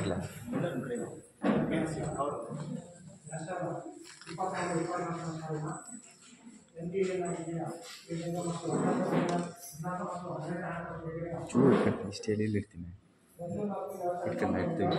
ಇಲ್ಲ ಚೂರು ಕಟ್ಟಿ ಇಷ್ಟೇಲಿ ಇರ್ತೀನಿ ಇಟ್ಕೊಂಡು ಇಡ್ತೀವಿ.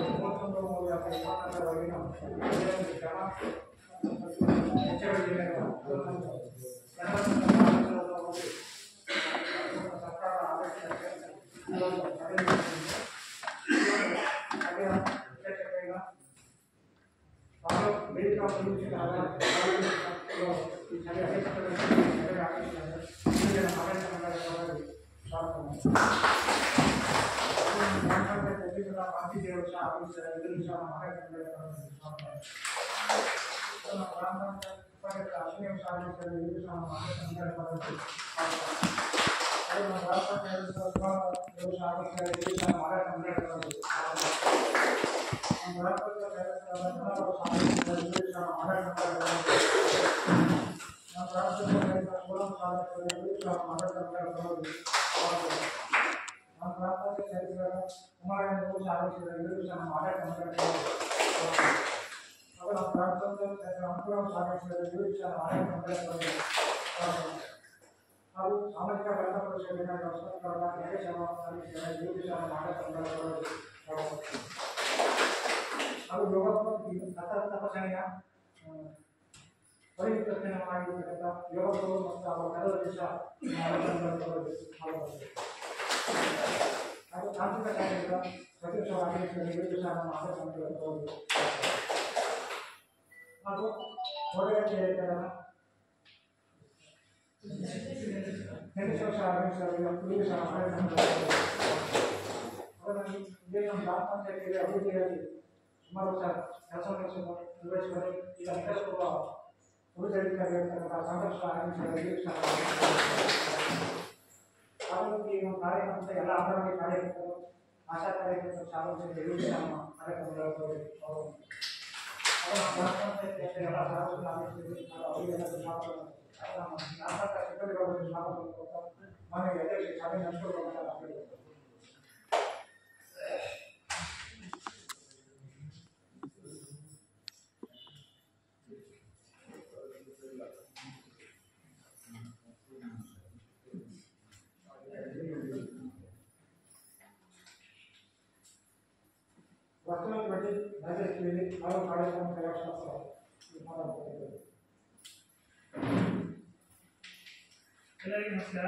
ಎಲ್ಲರಿಗೂ ನಮಸ್ಕಾರ.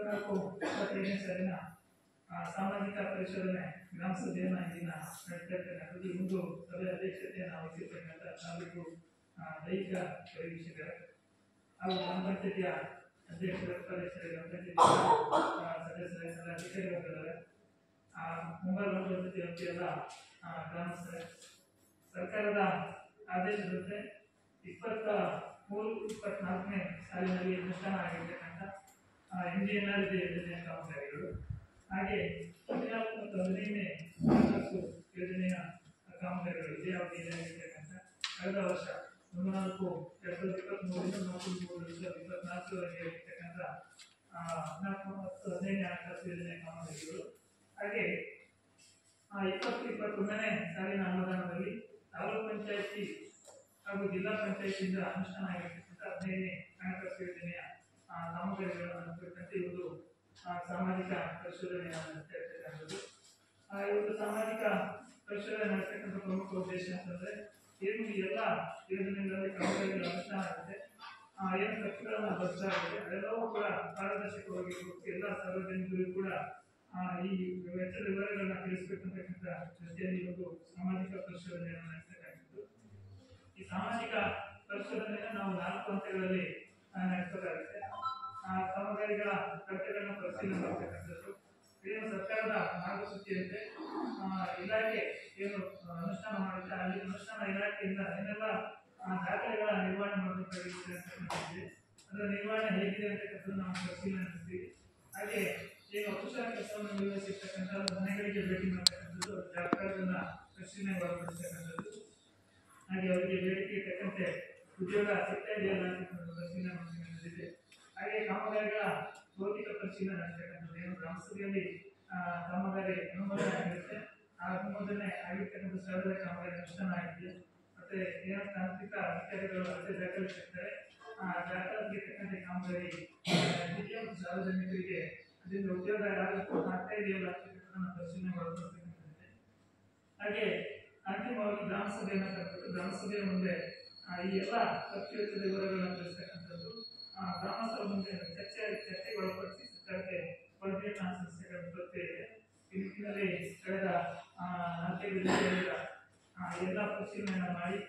2024-25ನೇ ಸಾಲಿನ ಸಾಮಾಜಿಕ ಪರಿಶೋಧನೆ ಗ್ರಾಮ ಸಭೆಯನ್ನು ಇಂದಿನ ನಡೆಸ್ತಾ ಇದ್ದೇನೆ. ಅದರಲ್ಲಿ ಒಂದು ಸಭೆಯ ಅಧ್ಯಕ್ಷತೆಯನ್ನು ವಹಿಸಿರ್ತಕ್ಕಂಥ ತಾಲೂಕು ದೈಹಿಕ ಪರಿವೀಕ್ಷಕರು ಹಾಗೂ ಗ್ರಾಮ ಪಂಚಾಯತಿಯ ಅಧ್ಯಕ್ಷರು, ಉಪಾಧ್ಯಕ್ಷರು, ಗ್ರಾಮ ಪಂಚಾಯತಿ ಸದಸ್ಯರು, ಅಧಿಕಾರಿಗಳಿದ್ದಾರೆ. ಮುಂಬೈ ಪಂಚಾಯತಿ ವ್ಯಾಪ್ತಿಯಲ್ಲ ಗ್ರಾಮಸ್ಥರೇ, ಸರ್ಕಾರದ ಆದೇಶದಂತೆ 23-24ನೇ ಸಾಲಿನಲ್ಲಿ ಅನುಷ್ಠಾನ ಆಗಿರ್ತಕ್ಕಂಥ NGNRD ಯೋಜನೆಯ ಕಾಮಗಾರಿಗಳು, ಹಾಗೆ 14 ಮತ್ತು 15ನೇ ಹಣಕಾಸು ಯೋಜನೆಯ ಕಾಮಗಾರಿಗಳು ಇದೇ ಅವಧಿಯಲ್ಲಿ ಆಗಿರ್ತಕ್ಕಂಥ ಕಳೆದ ವರ್ಷ 2023-2024ವರೆಗೆ ಇರ್ತಕ್ಕಂಥ 14 ಮತ್ತು 15ನೇ ಹಣಕಾಸು ಯೋಜನೆಯ ಕಾಮಗಾರಿಗಳು, ಹಾಗೆ 20-21ನೇ ಸಾಲಿನ ಅನುದಾನದಲ್ಲಿ ತಾಲೂಕು ಪಂಚಾಯತಿ ಹಾಗೂ ಜಿಲ್ಲಾ ಪಂಚಾಯತಿಯಿಂದ ಅನುಷ್ಠಾನ ಆಗಿರ್ತಕ್ಕಂಥ 15ನೇ ಹಣಕಾಸು ಯೋಜನೆಯ ಕಾಮಗಾರಿಗಳನ್ನು ಕುರಿತಂತೆ ಇವರು ಸಾಮಾಜಿಕ ಪರಿಶೋಧನೆಯನ್ನು ನಡೆಸಿರ್ತಕ್ಕಂಥದ್ದು. ಇವರು ಸಾಮಾಜಿಕ ಪರಿಶೋಧನೆ ನಡೆಸತಕ್ಕಂಥ ಪ್ರಮುಖ ಉದ್ದೇಶ ಅಂತಂದ್ರೆ ಏನು ಈ ಎಲ್ಲ ಯೋಜನೆಗಳಲ್ಲಿ ಕಾಮಗಾರಿಗಳ ಅನುಷ್ಠಾನ ಆಗುತ್ತೆ, ಏನು ಖರ್ಚುಗಳನ್ನು ಬದಲಾಗಿದೆ ಅದೆಲ್ಲವೂ ಕೂಡ ಪಾರದರ್ಶಕವಾಗಿರಬೇಕು, ಎಲ್ಲ ಸಾರ್ವಜನಿಕರಿಗೂ ಕೂಡ ಈ ವೆಚ್ಚದ ವಿವರಗಳನ್ನ ತಿಳಿಸಬೇಕಂತಕ್ಕಂಥ ಜೊತೆಯಲ್ಲಿ ಒಂದು ಸಾಮಾಜಿಕ ಪರಿಶೋಧನೆಯನ್ನು ನಡೆಸತಕ್ಕಂಥದ್ದು. ಈ ಸಾಮಾಜಿಕ ಪರಿಶೋಧನೆಯನ್ನು ನಾವು 4 ಹಂತಗಳಲ್ಲಿ ನಡೆಸಬೇಕಾಗುತ್ತೆ. ಕಾಮಗಾರಿಗಳ ಖರ್ಚುಗಳನ್ನು ಪರಿಶೀಲನೆ ಮಾಡತಕ್ಕಂಥದ್ದು, ಏನು ಸರ್ಕಾರದ ಮಾರ್ಗಸೂಚಿಯಂತೆ ಇಲಾಖೆ ಏನು ಅನುಷ್ಠಾನ ಮಾಡುತ್ತೆ ಅಲ್ಲಿ ಅನುಷ್ಠಾನ ಇಲಾಖೆಯಿಂದ ಏನೆಲ್ಲ ದಾಖಲೆಗಳ ನಿರ್ವಹಣೆ ಮಾಡಬೇಕಾಗಿದೆ ಅಂತಕ್ಕಂಥದ್ದು, ಅದರ ನಿರ್ವಹಣೆ ಹೇಗಿದೆ ಅಂತಕ್ಕಂಥದ್ದು ನಾವು ಪರಿಶೀಲನೆ ನಡೆಸ್ತೀವಿ. ಹಾಗೆ ಏನು ಅಕುಶಲ ಕೆಲಸವನ್ನು ನಿರ್ವಹಿಸಿರ್ತಕ್ಕಂಥ ಮನೆಗಳಿಗೆ ಭೇಟಿ ಮಾಡತಕ್ಕಂಥದ್ದು, ಜಾಬಕಾರರನ್ನ ಪರಿಶೀಲನೆ ಮಾಡತಕ್ಕಂಥದ್ದು, ಹಾಗೆ ಅವರಿಗೆ ಬೇಡಿಕೆ ತಕ್ಕಂತೆ ಉದ್ಯೋಗ ಸಿಗ್ತಾ ಇದೆಯಲ್ಲ ಅಂತಕ್ಕಂಥ ಪರಿಶೀಲನೆ ಮಾಡತಕ್ಕಂಥದ್ದಿದೆ. ಹಾಗೆ ಕಾಮಗಾರಿಗಳ ಭೌತಿಕ ಪರಿಶೀಲನೆ ನಡೆಸತಕ್ಕಂಥದ್ದು, ಏನು ಗ್ರಾಮಸಭೆಯಲ್ಲಿ ಕಾಮಗಾರಿ ಅನುಮೋದನೆ ಆಗಿರುತ್ತೆ. ಆ ಅನುಮೋದನೆ ಆಗಿರ್ತಕ್ಕಂಥ ಸ್ಥಳದ ಕಾಮಗಾರಿ ಅನುಷ್ಠಾನ ಆಗಿದೆ. ಮತ್ತೆ ಏನು ತಾಂತ್ರಿಕ ಅಧಿಕಾರಿಗಳು ಅದೇ ದಾಖಲಿಸಿರ್ತಾರೆ, ಆ ದಾಖಲಾತಿಗೆ ತಕ್ಕಂತೆ ಕಾಮಗಾರಿ ಜಿಲ್ಲೆಯ ಸಾರ್ವಜನಿಕರಿಗೆ ಅದರಿಂದ ಉದ್ಯೋಗ ಆಗ್ತಾ ಇದೆಯಲ್ಲ ಪರಿಶೀಲನೆ ಮಾಡಬೇಕಾಗುತ್ತೆ. ಹಾಗೆ ಅಂತಿಮವಾಗಿ ಗ್ರಾಮ ಸಭೆಯನ್ನು ಕರೆದು ಗ್ರಾಮ ಸಭೆಯ ಮುಂದೆ ಈ ಎಲ್ಲ ಖರ್ಚು ವೆಚ್ಚದ ವಿವರಗಳನ್ನು ತಿಳಿಸ್ತಕ್ಕಂಥದ್ದು ಗ್ರಾಮ ಸಭೆ ಮುಂದೆ ಚರ್ಚೆಗೆ ಒಳಪಡಿಸಿ ಸರ್ಕಾರಕ್ಕೆ ವರದಿಯನ್ನು ಸಲ್ಲಿಸತಕ್ಕಂಥ ಪ್ರಕ್ರಿಯೆ ಇದೆ. ಈ ನಿಟ್ಟಿನಲ್ಲಿ ಕಳೆದ 4 ದಿನಗಳಿಂದ ಎಲ್ಲ ಪರಿಶೀಲನೆಯನ್ನು ಮಾಡಿ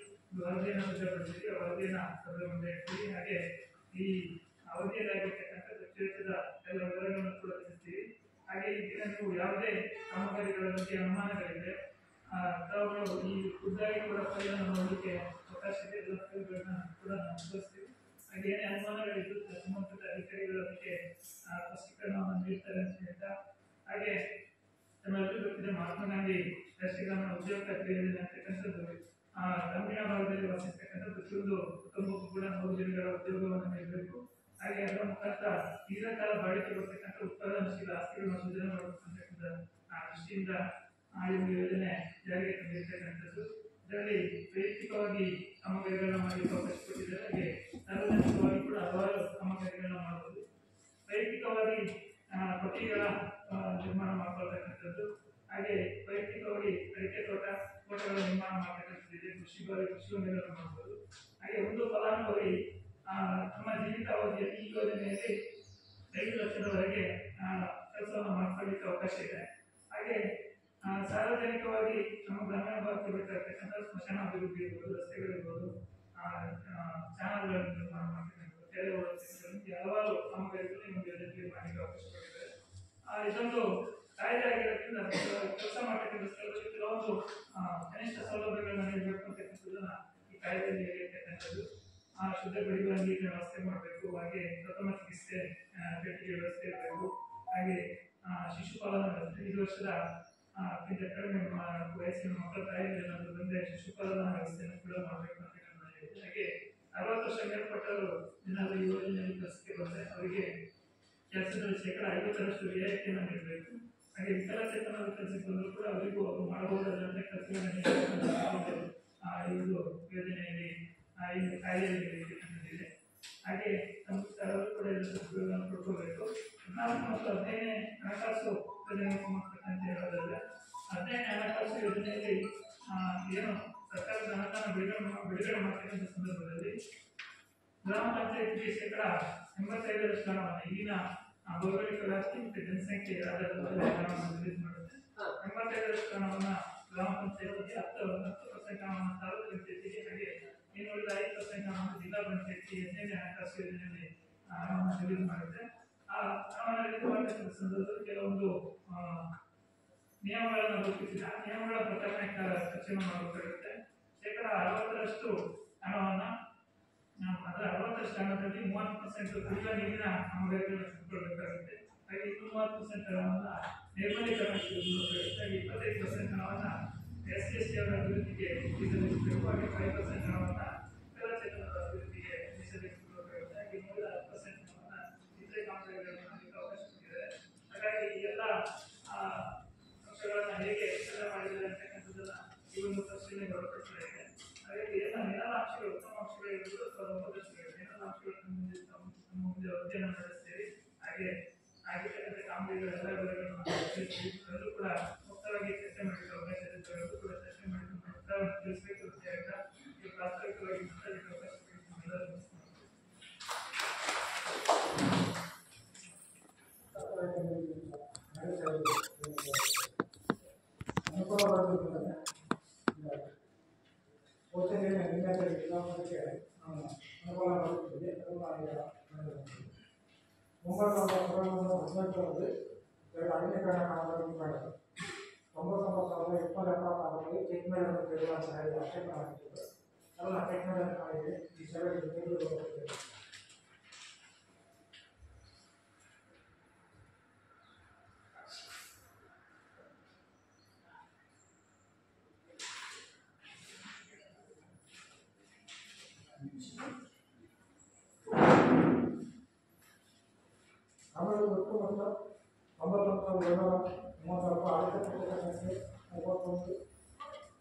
ವರದಿಯನ್ನು ಸಿದ್ಧಪಡಿಸಿದ್ವಿ. ವರದಿಯನ್ನು ಸಭೆ ಮುಂದೆ ಇಡ್ತೀವಿ. ಹಾಗೆ ಈ ಅವಧಿಯಲ್ಲಾಗಿರ್ತಕ್ಕಂಥ ಖರ್ಚು ವೆಚ್ಚದ ಎಲ್ಲ ವಿವರಗಳನ್ನು ಕೂಡ ತಿಳಿಸ್ತೀವಿ. ಹಾಗೆ ಈ ದಿನ ನೀವು ಯಾವುದೇ ಕಾಮಗಾರಿಗಳ ಬಗ್ಗೆ ಅನುಮಾನಗಳಿದೆ ತಾವುಗಳು ಈ ಖುದ್ದಾಗಿ ಕೂಡ ಫೈಲನ್ನು ನೋಡಲಿಕ್ಕೆ ಅವಕಾಶ ಇದೆ. ಎಲ್ಲ ಫೈಲ್ಗಳನ್ನ ಕೂಡ ನಾವು ತೋರಿಸ್ತೀವಿ. ಹಾಗೆ ಏನೇ ಅನುಮಾನಗಳಿದ್ದು ಸಂಬಂಧಿತ ಅಧಿಕಾರಿಗಳ ಬಗ್ಗೆ ಸ್ಪಷ್ಟೀಕರಣವನ್ನು ನೀಡ್ತಾರೆ ಅಂತ ಹೇಳ್ತಾ, ಹಾಗೆ ನಮ್ಮೆಲ್ಲರಿಗೂ ಗೊತ್ತಿದೆ ಮಹಾತ್ಮ ಗಾಂಧಿ ರಾಷ್ಟ್ರೀಯ ಗ್ರಾಮೀಣ ಉದ್ಯೋಗ ಖಾತ್ರಿ ಯೋಜನೆ ಅಂತಕ್ಕಂಥದ್ದು ಗ್ರಾಮೀಣ ಭಾಗದಲ್ಲಿ ವಾಸಿಸ್ತಕ್ಕಂಥ ಪ್ರತಿಯೊಂದು ಕುಟುಂಬಕ್ಕೂ ಕೂಡ 100 ಜನಗಳ ಉದ್ಯೋಗವನ್ನು ನೀಡಬೇಕು. ಹಾಗೆ ಅದರ ಮುಖಾಂತರ ದೀರ್ಘಕಾಲ ಬಾಳಿಕೆ ಬರ್ತಕ್ಕಂಥ ಉತ್ಪಾದನಶೀಲ ಆಸ್ತಿಗಳನ್ನು ಸೃಜನೆ ಮಾಡಬೇಕಂತಕ್ಕಂಥ ದೃಷ್ಟಿಯಿಂದ ಈ ಒಂದು ಯೋಜನೆ ಜಾರಿಗೆ ತಂದಿರ್ತಕ್ಕಂಥದ್ದು. ಇದರಲ್ಲಿ ವೈಯಕ್ತಿಕವಾಗಿ ಕಾಮಗಾರಿಗಳನ್ನ ಮಾಡಲಿಕ್ಕೆ ಅವಕಾಶ ಕೊಟ್ಟಿದ್ದಾರೆ. ಹಾಗೆ ಸಾರ್ವಜನಿಕವಾಗಿ ಕೂಡ ಹಲವಾರು ಕಾಮಗಾರಿಗಳನ್ನ ಮಾಡಬಹುದು. ವೈಯಕ್ತಿಕವಾಗಿ ಪಟ್ಟಿಗಳ ನಿರ್ಮಾಣ ಮಾಡ್ಕೊಳ್ತಕ್ಕಂಥದ್ದು, ಹಾಗೆ ವೈಯಕ್ತಿಕವಾಗಿ ಅಡಿಕೆ ತೋಟಗಳ ನಿರ್ಮಾಣ ಮಾಡ್ತಕ್ಕಂಥದ್ದಿದೆ. ಕೃಷಿ ಹೊಂಡಗಳನ್ನು ಮಾಡಬಹುದು. ಹಾಗೆ ಒಂದು ಫಲಾನುಭವಿ ನಮ್ಮ ಜೀವಿತಾವಧಿಯಲ್ಲಿ ಈ ಯೋಜನೆಯಲ್ಲಿ 5 ಲಕ್ಷದವರೆಗೆ ಕೆಲಸವನ್ನು ಮಾಡ್ಕೊಳ್ಳಿಕ್ಕೆ ಅವಕಾಶ ಇದೆ. ಹಾಗೆ ಸಾರ್ವಜನಿಕವಾಗಿ ನಮ್ಮ ಗ್ರಾಮೀಣ ಭಾಗಕ್ಕೆ ಬೇಕಾಗಿರ್ತಕ್ಕಂಥ ಸ್ಮಶಾನ ಅಭಿವೃದ್ಧಿ ಇರ್ಬೋದು, ರಸ್ತೆಗಳಿರ್ಬೋದು, ಚಾನಲ್ಗಳ ನಿರ್ಮಾಣ ಮಾಡ್ತಕ್ಕಂಥದ್ದು, ಕೆರೆ ಒಳಗೆ ಹಲವಾರು ಕಾಮಗಾರಿಗಳು ಈ ಒಂದು ಯೋಜನೆಗೆ ಮಾಡಲಿಕ್ಕೆ ಅವಕಾಶ ಪಟ್ಟಿದ್ದಾರೆ. ಇದೊಂದು ಕಾಯ್ದೆ ಆಗಿರೋದ್ರಿಂದ ಕೆಲಸ ಮಾಡ್ತಕ್ಕಂಥ ಸ್ಥಳದಲ್ಲಿ ಕೆಲವೊಂದು ಕನಿಷ್ಠ ಸೌಲಭ್ಯಗಳನ್ನ ನೀಡಬೇಕು ಅಂತಕ್ಕಂಥದ್ದನ್ನ ಈ ಕಾಯ್ದೆಯಲ್ಲಿ ಹೇಳಿರ್ತಕ್ಕಂಥದ್ದು. ಶುದ್ಧ ಕುಡಿಯುವ ನೀರಿನ ವ್ಯವಸ್ಥೆ ಮಾಡಬೇಕು. ಹಾಗೆ ಪ್ರಥಮ ಚಿಕಿತ್ಸೆ ಪೆಟ್ಟಿಗೆ ವ್ಯವಸ್ಥೆ ಇರಬೇಕು. ಹಾಗೆ ಶಿಶುಪಾಲನಾ ವ್ಯವಸ್ಥೆ 5 ವರ್ಷದ ಕ್ಕಿಂತ ಕಡಿಮೆ ವಯಸ್ಸಿನ ಮಕ್ಕಳ ತಾಯಿಗಳೇನಾದರೂ ಬಂದರೆ ಶಿಶುಪಾಲನಾ ವ್ಯವಸ್ಥೆಯನ್ನು ಕೂಡ ಮಾಡಬೇಕು ಅಂತಕ್ಕಂಥ ಹೇಳಿದೆ. ಹಾಗೆ 60 ವರ್ಷ ಮೇಲ್ಪಟ್ಟವರು ಏನಾದರೂ ಈ ಯೋಜನೆಯಲ್ಲಿ ಕೆಲಸಕ್ಕೆ ಬಂದರೆ ಅವರಿಗೆ ಕೆಲಸದಲ್ಲಿ 50% ರಿಯಾಯಿತಿಯನ್ನು ನೀಡಬೇಕು. ಹಾಗೆ ವಿಕಲಚೇತನರು ಕೆಲಸಕ್ಕೆ ಬಂದರೂ ಕೂಡ ಅವರಿಗೂ ಅವರು ಮಾಡಬಹುದಾದಂಥ ಕೆಲಸಗಳನ್ನು ಈ ಒಂದು ಯೋಜನೆಯಲ್ಲಿ ಈ ಕಾಯ್ದೆಯಲ್ಲಿ ಇರ್ತಕ್ಕಂಥದ್ದಿದೆ. ಹಾಗೆ ಸಂಸ್ಥೆಗಳು ಕೂಡ ಇದನ್ನು ಕೊಡ್ಕೋಬೇಕು. 14 ಮತ್ತು 15ನೇ ಹಣಕಾಸು ಯೋಜನೆಗೆ ಸಂಬಂಧಪಟ್ಟಂತೆ ಹೇಳೋದಾದ್ರೆ 15ನೇ ಹಣಕಾಸು ಯೋಜನೆಯಲ್ಲಿ ಏನು ಸರ್ಕಾರದ ಅನುದಾನ ಬಿಡುಗಡೆ ಮಾಡ್ತಕ್ಕಂಥ ಸಂದರ್ಭದಲ್ಲಿ ಗ್ರಾಮ ಪಂಚಾಯತ್ಗೆ 85% ಹಣವನ್ನು ಈಗಿನ ಭೌಗೋಳಿಕ ವ್ಯಾಪ್ತಿ ಮತ್ತು ಜನಸಂಖ್ಯೆ ಆಧಾರದ ಹಣವನ್ನು ರಿಲೀಸ್ ಮಾಡುತ್ತೆ. 85% ಹಣವನ್ನು ಗ್ರಾಮ ಪಂಚಾಯತ್ಗೆ 10% ಹಣವನ್ನು ತಾಲೂಕು ಪಂಚಾಯತಿಗೆ, ಹಾಗೆ ಇನ್ನು ಉಳಿದ 5% ಹಣವನ್ನು ಜಿಲ್ಲಾ ಪಂಚಾಯತ್ಗೆ 15ನೇ ಹಣಕಾಸು ಯೋಜನೆಯಲ್ಲಿ ಹಣವನ್ನು ರಿಲೀಸ್ ಮಾಡುತ್ತೆ. ಆ ಹಣವನ್ನು ರಿಲೀಸ್ ಮಾಡತಕ್ಕಂಥ ಸಂದರ್ಭದಲ್ಲಿ ಕೆಲವೊಂದು ನಿಯಮಗಳನ್ನು ರೂಪಿಸಿದೆ. ಆ ನಿಯಮಗಳ ಪ್ರಕಾರ ಖರ್ಚನ್ನು ಮಾಡಬೇಕಾಗುತ್ತೆ. 60% ಹಣವನ್ನು ಅದರ 60% ಹಣದಲ್ಲಿ 30% ಕುಡಿಯುವ ನೀರಿನ ಕಾಮಗಾರಿಗಳನ್ನು ಕಟ್ಟಿಕೊಳ್ಬೇಕಾಗುತ್ತೆ. ಹಾಗೆ 30% ಹಣವನ್ನು ನೈರ್ಮಲೀಕರಣಕ್ಕೆ ಬಳಸಬೇಕಾಗುತ್ತೆ. ಹಾಗೆ 25% ಹಣವನ್ನು SC/ST ಅವರ ಅಭಿವೃದ್ಧಿಗೆ ಮೀಸಲಿಡಬೇಕು. ಹಾಗೆ 5% ಹಣವನ್ನು ವಿಕಲಚೇತನರ ಅಭಿವೃದ್ಧಿಗೆ ಮೀಸಲಿಡಬೇಕಾಗುತ್ತೆ. ಹಾಗೆ 10% ಹಣವನ್ನು ಇತರೆ ಕಾಮಗಾರಿಗಳನ್ನು ಮಾಡಲಿಕ್ಕೆ ಅವಕಾಶ ಕೊಟ್ಟಿದ್ದಾರೆ. ಹಾಗಾಗಿ ಈ ಎಲ್ಲ ಅಂಶಗಳನ್ನು ಹೇಗೆ ಕೆಲಸ ಮಾಡಿದ್ದಾರೆ ಅಂತಕ್ಕಂಥದ್ದನ್ನ ಈ ಒಂದು ಪರಿಶೀಲನೆಗೆ ಒಳಪಡಿಸಲಾಗಿದೆ. ಹಾಗಾಗಿ ಎಲ್ಲ ನೀಲಾಂಶಗಳು ಉತ್ತಮ ಅಂಶಗಳು ಇರುವುದು 19 ನೀಲಾಂಶಗಳನ್ನು ಮುಂದೆ ಅಧ್ಯಯನ ನಡೆಸ್ತೇವೆ. ಹಾಗೆ ಆಗಿರ್ತಕ್ಕಂಥ ಕಾಮಗಾರಿಗಳೆಲ್ಲ ವಿವರಗಳನ್ನು ಅದರಲ್ಲೂ ಕೂಡ ಮುಕ್ತವಾಗಿ ಚರ್ಚೆ ಮಾಡಲಿಕ್ಕೆ ಅವಕಾಶ ಇರುತ್ತೆ. ಅದರಲ್ಲೂ ಕೂಡ ಚರ್ಚೆ ಮಾಡಿ ತಿಳಿಸಬೇಕು ಅಂತ ಹೇಳ್ತಾ ಈ ಪ್ರಾಥಮಿಕವಾಗಿ ಮಾತಾಡಲಿಕ್ಕೆ ಅವಕಾಶ ಅರಣ್ಯೀಕರಣ ಕಾಮಗಾರಿ ಮಾಡಿದ್ರು. 99,276 ಚೆಕ್ ಮೇಲೆ ಅಂತ ಹೇಳಿ ಆಕ್ಷೇಪ ಮಾಡಿದ್ರು. ಅದನ್ನು ಚೆಕ್ ಮೇಲೆ ಮಾಡಿದ್ವಿ. ಈ ಸಭೆಗೆ ಆಮೇಲೆ 99,276 ಮೂವತ್ತು ಆಡಳಿತ ಸಂಖ್ಯೆ 31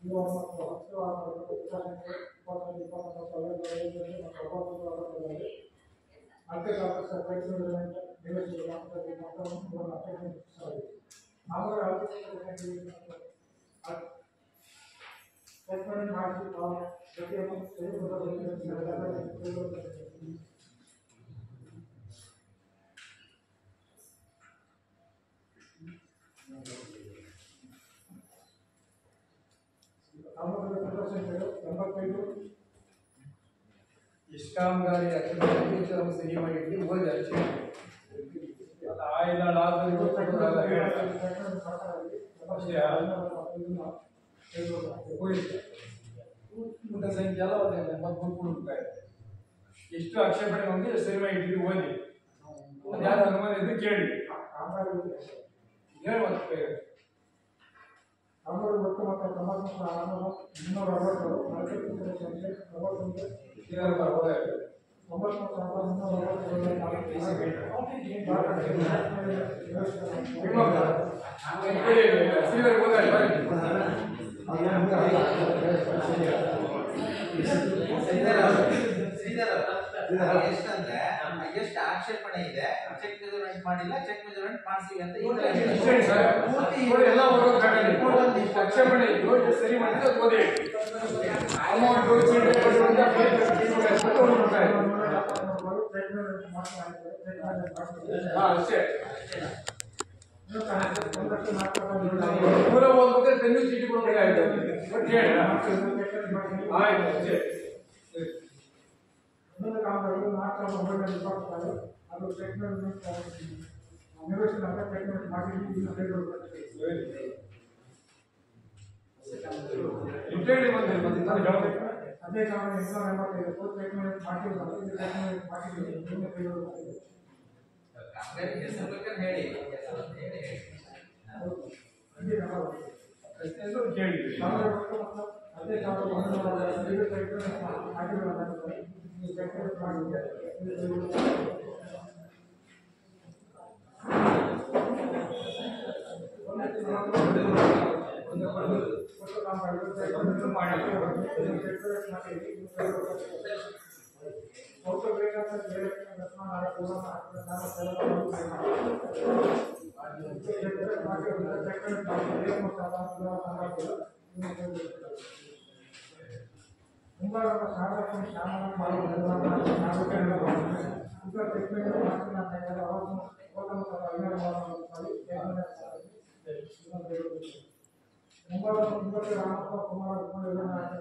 ಯುವ ಮತ್ತು 10 ಸಂಖ್ಯೆ 21 29 ಮತ್ತು ಅಲ್ಪಕಾಲಿಕ ಸರ್ಕಾರಿ ನಿವೇಶನ ಮೊತ್ತವನ್ನು ಅರ್ಥೈಸಲಾಗಿದೆ. ಮಾಮೂಲು ಆರ್ಥಿಕ ಮಾಡಿಸಿ ಇಷ್ಟಾಂಗಾರಿ ಅಕ್ಷರ ಸಹಿ ಮಾಡಿಟ್ಟು ಓದಿ ಅಷ್ಟೇ ಆಯ್ದ ಸಂಖ್ಯೆ ಎಲ್ಲ ಒಂದು 33 ರೂಪಾಯಿ ಎಷ್ಟು ಆಕ್ಷೇಪಣೆ ಬಂದು ಸಹಿ ಮಾಡಿಟ್ಟು ಓದಿ ಯಾರು ಅನುಮಾನ ಇದ್ದು ಕೇಳಿ ಹೇಳುವಂತ ಅವರು ಒಟ್ಟು ಮತ್ತು 99,660 ಸಂಖ್ಯೆ ಎಷ್ಟಂದ್ರೆ ಎಷ್ಟು ಆಕ್ಷೇಪಣೆ ಇದೆ, ಚೆಕ್ ಮೆಜರ್ಮೆಂಟ್ ಮಾಡಿಲ್ಲ, ಚೆಕ್ ಮೆಜರ್ಮೆಂಟ್ ಮಾಡಿಸಿವಿ ಅಂತ ಆಕ್ಷೇಪಣೆ ಇದ್ದು ಸರಿ ಮಾಡಿದ್ರೆ ಓದಿ ಅಮೌಂಟ್ ಅಷ್ಟೇ ಪೂರ ಓದ್ಬೇಕಾದ್ರೆ ಪೆನ್ನು ಚೀಟಿ ಕೊಡ್ಬೇಕಾಯ್ತು ಆಯ್ತು ಅಷ್ಟೇ. ಇನ್ನೊಂದು ಕಾಮಗಾರಿ 4,920 ಅದು ಸ್ಟೇಟ್ಮೆಂಟ್ ನಿವೇಶನ ಸ್ಟೇಟ್ಮೆಂಟ್ ಮಾಡಿ ಅದೇ ಕಾರಣ 885 ಸ್ಟೇಟ್ಮೆಂಟ್ ಮಾಡಿಲ್ಲ ಕೇಳಿ ಅದೇ ಕಾರಣ ಮುಂಬರುವ ಸಾಧಕ ಶಾಮನ ಮುಂಬರುವ ರಾಮಪ್ಪ ಕುಮಾರ 938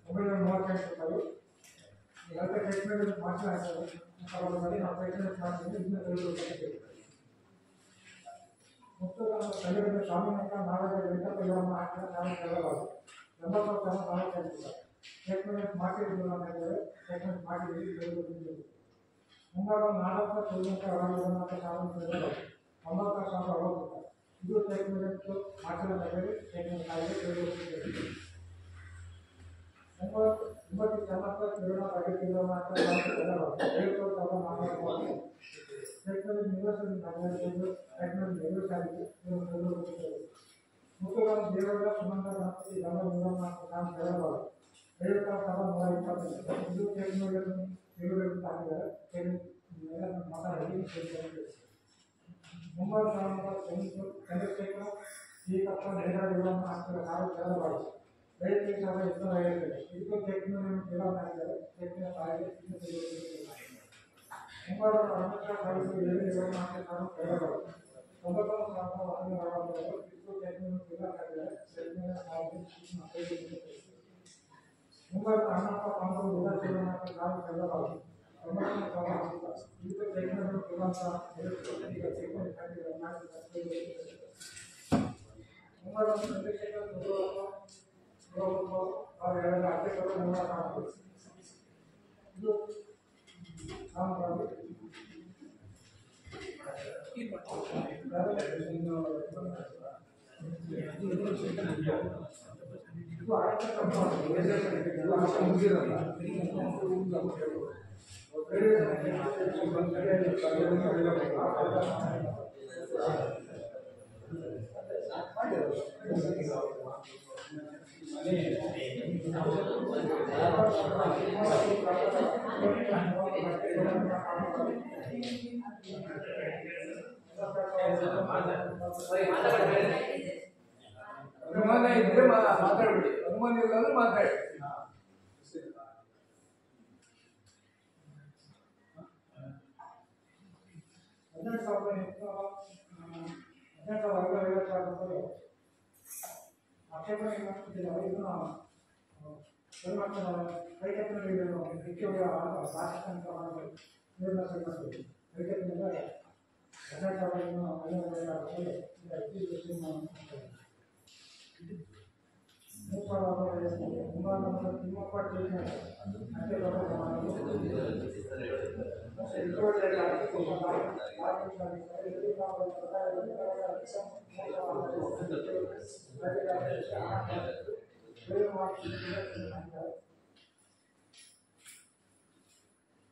ರೂಪಾಯಿ ಎಲ್ಲ ಟ್ರೀಟ್ಮೆಂಟ್ ಮಾಡಿಸಲಾಗ್ತದೆ. ನಾವು ಟ್ರೀಟ್ಮೆಂಟ್ ಮಾಡಿದ್ರೆ ಕಲ್ಲಿನ ಸ್ವಾಮಿನಾಥ ನಾರಾಯಣ ವೆಂಕಟಯ್ಯವನ್ನು ಹಾಕಿದ ನಾವು ಕೇಳಬಾರದು 80% ಟ್ರೀಟ್ಮೆಂಟ್ ಮಾಡಿದ್ರು ಅಂತಂದರೆ ಟ್ರೀಟ್ಮೆಂಟ್ ಮಾಡಿದ್ದೀವಿ. ಮುಂಬರುವ ನಾಡಪ್ಪ ಚೌದಂತ ಅರಾಮನಾಥ ಸಾಧನ ಕೇಳಬಾರದು 90,060 ಇದು ಟ್ರೀಟ್ಮೆಂಟ್ ಮಾಡಿದ ಟ್ರೀಟ್ಮೆಂಟ್ ಆಗಿದೆ. 9 ಜನಕ ಕಿರಣ ಅಗತ್ಯವಿರುವ ಮಾತ್ರ ಟ್ರೀಟ್ಮೆಂಟ್ ನಿವೇಶನ ಟ್ರೀಟ್ಮೆಂಟ್ ನಿವೇಶಾಗಿದೆ ಮುಖ್ಯವಾಗಿ ದೇವರ ಸುಮಂತ ಗಣಪತಿ ಗಮ ನಿರ್ಮಾಣ ನಾವು ಹೇಳಬಾರದು 50,120 ಇದು ಟ್ರೀಟ್ಮೆಂಟ್ ನಿವೇಶನ ಆಗಿದ್ದಾರೆ ಮಾತಾಡಿ ಮುಂಬೈ ಚಂದ್ರಶೇಖರ ಶ್ರೀಕಪ್ಪ ನೇರಡಿಗಳನ್ನು ಹಾಕಿದ ನಾವು ಹೇಳಬಾರದು 5,250 ಇದಕ್ಕೆ ಟ್ರೀಟ್ಮೆಂಟ್ ಕೇಳಲಾಗಿದ್ದಾರೆ ಟ್ರೀಟ್ಮೆಂಟ್ ಆಗಿದೆ. ಮುಂಬರುವ ಅನುಷ್ಠಾನ ಸಾಧಿಸಿ 7,000 ನಾವು ಹೇಳಬಾರದು 99,140 ಇದಕ್ಕೆ ಟ್ರೀಟ್ಮೆಂಟ್ ಕೇಳಲಾಗಿದ್ದಾರೆ ಟ್ರೀಟ್ಮೆಂಟ್ ಆಗಿದೆ. ಮುಂಬರುವ ಅಣ್ಣಪ್ಪ ಕಾಂಗ್ರೆಸ್ ವಿಧಾನಸಭೆ ನಾವು ಹೇಳಬಾರದು 99,000 ಇದಕ್ಕೆ ಟ್ರೀಟ್ಮೆಂಟ್ ಮುಂಬರುವ ಚಂದ್ರಶೇಖರ और आगे करो मुना काम जो काम करो ಅನುಮಾನ ಇದ್ರೆ ಮಾತಾಡ್ಬಿಡಿ, ಅನುಮಾನ ಇಲ್ಲ ಅಂದ್ರೆ ಮಾತಾಡಿ. ಆಕ್ಷೇಪಣೆ ಮಾಡ್ತಿದ್ದಿಲ್ಲ ಇದನ್ನು ಕೈಗೆತ್ತಿನಲ್ಲಿ ಹೆಚ್ಚುವರಿ ಭಾಷಾಂತ ಮಾಡಬೇಕು ನಿರ್ಣಯ ಮಾಡ್ತೀವಿ ಕೈಗೆತ್ತಿನಿಂದ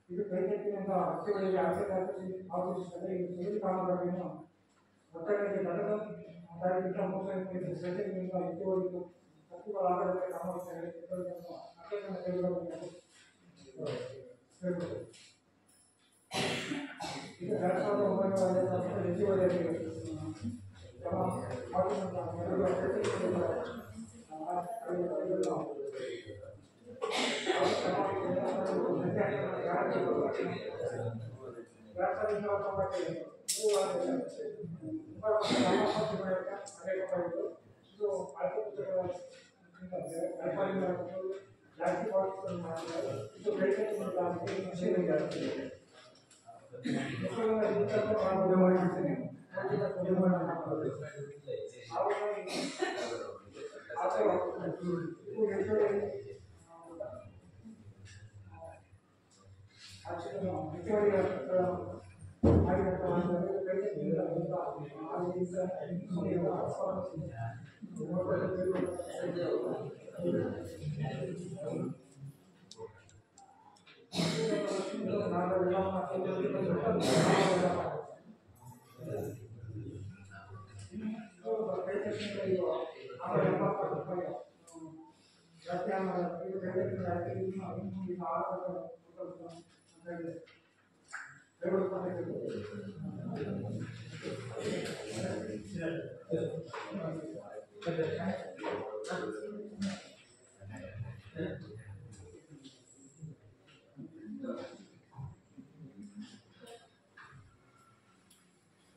ಇದು ಕೈಗೆತ್ತಿನಿಂದ ಹತ್ತುವರೆಗೆ ಆದೇಶಿಸಿದರೆ ಇದು ಸೇರಿ ಕಾಮಗಾರಿಯನ್ನು ಒತ್ತಡಕ್ಕೆ ನಡೆದ ಅದಕ್ಕಿಂತ ಮುಂಚೆ ಸೆಂಟರ್ನಿಂದ ಹೆಚ್ಚುವರೆಗೂ ಹಕ್ಕುಗಳ ಆಧಾರದ ಕಾಮಗಾರಿ ಅತ್ಯಂತ ಕೈಗೊಳ್ಳಬೇಕು. ಇದು 2009 ಹೆಚ್ಚುವರಿಯಾಗಿ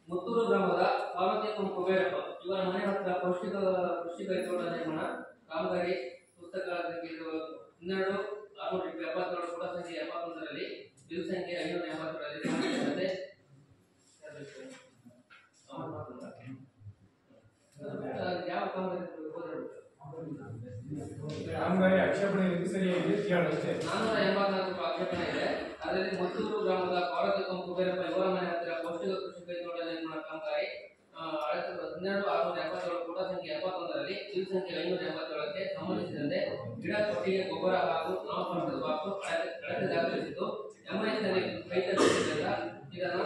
ಮುತ್ತೂರು ಗ್ರಾಮದ ಪಾರ್ವತಿ ಕುಬೇರಪ್ಪ ಇವರ ಮನೆ ಹತ್ತಿರ ಕೃಷಿ ಕೈತೋಟ ನಿರ್ಮಾಣ ಕಾಮಗಾರಿ ಪುಸ್ತಕ 12/672 ಕೂಡ ಸಂಖ್ಯೆ 71ರಲ್ಲಿ ಬಿಲ್ ಸಂಖ್ಯೆ 582ರಲ್ಲಿ ಸಂಬಂಧಿಸಿದಂತೆ ಯಾವ ಕಾಮಗಾರಿ ಆಕ್ಷೇಪಣೆ ಸರಿಯಾಗಿ ಕೇಳಷ್ಟೇ 484 ಆಕ್ಷೇಪಣೆ ಇದೆ. ಅದರಲ್ಲಿ ಮುತ್ತೂರು ಗ್ರಾಮದ ಪಾರ್ವತಿ ಕುಬೇರಪ್ಪ ಇವರ ಮನೆ ಹತ್ತಿರ ಪೌಷ್ಟಿಕ ಕೃಷಿ ಕೈತೋಟ ನಿರ್ಮಾಣ ಕಾಮಗಾರಿ 12/672 ಕೂಡ ಸಂಖ್ಯೆ 71ರಲ್ಲಿ ಬಿಲ್ ಸಂಖ್ಯೆ 587ಕ್ಕೆ ಸಂಬಂಧಿಸಿದಂತೆ ಗಿಡ ತೊಟ್ಟಿಗೆ ಗೊಬ್ಬರ ಹಾಗೂ ನಾಮಫಲಕದ ಬಾಕ್ಸು ಅಳತೆ ದಾಖಲಿಸಿದ್ದು ಎಂಐಎಸ್ನಲ್ಲಿ ಕೈತಪ್ಪಿದ್ದರಿಂದ ಇದನ್ನು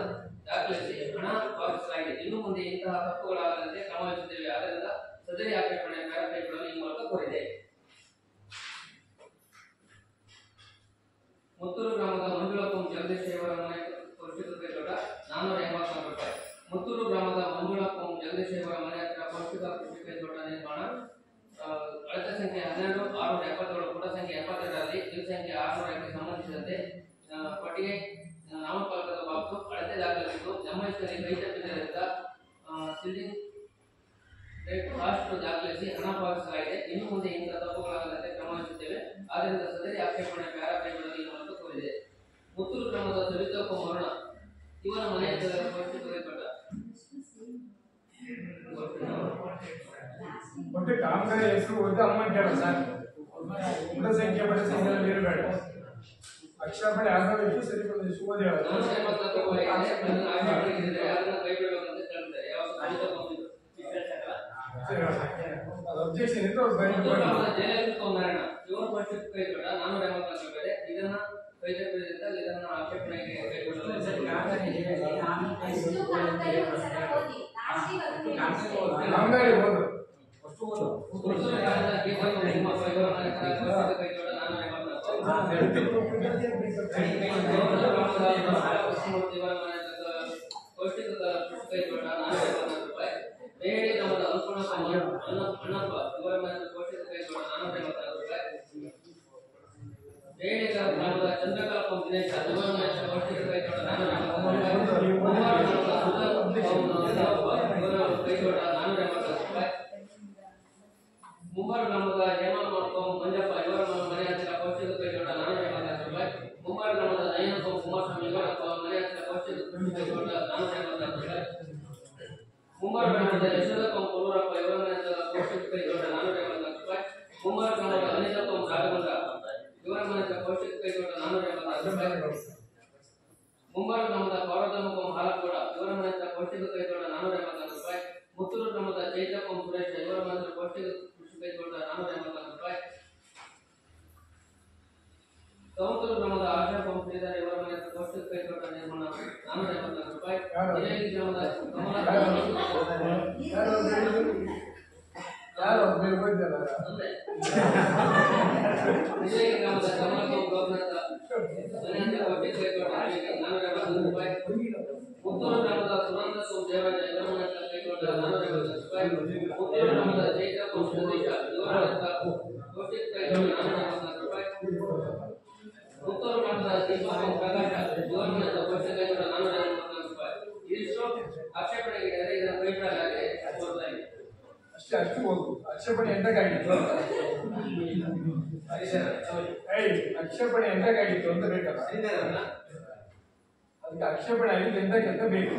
ದಾಖಲಿಸಿ ಹಣ ಪಾವತಿಸಲಾಗಿದೆ. ಇನ್ನು ಮುಂದೆ ಇಂತಹ ತಪ್ಪುಗಳಾಗದಂತೆ ಕ್ರಮ ವಹಿಸುತ್ತೇವೆ. ಆದ್ದರಿಂದ ಸದರಿ ಆಕ್ಷೇಪಣೆ ಕೈಗೊಳ್ಳಲು ಈ ಮೂಲಕ ಕೋರಿದೆ. ಮುತ್ತೂರು ಗ್ರಾಮದ ಮಂಜುಳಾ ಜಗದೀಶ್ ಅವರ ಮನೆ ಕೃಷಿ ಕೈತೋಟ 484 ರೂಪಾಯಿ. ಮುತ್ತೂರು ಗ್ರಾಮದ ಮಂಜುಳಾ ಜಗದೀಶ್ ಅವರ ಮನೆ ಹತ್ತಿರ ಪೌಷ್ಟಿಕ ಕೃಷಿ ಕೈತೋಟ ನಿರ್ಮಾಣ ಅಳತೆ ಸಂಖ್ಯೆ 12/672 ಕೂಡ ಸಂಖ್ಯೆ 72ರಲ್ಲಿ ಬಿಲ್ ಸಂಖ್ಯೆ 600ಕ್ಕೆ ಸಂಬಂಧಿಸಿದಂತೆ ಪಟ್ಟಿಗೆ ನಾಮಫಲಕದ ಬಾಕ್ಸು ಅಳತೆ ದಾಖಲಿಸಿದ್ದು ಎಂಐಎಸ್ನಲ್ಲಿ ಕೈತಪ್ಪಿದ್ದರಿಂದ ಸೀಲಿಂಗ್ ರೇಟ್ ಕಾಸ್ಟ್ ದಾಖಲಿಸಿ ಹಣ ಪಾವತಿಸಲಾಗಿದೆ. ಇನ್ನು ಮುಂದೆ ಇಂತಹ ತಪ್ಪುಗಳಾಗದಂತೆ ಕ್ರಮ ವಹಿಸುತ್ತೇವೆ. ಆದ್ದರಿಂದ ಸದರಿ ಆಕ್ಷೇಪಣೆ ಕೈಗೊಳ್ಳಲು ಈ ಮೂಲಕ ಕೋರಿದೆ. ಮುತ್ತೂರು ಗ್ರಾಮದ ಸವಿತಾ ಮರಣ ಇವರ ಮನೆ ಪೌಷ್ಟಿಕ ಕೈತೋಟ ಒಟ್ಟು ಕಾಮಗಾರಿ ಹೆಸರು ಓದಿ ಅಮೌಂಟ್ ಹೇಳ ಸರ್ ಪುಟ ಸಂಖ್ಯೆ ಬಡ ಸಂಖ್ಯೆ ಇರಬೇಡ ಆಕ್ಷೇಪಣೆ ಆಗೋದು ಎಷ್ಟು ಸರಿ ಎಷ್ಟು ಓದಿ ಹೇಳ ಅಬ್ಜೆಕ್ಷನ್ ಇತ್ತು ನಾರಾಯಣ ಇವರ ಪೌಷ್ಟಿಕ ಕೈತೋಟ 484 ರೂಪಾಯಿ. ಇದನ್ನ ಕೈತಪ್ಪಿದ್ದರಿಂದ ಇದನ್ನ ಆಕ್ಷೇಪಣೆಗೆ ಕೈಗೊಳ್ಳಲು ಕಾಮಗಾರಿ ಹೋದ್ರು ಅಷ್ಟು ಮುತ್ತೂರು ಗ್ರಾಮದ ಗೀತಪ್ಪ ತಿಮ್ಮಪ್ಪ ಇವರ ಮನೆ ಹತ್ರ ಪೌಷ್ಟಿಕ ಕೈತೋಟ 484. ಕೃಷ್ಣಮೂರ್ತಿ ಇವರ ಮನೆ ಹತ್ರ ಪೌಷ್ಟಿಕ ಕೃಷಿ ಕೈತೋಟ 484 ರೂಪಾಯಿ. ಬೇಹಳ್ಳಿ ಗ್ರಾಮದ ಅನ್ನಪೂರ್ಣಪ್ಪ ಅಣ್ಣಪ್ಪ ಇವರ ಮನೆ ಹತ್ರ ಪೌಷ್ಟಿಕ ಕೈತೋಟ 484 ರೂಪಾಯಿ. ಬೇಹಳ್ಳಿ ಗ್ರಾಮದ ಚಂದ್ರಕಲಪ್ಪ ದಿನೇಶ ಇವರ ಮನೆ ಹತ್ರ ಪೌಷ್ಟಿಕ ಕೈತೋಟ 484 ರೂಪಾಯಿ. ಮುಂಬಾರು ಗ್ರಾಮದ ಹೇಮಪ್ಪ ಮಂಜಪ್ಪ ಇವರ ಮನೆ ಹತ್ತಿರ ಪೌಷ್ಟಿಕ ಕೈತೋಟ 484 ರೂಪಾಯಿ. ಮುಂಬಾರು ಗ್ರಾಮದ ನಯನಪ್ಪ ಕುಮಾರಸ್ವಾಮಿ ಇವರ ಮನೆ ಹತ್ತಿರ ಪೌಷ್ಟಿಕ ಕೃಷಿ ಕೈತೋಟ 484 ರೂಪಾಯಿ. ಮುಂಬಾರು ಗ್ರಾಮದ ಯಶೋದಪ್ಪ ಕೊಲ್ಲೂರಪ್ಪ ಇವರ ಮನೆ ಹತ್ತಿರ ಪೌಷ್ಟಿಕ ಕೈತೋಟ 484 ರೂಪಾಯಿ. ಮುಂಬಾರು ಗ್ರಾಮದ ಅನಿತಪ್ಪ ರಾಘವಂತ ಇವರ ಮನೆ ಹತ್ತಿರ ಪೌಷ್ಟಿಕ ಕೈತೋಟ 484 ರೂಪಾಯಿ. ಮುಂಬಾರು ಗ್ರಾಮದ ಪಾರ್ವತಮ್ಮ ಹಾಲಕೋಡ ಇವರ ಮನೆ ಹತ್ತಿರ ಪೌಷ್ಟಿಕ ಕೈತೋಟ 484 ರೂಪಾಯಿ. ಮುತ್ತೂರು ಗ್ರಾಮದ ಚೈತಪ್ಪ ಸುರೇಶ್ ಇವರ ಮನೆ ಹತ್ತಿರ ಪೌಷ್ಟಿಕ ಕೃಷಿ ಕೈತೋಟ 484 ರೂಪಾಯಿ. ಸೌಂತೂರು ಗ್ರಾಮದ ಆಶಾಪ ಶ್ರೀಧರ್ ಇವರ ಮನೆ ಹತ್ತಿರ ಪೌಷ್ಟಿಕ ಕೈತೋಟ ನಿರ್ಮಾಣ 484 ರೂಪಾಯಿ. ಹಿರೇಗಿ ಗ್ರಾಮದ ಹಿರೇಗಿ ಗ್ರಾಮದ ಕಮಲಪ್ಪ ಗೋಪನಾಥ ಮನೆ ಹತ್ತಿರ ಪೌಷ್ಟಿಕ ಕೈತೋಟ 484 ರೂಪಾಯಿ. ಮುತ್ತೂರು ಗ್ರಾಮದ ಸುನಂದ ದೇವರಾಜ ಇವರ ಮನೆ ಹತ್ತಿರ ಕೈತೋಟ 484 ರೂಪಾಯಿ. ಮುತ್ತೂರು ಗ್ರಾಮದ ಚೈತಪ್ಪ ಸತೀಶ ಇವರ ಮನೆ ಹತ್ತಿರ ಪೌಷ್ಟಿಕ ಕೈತೋಟ 484 ರೂಪಾಯಿ. ಮುತ್ತೂರು ಗ್ರಾಮದ ದೀಪಪ್ಪ ಪ್ರಕಾಶ ಇವರ ಮನೆ ಹತ್ತಿರ ಪೌಷ್ಟಿಕ ಕೈತೋಟ 484 ರೂಪಾಯಿ. ಇದಿಷ್ಟು ಆಕ್ಷೇಪಣೆಗೆ ಇದನ್ನು ಕೈಬಿಡಲಾಗಿದೆ. ಅಷ್ಟು ಹೋಗು ಆಕ್ಷೇಪಣೆ ಎಂತಕ್ಕಾಗಿತ್ತು ಆಕ್ಷೇಪಣೆ ಎಂತಕ್ಕಾಗಿತ್ತು ಅಂತ ಬೇಕಲ್ಲ ಅದಕ್ಕೆ ಆಕ್ಷೇಪಣೆ ಆಗಿದ್ದು ಎಂತಕ್ಕೆಂತ ಬೇಕು.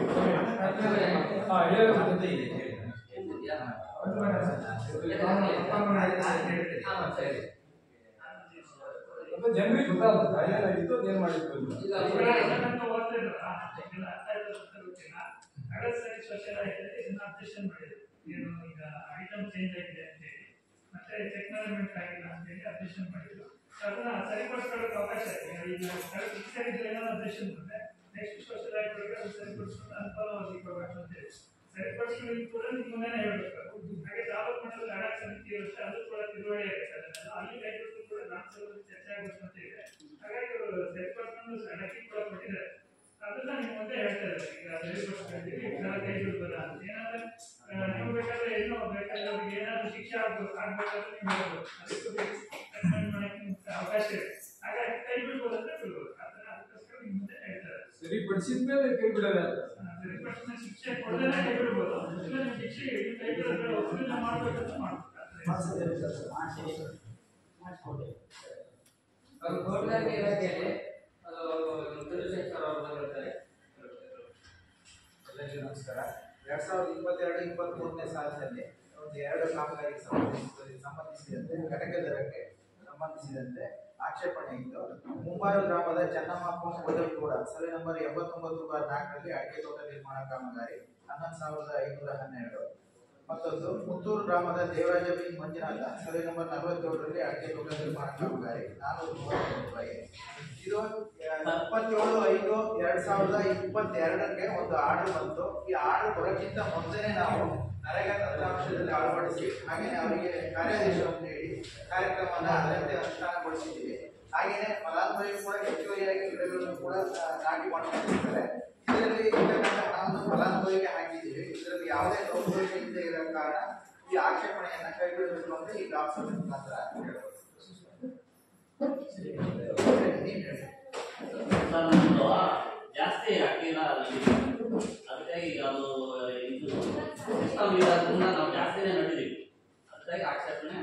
ಜನರಿಗೆ ಗೊತ್ತಾಗ್ತದೆ ಏನಾಗಿತ್ತು ಏನ್ ಮಾಡಿತ್ತು ಏನು ಈಗ ಐಟಮ್ ಚೇಂಜ್ ಆಗಿದೆ ಅಂತ ಹೇಳಿ ಮತ್ತೆ ಟೆಕ್ನಾಲಜಿಮೆಂಟ್ ಆಗಿಲ್ಲ ಅಂತ ಹೇಳಿ ಅಬ್ಜೆಕ್ಷನ್ ಮಾಡಿದ್ರು. ಅದನ್ನ ಸರಿಪಡಿಸ್ಕೊಳ್ಳೋಕೆ ಅವಕಾಶ ಇದೆ. ಈಗ ಫಿಕ್ಸ್ ಆಗಿದ್ರೆ ಏನಾದ್ರು ಅಬ್ಜೆಕ್ಷನ್ ಬಂದ್ರೆ ನೆಕ್ಸ್ಟ್ ಸೋಷಿಯಲ್ ಆಕ್ಟಿವಿಟಿ ಅದು ಸರಿಪಡಿಸ್ಕೊಂಡು ಅನುಕೂಲವಾಗಿ ಕೊಡಬೇಕು ಅಂತ ಹೇಳಿ ಸರಿಪಡಿಸ್ಕೊಳ್ಳಿ ಕೂಡ ನೀವು ಮುಂದೆನೇ ಹೇಳ್ಬೇಕು. ಹಾಗೆ ತಾಲೂಕು ಮಟ್ಟದಲ್ಲಿ ಹಣ ಸಮಿತಿ ಇರುತ್ತೆ, ಅದು ಕೂಡ ತಿಳುವಳಿ ಆಗುತ್ತೆ. ಅದನ್ನೆಲ್ಲ ಅಲ್ಲಿ ಕೈಗೊಳ್ಳು ಕೂಡ ನಾಲ್ಕು ಚರ್ಚೆ ಆಗಬೇಕು ಅಂತ ಇದೆ. ಹಾಗಾಗಿ ಅವರು ಸರಿಪಡಿಸ್ಕೊಂಡು ಅಡಕಿ ಕೂಡ ಕೊಟ್ಟಿದ್ದಾರೆ. ಅದನ್ನ ನೀವು ಮುಂದೆ ಹೇಳ್ತಾ ಇದ್ದಾರೆ. ಈಗ ಸರಿಪಡಿಸ್ಕೊಂಡಿದ್ದೀವಿ ಕೈಗೊಳ್ಬೋದ ಅಂತ ಏನಾದ್ರೆ ನೀವು ಬೇಕಾದ್ರೆ ಏನೋ ಬೇಕಾದ್ರೆ ಅವ್ರಿಗೆ ಏನಾದ್ರು ಶಿಕ್ಷೆ ಆಗ್ಬೇಕಾದ್ರೆ ನೀವು ಹೇಳ್ಬೋದು. ಅದಕ್ಕೂ ಅವಕಾಶ ಇದೆ. ಹಾಗಾಗಿ ಕೈ ಬಿಡ್ಬೋದು ಅಂತ ಬಿಡ್ಬೋದು. ಅದಕ್ಕೋಸ್ಕರ ನಿಮ್ಮ ಮುಂದೆ ಹೇಳ್ತಾರೆ. ಸರಿಪಡಿಸಿದ ಮೇಲೆ ಕೈ ಬಿಡೋದೇ ಸರಿಪಡಿಸಿದ ಶಿಕ್ಷೆ ಕೊಡದೇನೆ ಕೈ ಬಿಡ್ಬೋದು. ಇಲ್ಲ ನೀವು ಶಿಕ್ಷೆ ಕೈ ಬಿಡೋದ್ರೆ ಒಬ್ಬರಿಂದ ಮಾಡ್ಬೇಕಂತ ಮಾಡ್ಬೋದು. ತೋಟಗಾರಿಕೆ ಇಲಾಖೆಯಲ್ಲಿ ಚಂದ್ರಶೇಖರ್ ಅವರು ಬಂದಿರ್ತಾರೆ. ಎಲ್ಲರಿಗೂ ನಮಸ್ಕಾರ. 2022-23ನೇ ಸಾಲಿನಲ್ಲಿ ಒಂದು 2 ಕಾಮಗಾರಿಗೆ ಸಂಬಂಧಿಸಿದಂತೆ ಘಟಕ ದರಕ್ಕೆ ಸಂಬಂಧಿಸಿದಂತೆ ಆಕ್ಷೇಪಣೆ ಇದ್ದು, ಮುಂಬಾರು ಗ್ರಾಮದ ಚೆನ್ನಮ್ಮ ಕೂಡ ಸರ್ವೆ ನಂಬರ್ 89/4ರಲ್ಲಿ ಅಡಿಕೆ ತೋಟ ನಿರ್ಮಾಣ ಕಾಮಗಾರಿ 11,512. ಮತ್ತೊಂದು ಮುತ್ತೂರು ಗ್ರಾಮದ Devaraja B Manjunatha survey number 47ರಲ್ಲಿ ಅಡಿಕೆ ತೋಟ ನಿರ್ಮಾಣ ಕಾಮಗಾರಿ 430 ರೂಪಾಯಿ. ಇದು 27/5/2022ಕ್ಕೆ ಒಂದು ಆರ್ಡರ್ ಬಂತು. ಈ ಆರ್ಡರ್ ಬರೋಕ್ಕಿಂತ ಮೊದಲೇ ನಾವು ನರೇಗಾ ತಂತ್ರಾಂಶದಲ್ಲಿ ಅಳವಡಿಸಿ ಹಾಗೆಯೇ ಅವರಿಗೆ ಕಾರ್ಯಾದೇಶವನ್ನು ನೀಡಿ ಕಾರ್ಯಕ್ರಮವನ್ನು ಅದರಂತೆ ಅನುಷ್ಠಾನಗೊಳಿಸಿದ್ದೀವಿ. ಹಾಗೆಯೇ ಫಲಾನುಭವಿಗಳು ಕೂಡ ಹೆಚ್ಚುವರಿಯಾಗಿ ಗಿಡಗಳನ್ನು ಕೂಡ ನಾಟಿ ಮಾಡಿಕೊಂಡಿರ್ತಾರೆ. ಇದರಲ್ಲಿ ಹಣವನ್ನು ಫಲಾನುಭವಿಗೆ ಹಾಕಿದ್ದೀವಿ. ಇದರಲ್ಲಿ ಯಾವುದೇ ದೌರ್ಬಲ್ಯ ಇಲ್ಲದೆ ಇರೋ ಕಾರಣ ಈ ಆಕ್ಷೇಪಣೆಯನ್ನು ಕೈಬಿಡಬೇಕು ಅಂತ ಈ ಗ್ರಾಮ ಸಭೆ ಮುಖಾಂತರ ಹೇಳ್ಬೋದು. ಜಾಸ್ತಿ ಹಾಕಿಲ್ಲ ಅದಕ್ಕಾಗಿ ಅದು ಇದು ಸಿಸ್ಟಮ್ ಇರೋದ್ರಿಂದ ನಾವು ಜಾಸ್ತಿನೇ ನೋಡಿದ್ದೀವಿ. ಅದಕ್ಕಾಗಿ ಆಕ್ಷೇಪಣೆ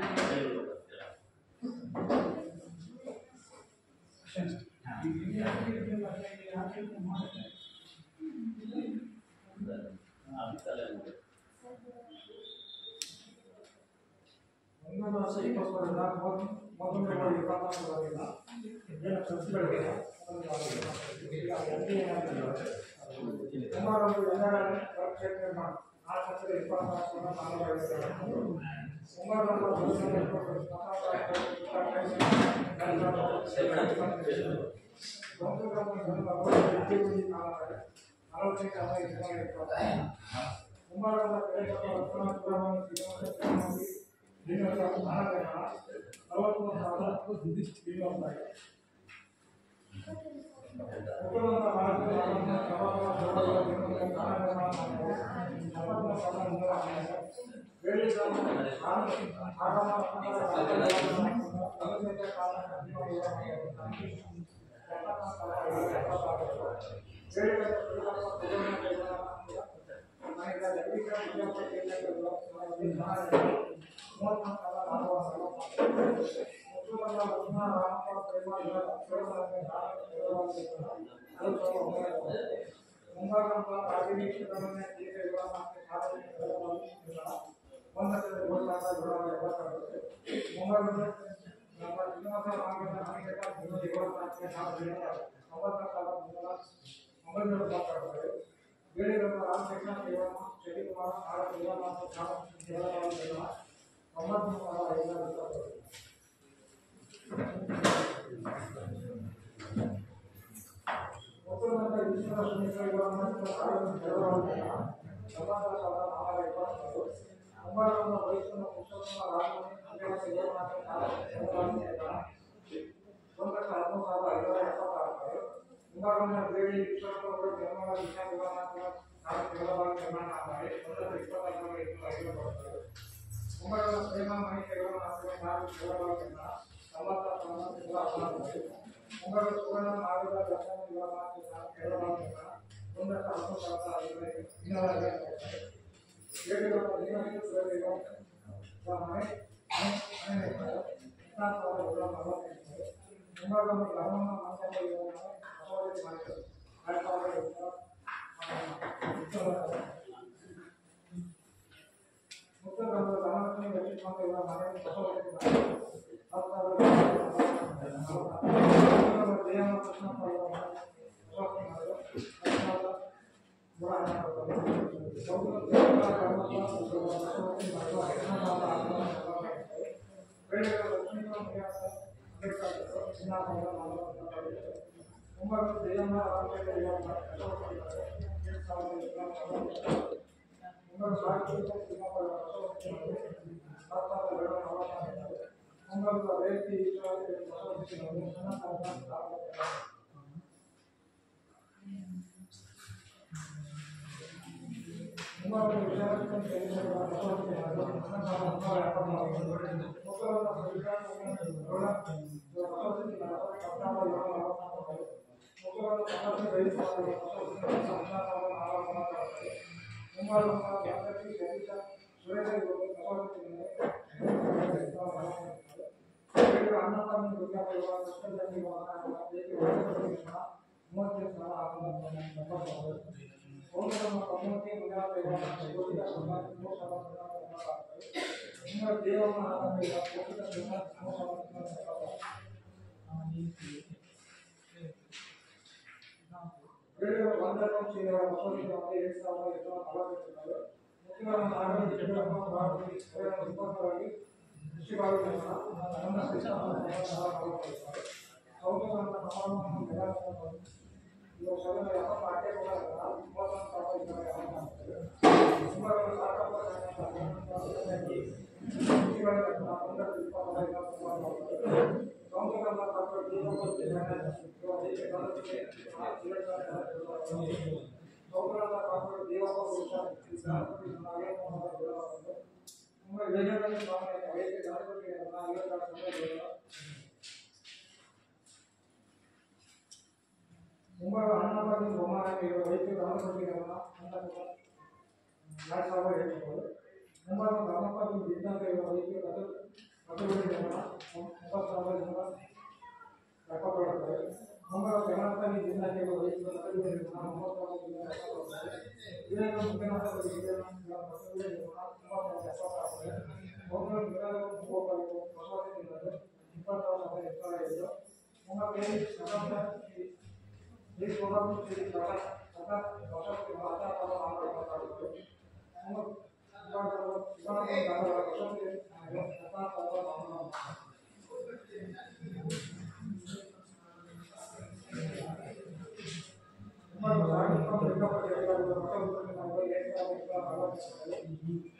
ಪಾವತಿಸಿದ್ದಾರೆ.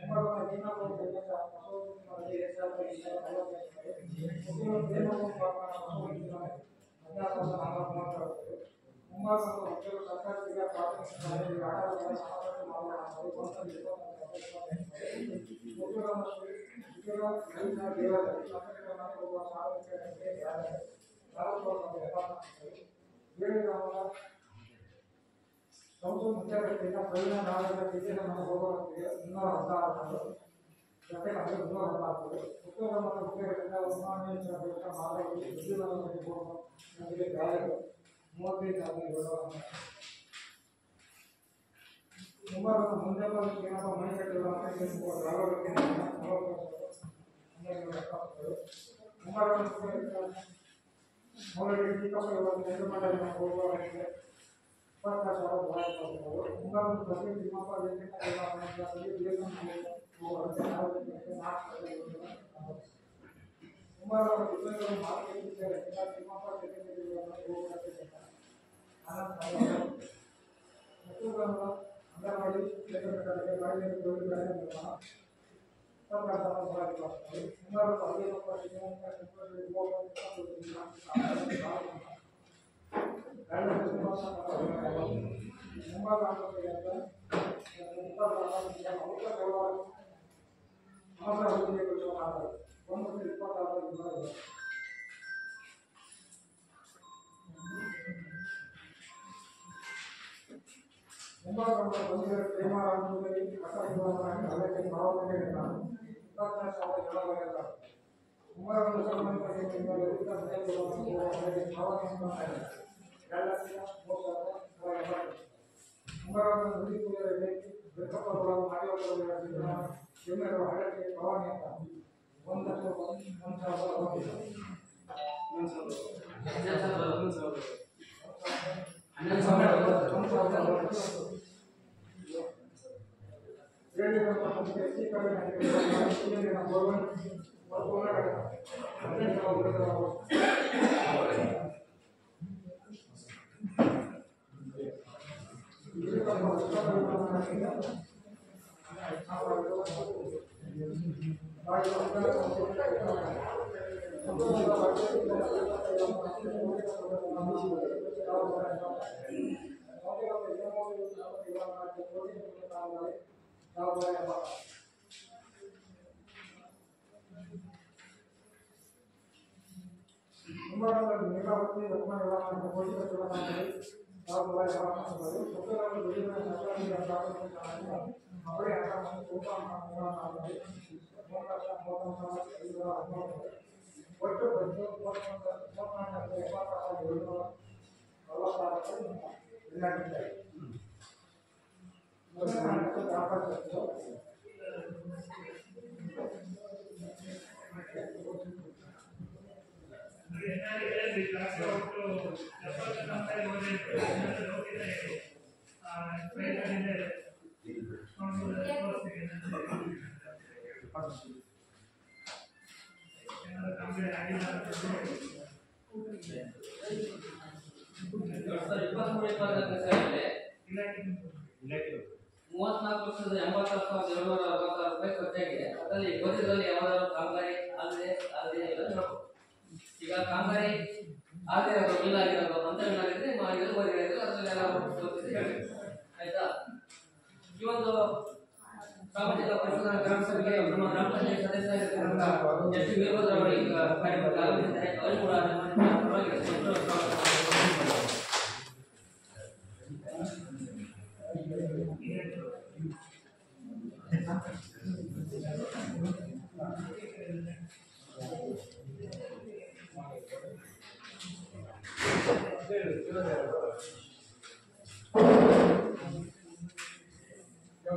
ಮುಂಬರುವ ನೇಮಕ ಯೋಜನೆಯ ಹೊಸದಾಗಿ 2045 ನೇಮಕ ಮುಂಬರುವ ಮಕ್ಕಳು ಸರ್ಕಾರಿ ಪ್ರಾಥಮಿಕ ಶಾಲೆಯಲ್ಲಿ ಆಟಗಳನ್ನು ಸಮಾವೇಶ ಮಾಡಲಾಗುತ್ತದೆ. ಮುಖ್ಯರಸ್ತೆಯಿಂದ ಪ್ರವೀಣ ನಾಗರಿಕ ವಿಜಯನಗರ ಹೋಗುವಂತೆ 216 ಜೊತೆಗೆ 214 ಉತ್ತರ ಮತ್ತು ಮುಖ್ಯರಸ್ತೆಯಿಂದ ಉಮಾನೇಶ್ವರ ಬೆಟ್ಟ ಮಾದರಿ ವಿಜಯನಗರಕ್ಕೆ ಹೋಗುವ ನಮಗೆ ಗಾಯಗಳು 35 ಮುಂಬರುವ ಮುಂಜಾನೆ ಮಣಿಕಟ್ಟಿರುವ ಮೌಲ್ಯ ಚಿಕ್ಕಪ್ಪನ ಹೋಗುವ 26,000 ಮುಂಬರುವ ಪ್ರತಿ ತಿಮ್ಮಪ್ಪ ಮುಂಬರುವ ಮಾರ್ಕೆಟ್ ತಿಮ್ಮಪ್ಪ ಅಂಗನವಾಡಿ ಕ್ಷೇತ್ರಗಳಿಗೆ ಬಾಡಿಗೆ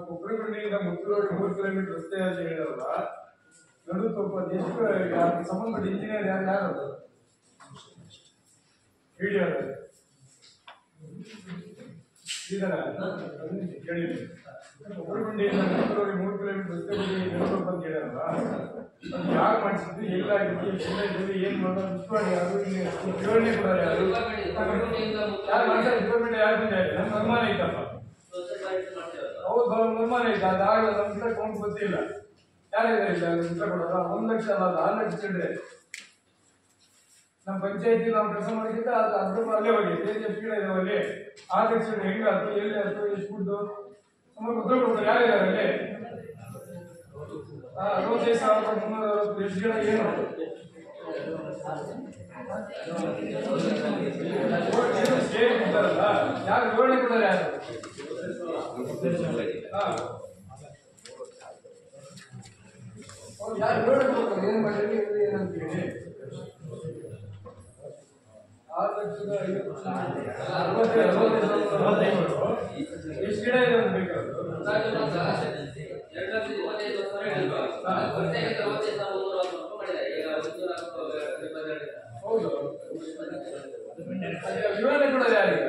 ಕೊಬ್ಬರಿಗುಂಡಿಯಿಂದ ಮುತ್ತೂರು 3 ಕಿಲೋಮೀಟರ್ ರಸ್ತೆ ಅಂತ ಹೇಳಿರಲ್ಲ, ನಡು ಸ್ವಲ್ಪ ಎಷ್ಟು ಸಂಬಂಧಪಟ್ಟ ಇಂಜಿನಿಯರ್ ಯಾರು ವಿಡಿಯೋ ಕೇಳಿ ಕೊಬ್ಬರಿಗುಂಡಿಯಿಂದ ಮುತ್ತೂರು 3 ಕಿಲೋಮೀಟರ್ ರಸ್ತೆ ಬಗ್ಗೆ ಸ್ವಲ್ಪ ಅಂತ ಹೇಳಿರಲ್ಲ, ಅದು ಯಾರು ಮಾಡಿಸಿದ್ದು, ಎಲ್ಲಾಗಿದ್ದು, ಏನ್ ಮಾಡೋದು ಯಾರು ವಿವರಣೆ ಕೊಡೋರು ಯಾರು ಯಾರು ಮಾಡ್ತಾರೆ? ಡಿಪಾರ್ಟ್ಮೆಂಟ್ ಯಾರು ಬಂದ ನಮ್ಮ ಅನುಮಾನ ಐತಪ್ಪ. ಅವ್ರು ನಿರ್ಮಾಣ ಇಲ್ಲ ಅದಾಗಲ್ಲ ನಮ್ಮ ಗಿಡ ಕೌಂಟ್ ಗೊತ್ತಿಲ್ಲ ಯಾರಿದ್ದಾರೆ ಇಲ್ಲ ಉತ್ತರ ಕೊಡೋದ 1 ಲಕ್ಷ ಅಲ್ಲ 6 ಲಕ್ಷ ಚಿಲ್ಲರೆ ನಮ್ಮ ಪಂಚಾಯತಿ ನಾವು ಕೆಲಸ ಮಾಡಿದ್ದ ಅದು ಅದ್ರ ಅಲ್ಲೇ ಹೋಗಿದೆ ಎಷ್ಟು ಗಿಡ ಇದಾವಲ್ಲಿ 6 ಲಕ್ಷ ಹೆಂಗಾಯ್ತು ಎಲ್ಲಿ ಆಯ್ತು ಎಷ್ಟು ದುಡ್ಡು ಸುಮಾರು ಉತ್ತರ ಕೊಡ್ತಾರೆ ಯಾರಿದ್ದಾರೆ ಅಲ್ಲಿ 65,360 ಎಷ್ಟು ಗಿಡ ಏನು ಇದ್ದಾರಲ್ಲ ಯಾರು ವಿವರಣೆ ಕೊಡೋರು ಯಾರು ಯಾರು ವಿವರಣೆ ಕೊಡ್ತಾರೆ ಏನ್ ಮಾಡಿರಿ ಏನಂತ ಹೇಳಿ 6,65,000 ಎಷ್ಟು ಗಿಡ ಇದೆ ಅಂತ ಬೇಕಾದ್ರು 2,65,360 ಹೌದು ವಿವರಣೆ ಕೊಡೋದು ಯಾರಿಗೆ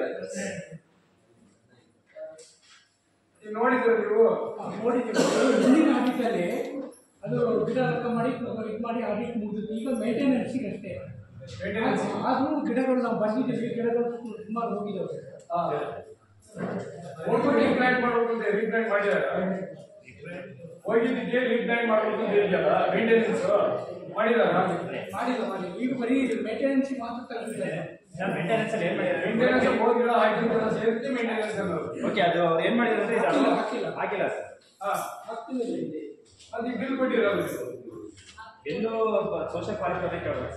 ನೋಡಿದ್ರೆ ನೀವು ಹಿಂದಿನ ಆಡಿಟಲ್ಲಿ ಅದು ಗಿಡ ಲೆಕ್ಕ ಮಾಡಿ ಇದು ಮಾಡಿ ಆಡಿಟ್ ಮುಗಿದಿತ್ತು ಈಗ ಮೇಂಟೆನೆನ್ಸಿಗೆ ಅಷ್ಟೇ ಆದ್ರೂ ಗಿಡಗಳು ನಾವು ಬಂದಿದ್ದೀವಿ ಗಿಡಗಳು ಸುಮಾರು ಹೋಗಿದ್ದಾವೆ ರೀಪ್ಲಾಂಟ್ ಮಾಡಬೇಕು ಅಂತ ರೀಪ್ಲಾಂಟ್ ಮಾಡಿದ್ದಾರೆ ಹೋಗಿದ್ದಕ್ಕೆ ರೀಪ್ಲಾಂಟ್ ಮಾಡಬೇಕು ಅಂತ ಇದೆಯಲ್ಲ ಮೇಂಟೆನೆನ್ಸ್ ಮಾಡಿದಾರ ಮಾಡಿಲ್ಲ ಈಗ ಬರೀ ಮೇಂಟೆನೆನ್ಸ್ ಮಾತ್ರ ತಗೊಂಡಿದ್ದಾರೆ ಮೇಂಟೆನೆನ್ಸ್ ಅಲ್ಲಿ ಏನ್ ಮಾಡಿದ್ದಾರೆ ಮೇಂಟೆನೆನ್ಸ್ 3 ಗಿಡ ಹಾಕಿದ್ರೆ ಸೇರಿಸಿ ಮೇಂಟೆನೆನ್ಸ್ ಅನ್ನೋದು ಓಕೆ ಅದು ಅವ್ರು ಏನ್ ಮಾಡಿದ್ರೆ ಹಾಕಿಲ್ಲ ಸರ್ ಅದು ಬಿಲ್ ಕೊಟ್ಟಿರೋದು ಎಲ್ಲೂ ಸೋಷಿಯಲ್ ಫಾರೆಸ್ಟ್ ಅಂತ ಕೇಳೋದು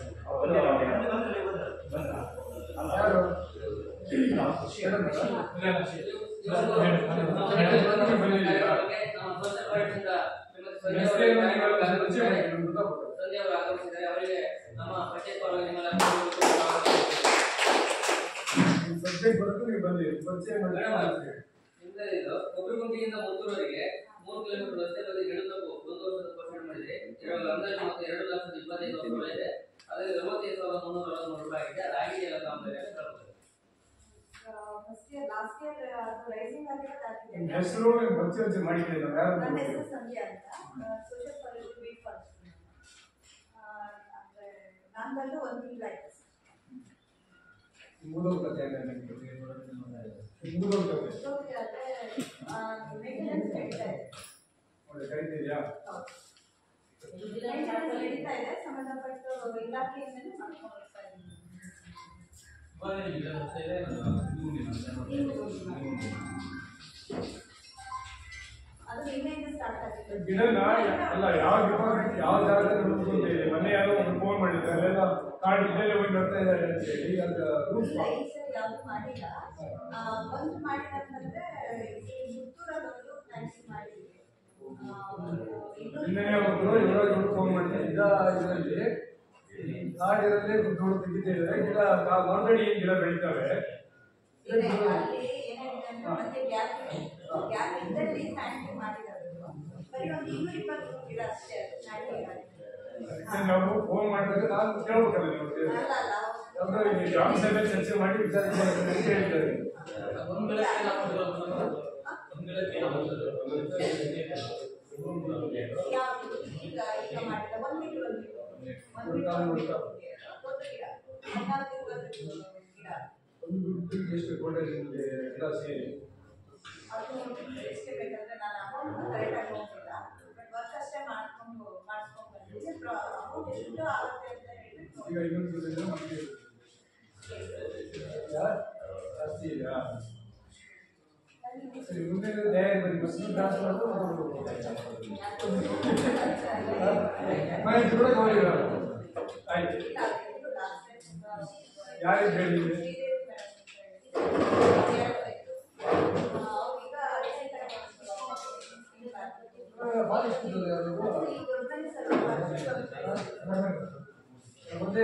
ಯಾರು ಸಬ್ಜೆಕ್ಟ್ ಬರುತ್ತೆ ನೀವು ಬಂದಿರಿ ಪರಿಚಯ ಮಾಡಿ ಕೊಬ್ಬರಿಗುಂಟಿಯಿಂದ ಮುತ್ತೂರವರೆಗೆ 3 ಕಿಲೋಮೀಟರ್ ರಸ್ತೆ ಬದಿ ಗಿಡದಕ್ಕೂ 1 ವರ್ಷದ ಪೋಷಣೆ ಮಾಡಿದೆ. ಇದರಲ್ಲಿ ಅಂದಾಜು ಮತ್ತು 2,25,000 ರೂಪಾಯಿ ಇದೆ. ಅದರಲ್ಲಿ 45,363 ರೂಪಾಯಿ ಆಗಿದೆ. ಅದಾಗಿದೆ ಎಲ್ಲ ಕಾಮಗಾರಿ ಅಂತ ಹೇಳ್ಬೋದು. ಹೆಸರು ಪರಿಚಯ ಮಾಡಿದ್ದೀರಿ ನಾವು ಯಾರು ನನ್ನ ಹೆಸರು ಸಂಧ್ಯಾ ಅಂತ ಸೋಷಿಯಲ್ ಫಾರೆಸ್ಟ್ ಬೀಟ್ ಫಾರೆಸ್ಟ್ ನಾನು ಬಂದು 1 ತಿಂಗಳಾಯ್ತು ಮುಗಿದೋಗ್ತದೆ ಮೇಂಟೆನೆನ್ಸ್ ನಡೀತಾ ಇದೆ ಕರೀತಿದ್ಯಾ ನಡೀತಾ ಇದೆ ಸಂಬಂಧಪಟ್ಟ ಇಲಾಖೆಯಿಂದಲೇ ಮಾಡ್ಕೊಂಡು ಹೋಗ್ತಾ ಇದ್ದೀನಿ ಅದು ನಿನ್ನೆಯಿಂದ ಸ್ಟಾರ್ಟ್ ಆಗಿದೆ ಗಿಡನ ಅಲ್ಲ ಯಾವ ಡಿಪಾರ್ಟ್ಮೆಂಟ್ ಯಾವ ಜಾಗದಲ್ಲಿ ನೋಡ್ಕೊಂತ ಇದೆ ಮೊನ್ನೆ ಯಾರೋ ಒಂದು ಫೋನ್ ಮಾಡಿದ್ರೆ ಅಲ್ಲೆಲ್ಲ ಕಾಡು ಇಲ್ಲೆಲ್ಲ ಹೋಗಿ ಬರ್ತಾ ಇದ್ದಾರೆ ಅಂತ ಹೇಳಿ ಅದು ರೂಲ್ಸ್ ಯಾವುದು ಮಾಡಿಲ್ಲ ಒಂದು ಮಾಡಿದಂತಂದ್ರೆ ಮುತ್ತೂರಲ್ಲಿ ಒಂದು ಪ್ಲಾಂಟಿಂಗ್ ಮಾಡಿದ್ವಿ ನಿನ್ನೆ ಒಬ್ಬರು ಇವಾಗ ಫೋನ್ ಮಾಡಿದ್ರು ಇದರಲ್ಲಿ ಕಾಡಿರಲ್ಲೇ ದುಡ್ಡು ತೆಗಿತಿದ್ದಾರೆ ಗಿಡ ಮರದಡಿ ಗಿಡ ಬೆಳಿತಾವೆ ಅಲ್ಲಿ ಏನಾಗಿದೆ ಅಂದ್ರೆ ಮತ್ತೆ ಗ್ಯಾಪ್ ಇದ್ದಲ್ಲಿ ಪ್ಲಾಂಟಿಂಗ್ ಮಾಡಿರೋದು ಬರೀ ಒಂದು 220 ಗಿಡ ಅಷ್ಟೇ ಅದು ಪ್ಲಾಂಟಿಂಗ್ ಮಾಡಿದ್ರು ನಾವು ಫೋನ್ ಮಾಡಿದಾಗ ನಾನು ಕೇಳ್ಬೇಕಲ್ಲ ನೀವು ಜಾಬ್ ಸಭೆಯಲ್ಲಿ ಚರ್ಚೆ ಮಾಡಿ ವಿಚಾರಿಸಿ ಅಂತ ಹೇಳ್ತಾರೆ ಈಗ ಮಾಡಿದ 1 ಮೀಟರ್ ಒಂದು ಎಷ್ಟು ಕೊಟ್ಟೆ ನಿಮಗೆ ಗಿಡ ಸೇರಿ ಅದು ಎಷ್ಟು ಬೇಕಂದ್ರೆ ನಾನು ಅಮೌಂಟ್ ಕರೆಕ್ಟಾಗಿ ಹೋಗಿಲ್ಲ ಬಟ್ ವರ್ಕ್ ಅಷ್ಟೇ ಮಾಡಿಸ್ಕೊಂಡು ಬಂದಿದ್ದೆ ಅಮೌಂಟ್ ಎಷ್ಟು ಆಗುತ್ತೆ ಅಂತ ಹೇಳ್ಬಿಟ್ಟು ಈಗ ಇನ್ನೊಂದು ನಮಗೆ ಜಾಸ್ತಿ ಇದೆಯಾ ಸರಿ ಮುಂದೆ ತಯಾರಿ ಬನ್ನಿ ಬಸ್ ಕ್ಲಾಸ್ ಮಾಡೋದು ಕೂಡ ಹೋಗಿಲ್ಲ ಆಯ್ತು ಯಾರಿಗೆ ಹೇಳಿದ್ರಿ ಮುಂದೆ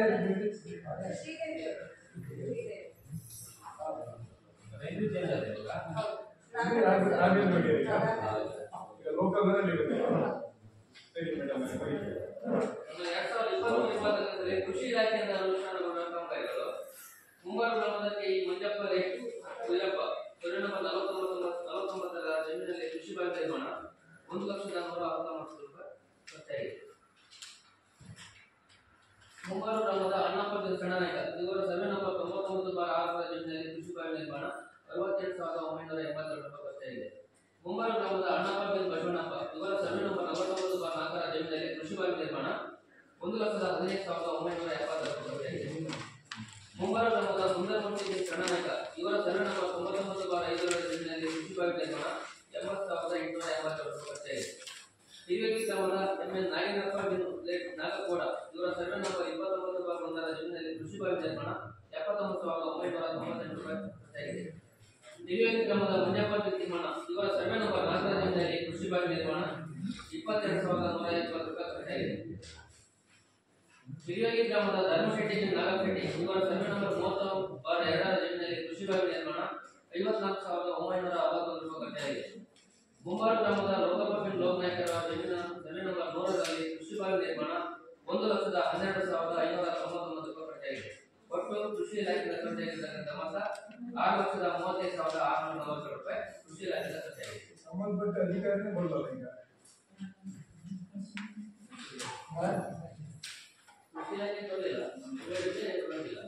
ಲೋಕಲ್ ಸರಿ ಮೇಡಮ್ 2023 ಕೃಷಿ ಇಲಾಖೆಯಿಂದ ಅನುಷ್ಠಾನಗೊಂಡ ಕಾಮಗಾರಿಗಳು ಮುಂಗಾರು ಗ್ರಾಮದಲ್ಲಿ ಮಂಜಪ್ಪ ವೀರಪ್ಪ ನಂಬರ್ 49ರ ಜಮೀನಿನಲ್ಲಿ ಕೃಷಿ ಬಾವಿ ನಿರ್ಮಾಣ 1,119,000 ರೂಪಾಯಿ ಖರ್ಚಾಗಿದೆ. ಮುಂಗಾರು ಗ್ರಾಮದ ಅಣ್ಣಪ್ಪ ಸಣ್ಣನಾಯ್ಕ ಇವರ ಸರ್ವೆ ನಂಬರ್ 99/6 ಜಮೀನಿನಲ್ಲಿ ಕೃಷಿ ಬಾವಿ ನಿರ್ಮಾಣ 68,982 ರೂಪಾಯಿ ಖರ್ಚಾಗಿದೆ. ಮುಂಬಾರು ಗ್ರಾಮದ ಅಣ್ಣಪ್ಪ ಬಿನ್ ಬಸವಣ್ಣಪ್ಪ ಇವರ ಸರ್ವೆ ನಂಬರ್ 49/4 ಜಮೀನಿನಲ್ಲಿ ಕೃಷಿ ಬಾವಿ ನಿರ್ಮಾಣ 1,15,970 ಮುಂಬಾರು ಗ್ರಾಮದ ಸುಂದರಮೂರ್ತಿ ಬಿನ್ ಕಣ್ಣನಾಯಕ ಇವರ ಸರ್ವೆ ನಂಬರ್ 99/5 ಜಮೀನಿನಲ್ಲಿ ಕೃಷಿ ಬಾವಿ ನಿರ್ಮಾಣ 80,880 ಖರ್ಚಾಗಿದೆ. ಹಿರಿಯಗಿ ಗ್ರಾಮದ ಎಂಎನ್ ನಾಗೇಂದ್ರಪ್ಪ ಬಿನ್ ನಾಗಕೋಡ ಇವರ ಸರ್ವೆ ನಂಬರ್ 29/1 ಜಮೀನಿನಲ್ಲಿ ಕೃಷಿ ಬಾವಿ ನಿರ್ಮಾಣ 79,998 ಖರ್ಚಾಗಿದೆ. ಹಿರಿಯಗಿ ಗ್ರಾಮದ ಮಂಜಪ್ಪ ಬಿನ್ ತಿಮ್ಮಣ್ಣ ಇವರ ಸರ್ವೆ ನಂಬರ್ 4 ಜಮೀನಿನಲ್ಲಿ ಕೃಷಿ ಬಾವಿ ನಿರ್ಮಾಣ 22,120 ಖರ್ಚಾಗಿದೆ. ಹಿರಿಯಗಿ ಗ್ರಾಮದ ಧರ್ಮಶೆಟ್ಟಿ ಬಿನ್ ನಾಗಶೆಟ್ಟಿ ಇವರ ಸರ್ವೆ ನಂಬರ್ 30/2 ಜಮೀನಿನಲ್ಲಿ ಕೃಷಿ ಬಾವಿ ನಿರ್ಮಾಣ 54,961 ಖರ್ಚಾಗಿದೆ. ಮುಂಬಾರು ಗ್ರಾಮದ ಲೋಕಪ್ಪ ಬಿನ್ ಲೋಕನಾಯಕರ ಜಮೀನಿನ ಸರ್ವೆ ನಂಬರ್ 100ರಲ್ಲಿ ಕೃಷಿ ಬಾವಿ ನಿರ್ಮಾಣ 1,12,599 ಖರ್ಚಾಗಿದೆ. ಒಟ್ಟು ಕೃಷಿ ಇಲಾಖೆಯ ಖರ್ಚಾಗಿರ್ತಕ್ಕಂಥ ಮೊತ್ತ 6,35,640 ರೂಪಾಯಿ ಕೃಷಿ ಇಲಾಖೆಯ ಖರ್ಚಾಗಿದೆ. ಸಂಬಂಧಪಟ್ಟ ಅಧಿಕಾರಿನೇ ಬರ್ಬಲ್ಲ ಈಗ ಕೃಷಿ ಇಲಾಖೆ ಕೊಡಲಿಲ್ಲ, ಬಂದಿಲ್ಲ.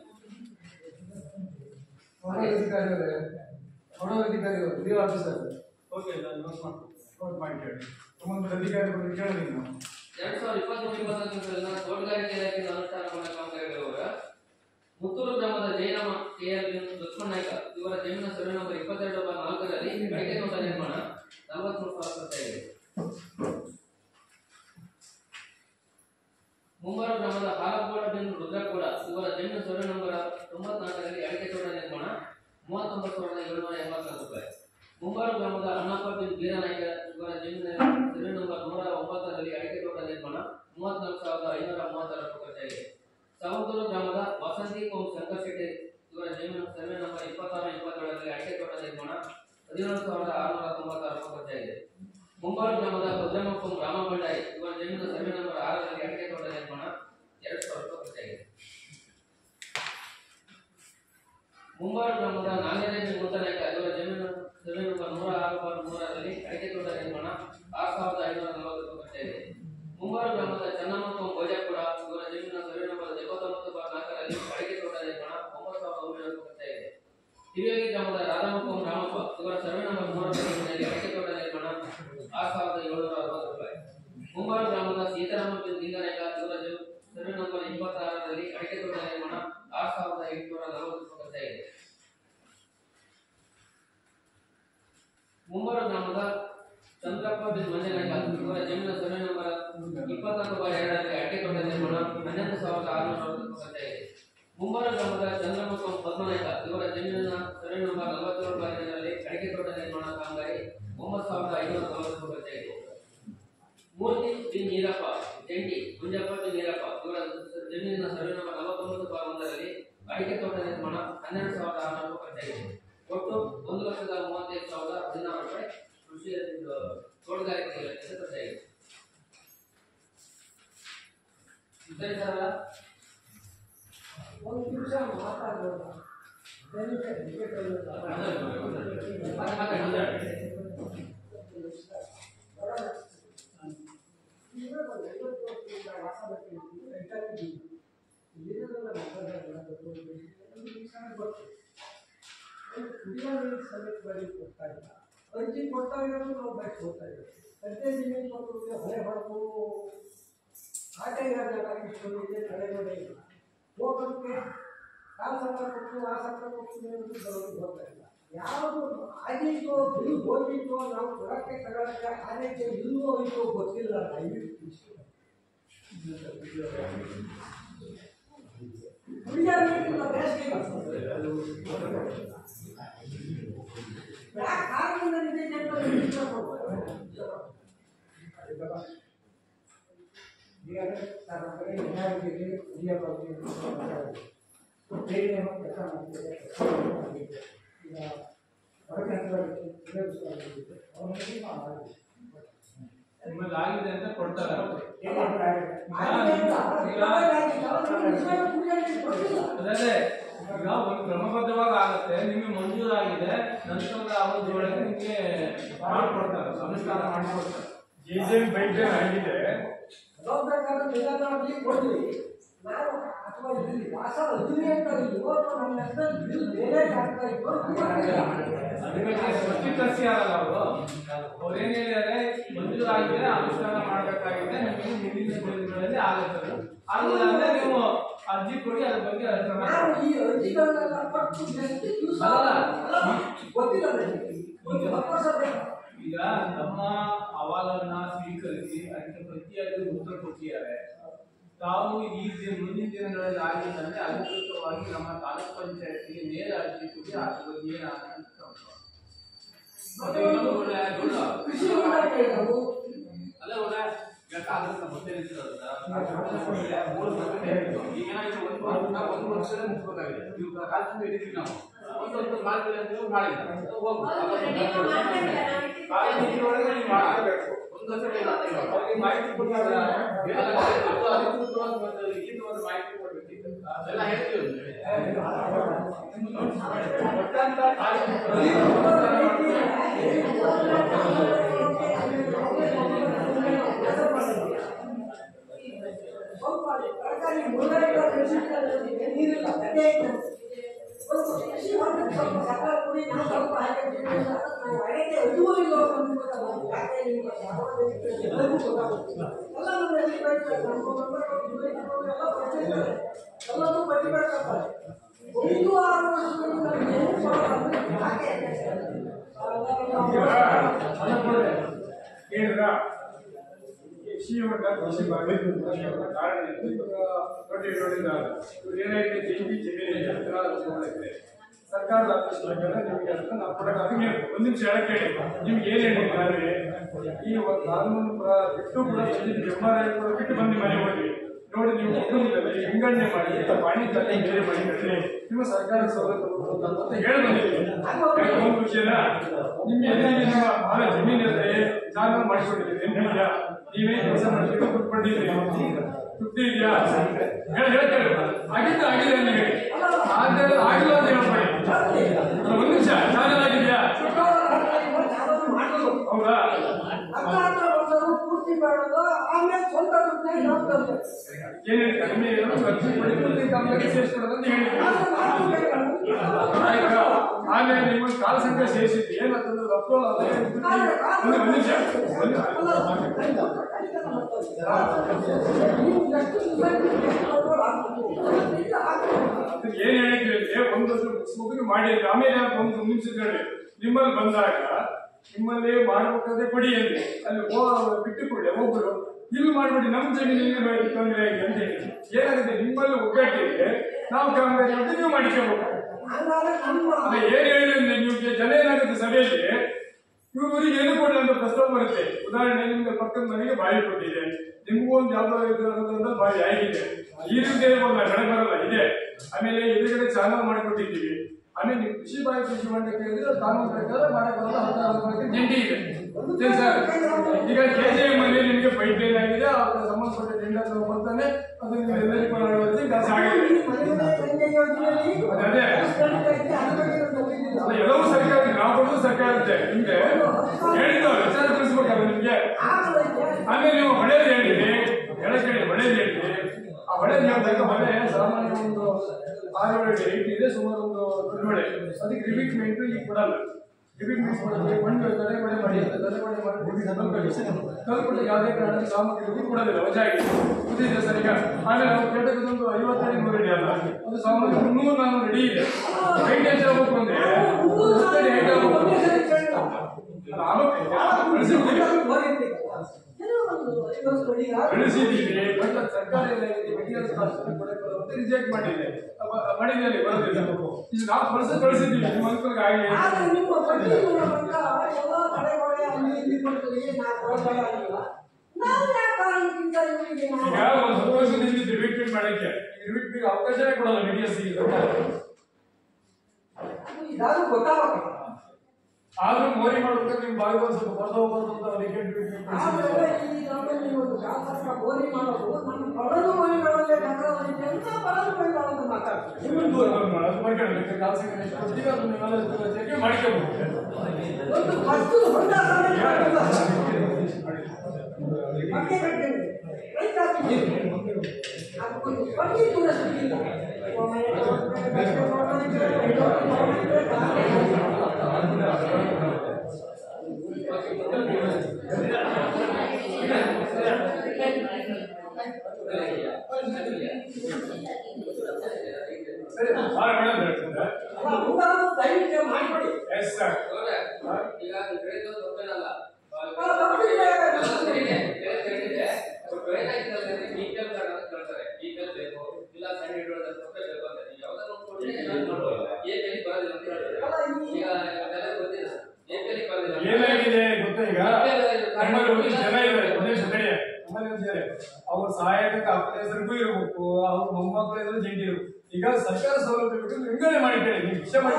ನೋಡೋಧಿಕಾರಿಗಳು ಡಿ ಆಫೀಸರ್ ಓಕೆ ನೋಟ್ ಮಾಡಿ ಕೇಳಿ ಸಂಬಂಧಪಟ್ಟ ಅಧಿಕಾರಿಗಳು ಕೇಳಿದ್ವಿ ನಾವು 2023-24 ತೋಟಗಾರಿಕೆ ಇಲಾಖೆಯಿಂದ ಅನುಷ್ಠಾನಗೊಂಡ ಕಾಮಗಾರಿಗಳು ಮುತ್ತೂರು ಗ್ರಾಮದ ಜೈನಮ್ಮ ಕೆಆರ್ ಬಿನ್ ಲಕ್ಷ್ಮಣ ನಾಯ್ಕ ಇವರ ಜಮೀನಿನ ಸರ್ವೆ ನಂಬರ್ 22/4ರಲ್ಲಿ ಅಡಿಕೆ ತೋಟ ನಿರ್ಮಾಣ 43,000 ಖರ್ಚಾಗಿದೆ. ಮುಂಬಾರು ಗ್ರಾಮದ ಹಾಲಗೋಡ ಬಿನ್ ರುದ್ರಕೋಡ ಇವರ ಜಮೀನಿನ ಸರ್ವೆ ನಂಬರ್ 94ರಲ್ಲಿ ಅಡಿಕೆ ತೋಟ ನಿರ್ಮಾಣ 39,784 ರೂಪಾಯಿ. ಮುಂಬಾರು ಗ್ರಾಮದ ಅಣ್ಣಪ್ಪ ಬಿನ್ ಬೀರನಾಯ್ಕ ಇವರ ಜಮೀನಿನ ಸರ್ವೆ ನಂಬರ್ 109ರಲ್ಲಿ ಅಡಿಕೆ ತೋಟ ನಿರ್ಮಾಣ 34,536 ಖರ್ಚಾಗಿದೆ. ಸಾವಂತೂರು ಗ್ರಾಮದ ವಸಂತಿ ಕೋಂ ಶಂಕರ್ ಶೆಟ್ಟಿ ಇವರ ಜಮೀನಿನ ಸರ್ವೆ ನಂಬರ್ 26-27ರಲ್ಲಿ ಅಡಿಕೆ ತೋಟ ನಿರ್ಮಾಣ 11,696 ಖರ್ಚಾಗಿದೆ. ಮುಂಬಾರು ಗ್ರಾಮದ ಭದ್ರಮಕ್ಕಂ ರಾಮ ಬಂಡಾಯಿ ಇವರ ಜಮೀನಿನ ಸರ್ವೆ ನಂಬರ್ 6ರಲ್ಲಿ ಅಡಿಕೆ ತೋಟ ನಿರ್ಮಾಣ 2,000 ಖರ್ಚಾಗಿದೆ. ಮುಂಬಾರು ಗ್ರಾಮದ ನಾಗೇಂದ್ರ ಮುತ್ತನಾಯ್ಕ ಇವರ ಜಮೀನಿನ ಸರ್ವೆ ನಂಬರ್ 106/3ರಲ್ಲಿ ಅಡಿಕೆ ತೋಟ ನಿರ್ಮಾಣ 6,540 ಖರ್ಚಾಗಿದೆ. ಮುಂಬಾರು ಗ್ರಾಮದ ಚನ್ನಮ್ಮಕ್ಕಂ ಭೋಜಪುರ ಇವರ ಜಮೀನಿನ ಸರ್ವೆ ನಂಬರ್ 79/4ರಲ್ಲಿ ಅಡಿಕೆ ತೋಟ ನಿರ್ಮಾಣ 9,900 ಖರ್ಚಾಗಿದೆ. ಹಿರಿಯಗಿ ಗ್ರಾಮದ ರಾಧಮಕ್ಕಂ ರಾಮಪ್ಪ ಇವರ ಸರ್ವೆ ನಂಬರ್ 3ರಲ್ಲಿ ಅಡಿಕೆ ತೋಟ ನಿರ್ಮಾಣ 6,760 ರೂಪಾಯಿ. ಮುಂಬಾರು ಗ್ರಾಮದ ಸೀತಾರಾಮ ಬಿನ್ ಲಿಂಗನಾಯ್ಕ ಇವರ ಸರ್ವೆ ನಂಬರ್ 26ರಲ್ಲಿ ಅಡಿಕೆ ತೋಟ ನಿರ್ಮಾಣ 6,840 ಖರ್ಚಾಗಿದೆ. ಮುಂಬಾರು ಗ್ರಾಮದ ಚಂದ್ರಪ್ಪ ಬಿನ್ ಮಂಜನಾಯ್ಕ ಇವರ ಜಮೀನಿನ ಸರ್ವೆ ನಂಬರ್ 24/2ರಲ್ಲಿ ಅಡಿಕೆ ತೋಟ ನಿರ್ಮಾಣ 11,660 ಖರ್ಚಾಗಿದೆ. ಮುಂಬಾರು ಗ್ರಾಮದ ಚಂದ್ರಮಕ್ಕಂ ಪದ್ಮನಾಯ್ಕ ಇವರ ಜಮೀನಿನ ಸರ್ವೆ ನಂಬರ್ 47/2ರಲ್ಲಿ ಅಡಿಕೆ ತೋಟ ನಿರ್ಮಾಣ ಕಾಮಗಾರಿ 9,540 ಖರ್ಚಾಗಿದೆ. ಮೂರ್ತಿ ಬಿನ್ ನೀರಪ್ಪ ಜಂಟಿ ಗುಂಜಪ್ಪ ಬಿನ್ ನೀರಪ್ಪ ಇವರ ಜಮೀನಿನ ಸರ್ವೆ ನಂಬರ್ 49/1ರಲ್ಲಿ ಅಡಿಕೆ ತೋಟ ನಿರ್ಮಾಣ 12,600 ಖರ್ಚಾಗಿದೆ. ಒಟ್ಟು 1,35,016 ರೂಪಾಯಿ ಕೃಷಿ ತೋಟಗಾರಿಕೆ ಇಲಾಖೆಯಿಂದ ಖರ್ಚಾಗಿದೆ. ಸರಿ ಸರ್, ಒಂದು ನಿಮಿಷ ಮಾತಾಡ್ಬೋದಾ? ಅರ್ಜಿ ಕೊಡ್ತಾ ಇರೋದು ನಾವು ಬ್ಯಾಕ್ ಕೊಡ್ತಾ ಇದ್ದೀವಿ. ಪ್ರತಿ ಜಮೀನು ಕೊಟ್ಟು ಹೊರೆ ಹೊಡೆದು ಆಟ ಇರೋದಿಲ್ಲ, ತಡೆಗೋಡೆ ಇಲ್ಲ. ಹೋಗೋದಕ್ಕೆ ಆ ಸರ್ಕಾರ ಕೊಟ್ಟು ಆ ಸರ್ಕಾರ ಕೊಟ್ಟು ಬರೋದು ಹೋಗ್ತಾ ಇಲ್ಲ. ಯಾವುದು ಆಗಿತ್ತೋ ಬಿಲ್ ಹೋಗಿತ್ತೋ ನಾವು ಕೊಡಕ್ಕೆ ತಗೊಳಕ್ಕೆ ಆನೆಗೆ ಇಲ್ಲವೋ ಇಲ್ಲೋ ಗೊತ್ತಿಲ್ಲ. ದಯವಿಟ್ಟು ನಿಮ್ಮಲ್ಲಿ ಆಗಿದೆ ಅಂತ ಕೊಡ್ತಾರೆ. ಅದೇ ಈಗ ಒಂದು ಕ್ರಮಬದ್ಧವಾಗಿ ಆಗುತ್ತೆ, ನಿಮಗೆ ಮಂಜೂರಾಗಿದೆ, ನಂತರದ ಅವಧಿಯೊಳಗೆ ನಿಮಗೆ ಮಾಡಿಕೊಡ್ತಾರೆ, ಅನುಷ್ಠಾನ ಮಾಡಿಕೊಡ್ತಾರೆ. ಆಗಿದೆ ನಾನು ಅಥವಾ ಇಲ್ಲಿ ವಾಸ ಅದುವೇ ಅಂತ ಇವತ್ತು ನನ್ನ ಹೆಸರಲ್ಲಿ ಬಿಲ್ ಬೇರೆ ಕಾಣ್ತಾ ಇತ್ತು. ಸ್ಪಷ್ಟೀಕರಿಸಿಯಾರಲ್ಲ ಅವ್ರೇನ್ ಹೇಳಿದ್ದಾರೆ, ಮಂಜೂರಾಗಿದೆ, ಅನುಷ್ಠಾನ ಮಾಡಬೇಕಾಗಿದೆ, ನಿಮಗೆ ಮುಂದಿನ ದಿನಗಳಲ್ಲಿ ಆಗುತ್ತದೆ. ಆಗಿಲ್ಲ ಅಂದ್ರೆ ನೀವು ಅರ್ಜಿ ಕೊಡಿ, ಅದ್ರ ಬಗ್ಗೆ ನಾನು ಈ ಅರ್ಜಿಗಳನ್ನೆಲ್ಲ ಕೊಟ್ಟು ಎಷ್ಟು ದಿವಸ ಗೊತ್ತಿಲ್ಲ ನನಗೆ. ಈಗ ನಮ್ಮ ಅಹವಾಲನ್ನ ಸ್ವೀಕರಿಸಿ ಅದಕ್ಕೆ ಪ್ರತಿಯಾಗಿ ಉತ್ತರ ಕೊಟ್ಟಿದ್ದಾರೆ. ತಾವು ಈ ಮುಂದಿನ ದಿನಗಳಲ್ಲಿ ಆಗಿಲ್ಲ ಅಂದ್ರೆ ಅಧಿಕೃತವಾಗಿ ನಮ್ಮ ತಾಲೂಕ್ ಪಂಚಾಯತ್ಗೆ ನೇರ ಅರ್ಜಿ ಕೊಡಿ, ಅದ್ರ ಬಗ್ಗೆ ಏನಾಗುತ್ತೆ ಒಂದು ವರ್ಷದ ಮುಗಿಸ್ಬೇಕಾಗಿದೆ. ಇವಾಗ ಕಾಲ್ಪುಂಡ ಹಿಡಿದ್ವಿ ನಾವು, ಒಂದು ಮಾಡ್ತೀವಿ ಅಂತ ಮಾಡಿಲ್ಲ, ಒಂದು ವರ್ಷ ಮಾಹಿತಿ ಕೊಡ್ತಾರೆ, ಒಂದು ಮಾಹಿತಿ ಕೊಡ್ಬೇಕಿತ್ತು ಅದೆಲ್ಲ ಹೇಳ್ತೀವಿ. ಸ್ವಲ್ಪ ತರಕಾರಿ ನೀರಿಲ್ಲ, ಗಡ್ಡೆ ಒಂದು ಕೃಷಿ ಹೊಂಡಕ್ಕೆ ಸ್ವಲ್ಪ ಸಕ್ಕರೆ ಪುಡಿ ನಾವು ಸ್ವಲ್ಪ ಹಾಕಿರ್ತೀವಿ. ನಾವು ಅಡಿಕೆ ಅದುವೂ ಇಲ್ಲ ಅಂದ್ಬಿಟ್ಟು ಯಾಕೆ ನಿಮ್ಗೆ ಎಲ್ಲರಿಗೂ ಗೊತ್ತಾಗುತ್ತೆ. ಎಲ್ಲ ನಮ್ಮ ಎಲ್ಲಿ ಬೈತಾರೆ, ನಮ್ಮ ಎಲ್ಲ ಬರ್ತಿರ್ತಾರೆ, ಎಲ್ಲರೂ ಬಡ್ಡಿ ಬರ್ತಾರೆ. 5-6 ವರ್ಷದಲ್ಲಿ ನಮ್ಗೆ ಏನು ಯಾಕೆ ಹೇಳಿದ್ರ ಕೃಷಿ ಹೊಂಡ ಕೃಷಿ ಕಾರಣ ಏನಾಗಿದೆ, ಜಮೀನಿದೆ ಸರ್ಕಾರದ ನಿಮಗೆ ಅದನ್ನ ನಾವು ಕೊಡೋಕೆ ಅದಕ್ಕೆ ಒಂದು ನಿಮಿಷ ಹೇಳಕ್ಕೆ ಹೇಳಿ. ನಿಮ್ಗೆ ಏನ್ ಹೇಳಿದ್ರೆ ಈ ಒಂದು ಕಾನೂನು ಬಿಟ್ಟು ಕೂಡ MRI ಬಿಟ್ಟು ಬಂದು ಮನೆ ಹೋಗಿ ನೋಡಿ, ನೀವು ಕುಟುಂಬದಲ್ಲಿ ವಿಂಗಡಣೆ ಮಾಡಿ ವಾಣಿಜ್ಯ ಬೇರೆ ಮಾಡಿದ್ರೆ ನಿಮ್ಮ ಸರ್ಕಾರ ಸವಲತ್ತು ಅಂತ ಹೇಳಿ ಬಂದಿದ್ದೀವಿ. ಒಂದು ವಿಷಯನ ನಿಮ್ಮ ಎದುರಿಗೆ ನಿಮ್ಮ ಭಾಳ ಜಮೀನಿದ್ರೆ ಜಾಗ ಮಾಡಿಕೊಂಡಿದ್ದೀವಿ, ನೀವೇ ಕೆಲಸ ಮಾಡ್ತೀವಿ, ಕೊಟ್ಕೊಂಡಿದ್ದೀವಿ, ತೃಪ್ತಿ ಇದೆಯಾ ಹೇಳ್ತೇವೆ. ಆಗಿದ್ದು ಆಗಿದೆ ಅಂತ ಹೇಳಿ, ಆಗಿಲ್ಲ ಅಂತ ಹೇಳ್ಬೇಡಿ. ಒಂದು ನಿಮಿಷ, ಆಗಿದೆಯಾ? ಹೌದಾ? ಪೂರ್ತಿ ಮಾಡೋದು, ಆಮೇಲೆ ಸ್ವಂತ ಏನೇನು ಕಡಿಮೆ ಸೇರಿಸ್ಕೊಡೋದಂತ ಹೇಳಿದ್ವಿ. ಆಮೇಲೆ ನಿಮ್ಮ ಕಾಲ ಸಂಖ್ಯೆ ಸೇರಿಸಿದ್ದು ಏನಂತಂದ್ರೆ ಅಪ್ರೋಲ್ ಒಂದು ನಿಮಿಷ ಏನ್ ಹೇಳಿದ್ವಿ, ಒಂದು ಮುಗಿಸ್ಬೇಕು ಮಾಡಿದ್ವಿ. ಆಮೇಲೆ ಒಂದು ನಿಮಿಷ ಹೇಳಿ, ನಿಮ್ಮಲ್ಲಿ ಬಂದಾಗ ನಿಮ್ಮಲ್ಲಿ ಮಾಡ್ಬೇಕಾದ್ರೆ ಕೊಡಿ ಅಂತ ಅಲ್ಲಿ ಬಿಟ್ಟು ಕೊಡಿ, ಒಬ್ಬರು ಇಲ್ಲಿ ಮಾಡ್ಬಿಡಿ, ನಮ್ಮ ಜಮೀನಿಗೆ ತೊಂದರೆ ಆಗಿದೆ ಅಂತ ಹೇಳಿ. ಏನಾಗುತ್ತೆ, ನಿಮ್ಮಲ್ಲಿ ಒಗ್ಗಟ್ಟಿಗೆ ನಾವು ಕಾಮಗಾರಿ ಅಂತ ನೀವು ಮಾಡಿಕೋಬೇಕು. ಏನ್ ಹೇಳಿದ್ರೆ ನೀವು ಜನ ಏನಾಗುತ್ತೆ ಸಭೆಯಲ್ಲಿ, ಇವ್ರಿಗೆ ಏನು ಕೊಡಲಿ ಅಂತ ಪ್ರಸ್ತಾವ ಬರುತ್ತೆ. ಉದಾಹರಣೆ, ನಿಮ್ಗೆ ಪಕ್ಕದ ಮನೆಗೆ ಬಾವಿ ಕೊಟ್ಟಿದೆ, ನಿಮಗೂ ಒಂದು ಯಾವ್ದೋ ಬಾವಿ ಆಗಿದೆ, ಈ ರೀತಿ ಒಂದು ಕಡೆ ಬರಲ್ಲ ಇದೆ. ಆಮೇಲೆ ಎದುರುಗಡೆ ಚಾನಲ್ ಮಾಡಿಕೊಟ್ಟಿದ್ದೀವಿ. ಆಮೇಲೆ ನೀವು ಕೃಷಿ ಬಾಯಿ ಕೃಷಿ ಮಾಡಕ್ಕೆ ಹೇಳಿದ್ರೆ ಕಾನೂನು ಪ್ರಕಾರ ಮಾಡಕ್ಕೆ ಜಂಟಿ ಇದೆ ಸರ್. ಈಗ KJM ಅಲ್ಲಿ ನಿಮಗೆ ಪೈಪ್ ಲೈನ್ ಆಗಿದೆ, ಅದಕ್ಕೆ ಸಂಬಂಧಪಟ್ಟ ಟೆಂಡರ್ ಬರ್ತಾನೆ, ಅದು ನಿಮ್ಗೆ ಎಲ್ಲರಿಗೂ ಕೆಲಸ ಆಗಿದೆ. ಅದೇ ಎಲ್ಲವೂ ಸರ್ಕಾರ, ನಾವು ಕೊಡೋದು ಸರ್ಕಾರಕ್ಕೆ ನಿಮ್ಗೆ ಹೇಳಿದ್ದು ವಿಚಾರ ತಿಳಿಸ್ಬೇಕಲ್ಲ ನಿಮ್ಗೆ. ಆಮೇಲೆ ನೀವು ಹೊಳೆದು ಹೇಳಿದ್ರಿ, ಹೇಳಕ್ಕೆ ಹೇಳಿ ಹೊಳೆದು ಹೇಳಿದ್ರಿ. ಆ ಹೊಳೆದು ಹೇಳಿದಾಗ ಹೊಳೆ ಸಾಮಾನ್ಯ ಒಂದು 6-7 ಹೈಟ್ ಇದೆ, ಸುಮಾರು ಒಂದು ಹೊಳೆ. ಅದಕ್ಕೆ ರಿವಿಟ್ಮೆಂಟ್ ಈಗ ಕೊಡಲ್ಲ. ರಿವಿಟ್ಮೆಂಟ್ ಕೊಡೋದು ಮಣ್ಣು ತಡೆಗೋಡೆ ಮಾಡಿ ಅಂತ ತಡೆಗೋಡೆ ಮಾಡಿ ಕಲ್ಪಟ್ಟು ಯಾವುದೇ ಕಾರಣಕ್ಕೆ ಸಾಮಗ್ರಿ ಕೊಡೋದಿಲ್ಲ, ವಜಾಗಿ ಗೊತ್ತಿದೆ ಸರ್. ಈಗ ಆಮೇಲೆ ನಾವು ಕೇಳಬೇಕಂದು 50 ಅಡಿ 100 ಅಡಿ ಅಲ್ಲ, ಅದು ಸಾಮಗ್ರಿ 300-400 ರೆಡಿ ಇದೆ. ಹೈಟ್ ಎಷ್ಟು ಆಗಬೇಕು ಅಂದ್ರೆ 10 ಅಡಿ ಹೈಟ್ ಆಗಬೇಕು. ಬೆಳೆಸಿದ್ದೀವಿ, ಬಟ್ ಸರ್ಕಾರ ಮೆಟೀರಿಯಲ್ಸ್ ರಿಜೆಕ್ಟ್ ಮಾಡಿದೆ, ಮಾಡಿದಲ್ಲಿ ಬರೋದಿಲ್ಲ. ಈಗ ನಾವು ಬಳಸಿದ್ದೀವಿ, ನಿಮ್ಮ ಅನುಕೂಲಕ್ಕೆ ಆಗಲಿ. ಈಗ ಒಂದು 10 ವರ್ಷದಿಂದ ರಿವಿಟ್ಮೆಂಟ್ ಮಾಡಕ್ಕೆ ರಿವಿಟ್ಮೆಂಟ್ ಅವಕಾಶನೇ ಕೊಡಲ್ಲ ಮೆಟೀರಿಯಲ್ಸ್. ಗೊತ್ತಾಗಬೇಕು, ಆದ್ರೂ ಮೋರಿ ಮಾಡ್ಬೇಕಾದ್ರೆ ನಿಮ್ ಬಾಯಿ ಬಂದು ಸ್ವಲ್ಪ ಬರ್ತಾ ಹೋಗ್ಬಾರ್ದು ಅಂತ ಅವರಿಗೆ ಬೋರಿ ಮಾಡೋದು ನಮ್ಮ ಬಡಲು ಮನೆಗಳಲ್ಲೇ ಮಾಡಿಕೋಬಹುದು. ಬಗ್ಗೆ ಕಟ್ಟಿದೆ ರೈತಾಪಿ ಅದಕ್ಕೊಂದು ಬಡ್ಡಿ ಕೂಡ ಸಿಕ್ಕಿಲ್ಲ ದಯವಿಟ್ಟು ಮಾಡಿಕೊಡಿ. ಈಗ ತಪ್ಪೇನಲ್ಲ ಇಲ್ಲ ಸಣ್ಣ ಬೇಕು ಅಂತ ಏನಾಗಿದೆ ಗೊತ್ತಾ ಈಗ ನಮ್ಮಲ್ಲಿ ಒಂದು ಜನ ಇದೆ ಅವ್ರ ಸಹಾಯಕ ಅಪ್ಪನ ಹೆಸರಿಗೂ ಇರಬೇಕು ಅವ್ರ ಮೊಮ್ಮಕ್ಕಳ ಹೆಸರು ಜಂಟಿ ಇರಬೇಕು. ಈಗ ಸರ್ಕಾರ ಸೌಲಭ್ಯ ಬಿಟ್ಟು ವಿಂಗಡಣೆ ಮಾಡಿದ್ದೇವೆ ನೀವು ವಿಷಯ ಮಾಡಿ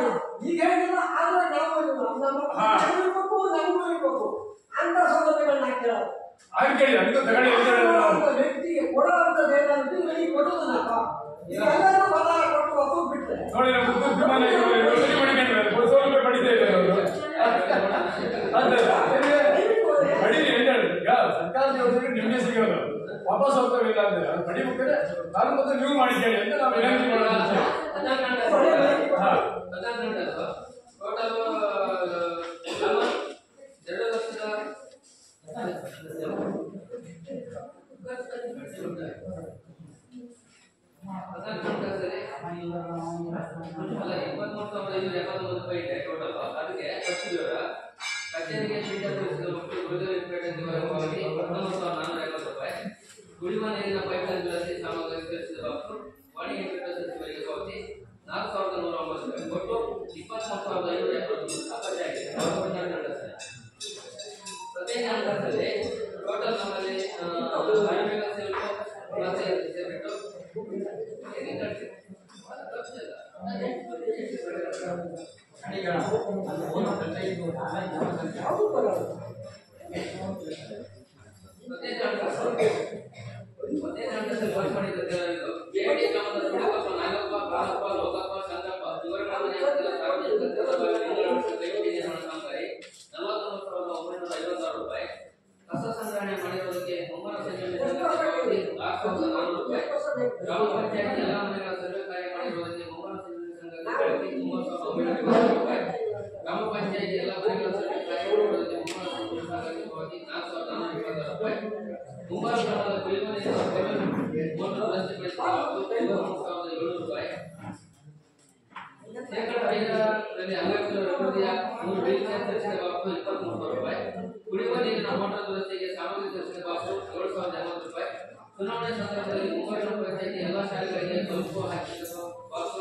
ಈಗ ಹೇಳಿಲ್ಲ ಆದ್ರೆ ನಾವು ನಮಗೂ ಇರ್ಬೇಕು ಅಂತ ಸೌಲಭ್ಯಗಳನ್ನ ಹಾಕ್ತಿರೋದು ಹಾಗೆ ಅಂತ ತಗೊಳ್ಳಿ ವ್ಯಕ್ತಿಗೆ ಕೊಡುವಂಥದ್ದು ಏನಂದ್ರೆ ನನಗೆ ಕೊಡುವುದನ್ನಪ್ಪ ಈಗ ಎಲ್ಲರೂ ಬಲ ಕೊಟ್ಟು ಒಬ್ಬರು ಬಿಟ್ಟರೆ ನೋಡಿ ನಮ್ಮ ವಿಮಾನ ಯೋಜನೆ ಮಾಡಿಕೊಂಡು ಸೌಲಭ್ಯ ಪಡಿತಾ ಇದ್ದಾರೆ ಅವರು ಪಡೀಲಿ ಅಂತ ಹೇಳಿದ್ರು. ಈಗ ಸರ್ಕಾರದ ಯೋಜನೆ ನಿಮಗೆ ಸಿಗೋದು ವಾಪಸ್ ಹೋಗ್ತಾವಿಲ್ಲ ಅಂದ್ರೆ ಅದು ಪಡಿಬೇಕಾದ್ರೆ ನಾನು ಮತ್ತೆ ನೀವು ಮಾಡಿದ್ದೇನೆ ಅಂತ ನಾವು ವಿನಂತಿ ಮಾಡೋದು. ಕಚೇರಿಗೆ ಕುಡಿಯುವ ನೀರಿನ ಪೈಪ್ಲೈನ್ ದುರಸ್ತಿ ಸಾಮಗ್ರಿ ವಿತರಿಸಿದ ಬಾಬು ವಾಣಿಜ್ಯ ಸಚಿವರಿಗೆ ಪಾವತಿ 4,109 ಒಟ್ಟು 23,570 ಅಪಚಾರಿಕೆ ಪ್ರತಿ ಹಂತದಲ್ಲಿ ಟೋಟಲ್ ನಮ್ಮಲ್ಲಿ ಆಯುರ್ವೇದ ಸೇರಿಬಿಟ್ಟು ಕಸ ಸಂಗ್ರಹಣೆ ಮಾಡಿರುವುದಕ್ಕೆ ಮುಮ್ಮರ ಸಂಯೋಜನೆ ಗ್ರಾಮ ಪಂಚಾಯತ್ ಎಲ್ಲ ಮನೆಗಳ ಸರ್ವೆ ಕಾರ್ಯ ಮಾಡಿರುವುದಕ್ಕೆ ಮುಮ್ಮರ ಸಂಯೋಜನೆ ಸಂಘಕ್ಕೆ 3,900 ರೂಪಾಯಿ. ಗ್ರಾಮ ಪಂಚಾಯತ್ ಎಲ್ಲ ಮನೆಗಳ ಸರ್ವೆ ಕಾರ್ಯ ಮಾಡಿರುವುದಕ್ಕೆ ಮುಮ್ಮರ ಸಂಯೋಜನೆ ಸಂಘಕ್ಕೆ 4,426 ರೂಪಾಯಿ. ಮುಮ್ಮರ ಗ್ರಾಮದ ಕುಡಿಯುವ ನೀರಿನ ಮೋಟರ್ ದುರಸ್ತಿಪಡಿಸಿದ 3,700 ರೂಪಾಯಿ. ಶೇಕಡ 5ರಲ್ಲಿ ಅಂಗವಿಕಲರ ಅಭಿವೃದ್ಧಿಯ 3 ವೀಲ್ಚೇರ್ ತರಿಸಿದ ಬಾಬು 23,000 ರೂಪಾಯಿ. ಕುಡಿಯುವ ನೀರಿನ ಮೋಟರ್ ದುರಸ್ತಿಗೆ ಸಾಮಗ್ರಿ ತರಿಸಿದ ಬಾಬು 7,080 ರೂಪಾಯಿ. ಚುನಾವಣೆ ಸಂದರ್ಭದಲ್ಲಿ ಮುಂಬೈ ಗ್ರಾಮ ಪಂಚಾಯತಿ ಎಲ್ಲಾ ಶಾಲೆಗಳಿಗೆ ಬಲ್ಬ್ ಹಾಕಿದ ಬಾಬು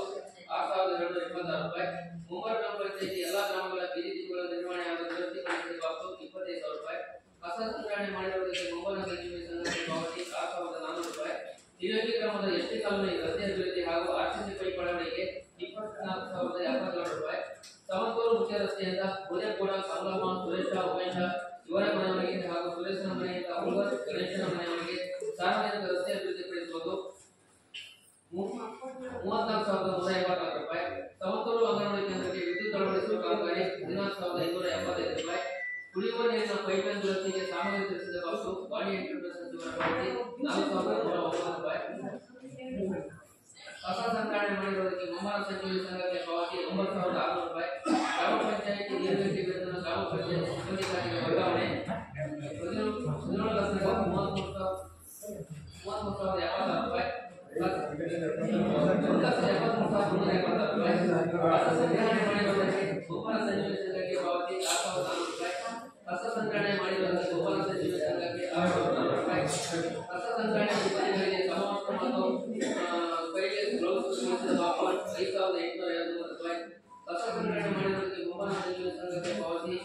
6,226 ರೂಪಾಯಿ. ಮುಂಬೈ ಗ್ರಾಮ ಪಂಚಾಯತಿ ಎಲ್ಲಾ ಗ್ರಾಮಗಳ ಬೀದಿ ದೀಪಗಳ ನಿರ್ವಹಣೆ ಹಾಗೂ ದುರಸ್ತಿ ಪಡಿಸಿದ ಬಾಬು 25,000 ರೂಪಾಯಿ. ಕಸ ಸಂಗ್ರಹಣೆ ಮಾಡಿರುವುದಕ್ಕೆ ಮುಂಬೈನ ಸಂಜೀವಿ ಸಂಘಕ್ಕೆ ಪಾವತಿ 6,400 ರೂಪಾಯಿ. ಹಿರಿಯಗಿ ಗ್ರಾಮದ ಎಸ್ಟಿ ಕಾಲೋನಿ ರಸ್ತೆ ಅಭಿವೃದ್ಧಿ ಹಾಗೂ ಆರ್ಸಿಸಿ ಪೈಪ್ ಅಳವಡಿಕೆ 24,057 ರೂಪಾಯಿ. ಸಮತೋಲು ಮುಖ್ಯ ರಸ್ತೆಯಿಂದ ಉದಯಪುರ ಸಂಗಮ ಸುರೇಶ ಉಮೇಶ ಇವರ ಮನೆಯವರಿಗೆ ಹಾಗೂ ಸುರೇಶನ ಮನೆಯಿಂದ ಉಳ್ವರ್ ಗಣೇಶನ ಮನೆಯವರಿಗೆ ಸಾರ್ವಜನಿಕ ರಸ್ತೆ ಅಭಿವೃದ್ಧಿಪಡಿಸುವುದು 34,184 ರೂಪಾಯಿ. ಸಮತೋಲು ಅಂಗನವಾಡಿ ಕೇಂದ್ರಕ್ಕೆ ವಿದ್ಯುತ್ ಅಳವಡಿಸುವ ಕಾಮಗಾರಿ 14,275 ರೂಪಾಯಿ. ಕುಡಿಯುವ ನೀರಿನ ಪೈಪ್ಲೈನ್ ದುರಸ್ತಿಗೆ ಸಾಮಗ್ರಿ ತರಿಸಿದ ಬಾಬು ವಾಣಿಜ್ಯ ಎಂಟರ್ಪ್ರೈಸ್ ಸಚಿವರ ಪಾವತಿ 4,109 ರೂಪಾಯಿ. ಕಸ ಸಂಗ್ರಹಣೆ ಮಾಡಿರುವುದಕ್ಕೆ ಮುಮ್ಮರ ಸಂಜೀವಿ ಸಂಘಕ್ಕೆ ಪಾವತಿ 9,600 ರೂಪಾಯಿ. ಗ್ರಾಮ ಪಂಚಾಯತಿ ನೀರಾವರಿ ವೇತನ ಗ್ರಾಮ ಪಂಚಾಯತ್ ಸಿಬ್ಬಂದಿ ಖಾತೆಗೆ ವರ್ಗಾವಣೆ 33,070 ರೂಪಾಯಿ. ಮುಮ್ಮರ ಸಂಜೀವಿ ಸಂಘಕ್ಕೆ ಪಾವತಿ 6,400 ರೂಪಾಯಿ. ಕಸ ಸಂಗ್ರಹಣೆ ಮಾಡಿರುವುದಕ್ಕೆ ಮುಮ್ಮರ ಸಂಜೀವಿ ಸಂಘಕ್ಕೆ 6,400 ರೂಪಾಯಿ. ಕಸ ಸಂಗ್ರಹಣೆ ಸಿಬ್ಬಂದಿಗಳಿಗೆ ಸಮವಸ್ತ್ರ ಮತ್ತು ಕೈಗೆ ಗ್ಲೌಸ್ ಬಳಸಿದ ಬಾಬು 5,853 ರೂಪಾಯಿ. ಕಸ ಸಂಗ್ರಹಣೆ ಮಾಡಿರುವುದಕ್ಕೆ ಮುಮ್ಮರ ಸಂಜೀವಿ ಸಂಘಕ್ಕೆ ಪಾವತಿ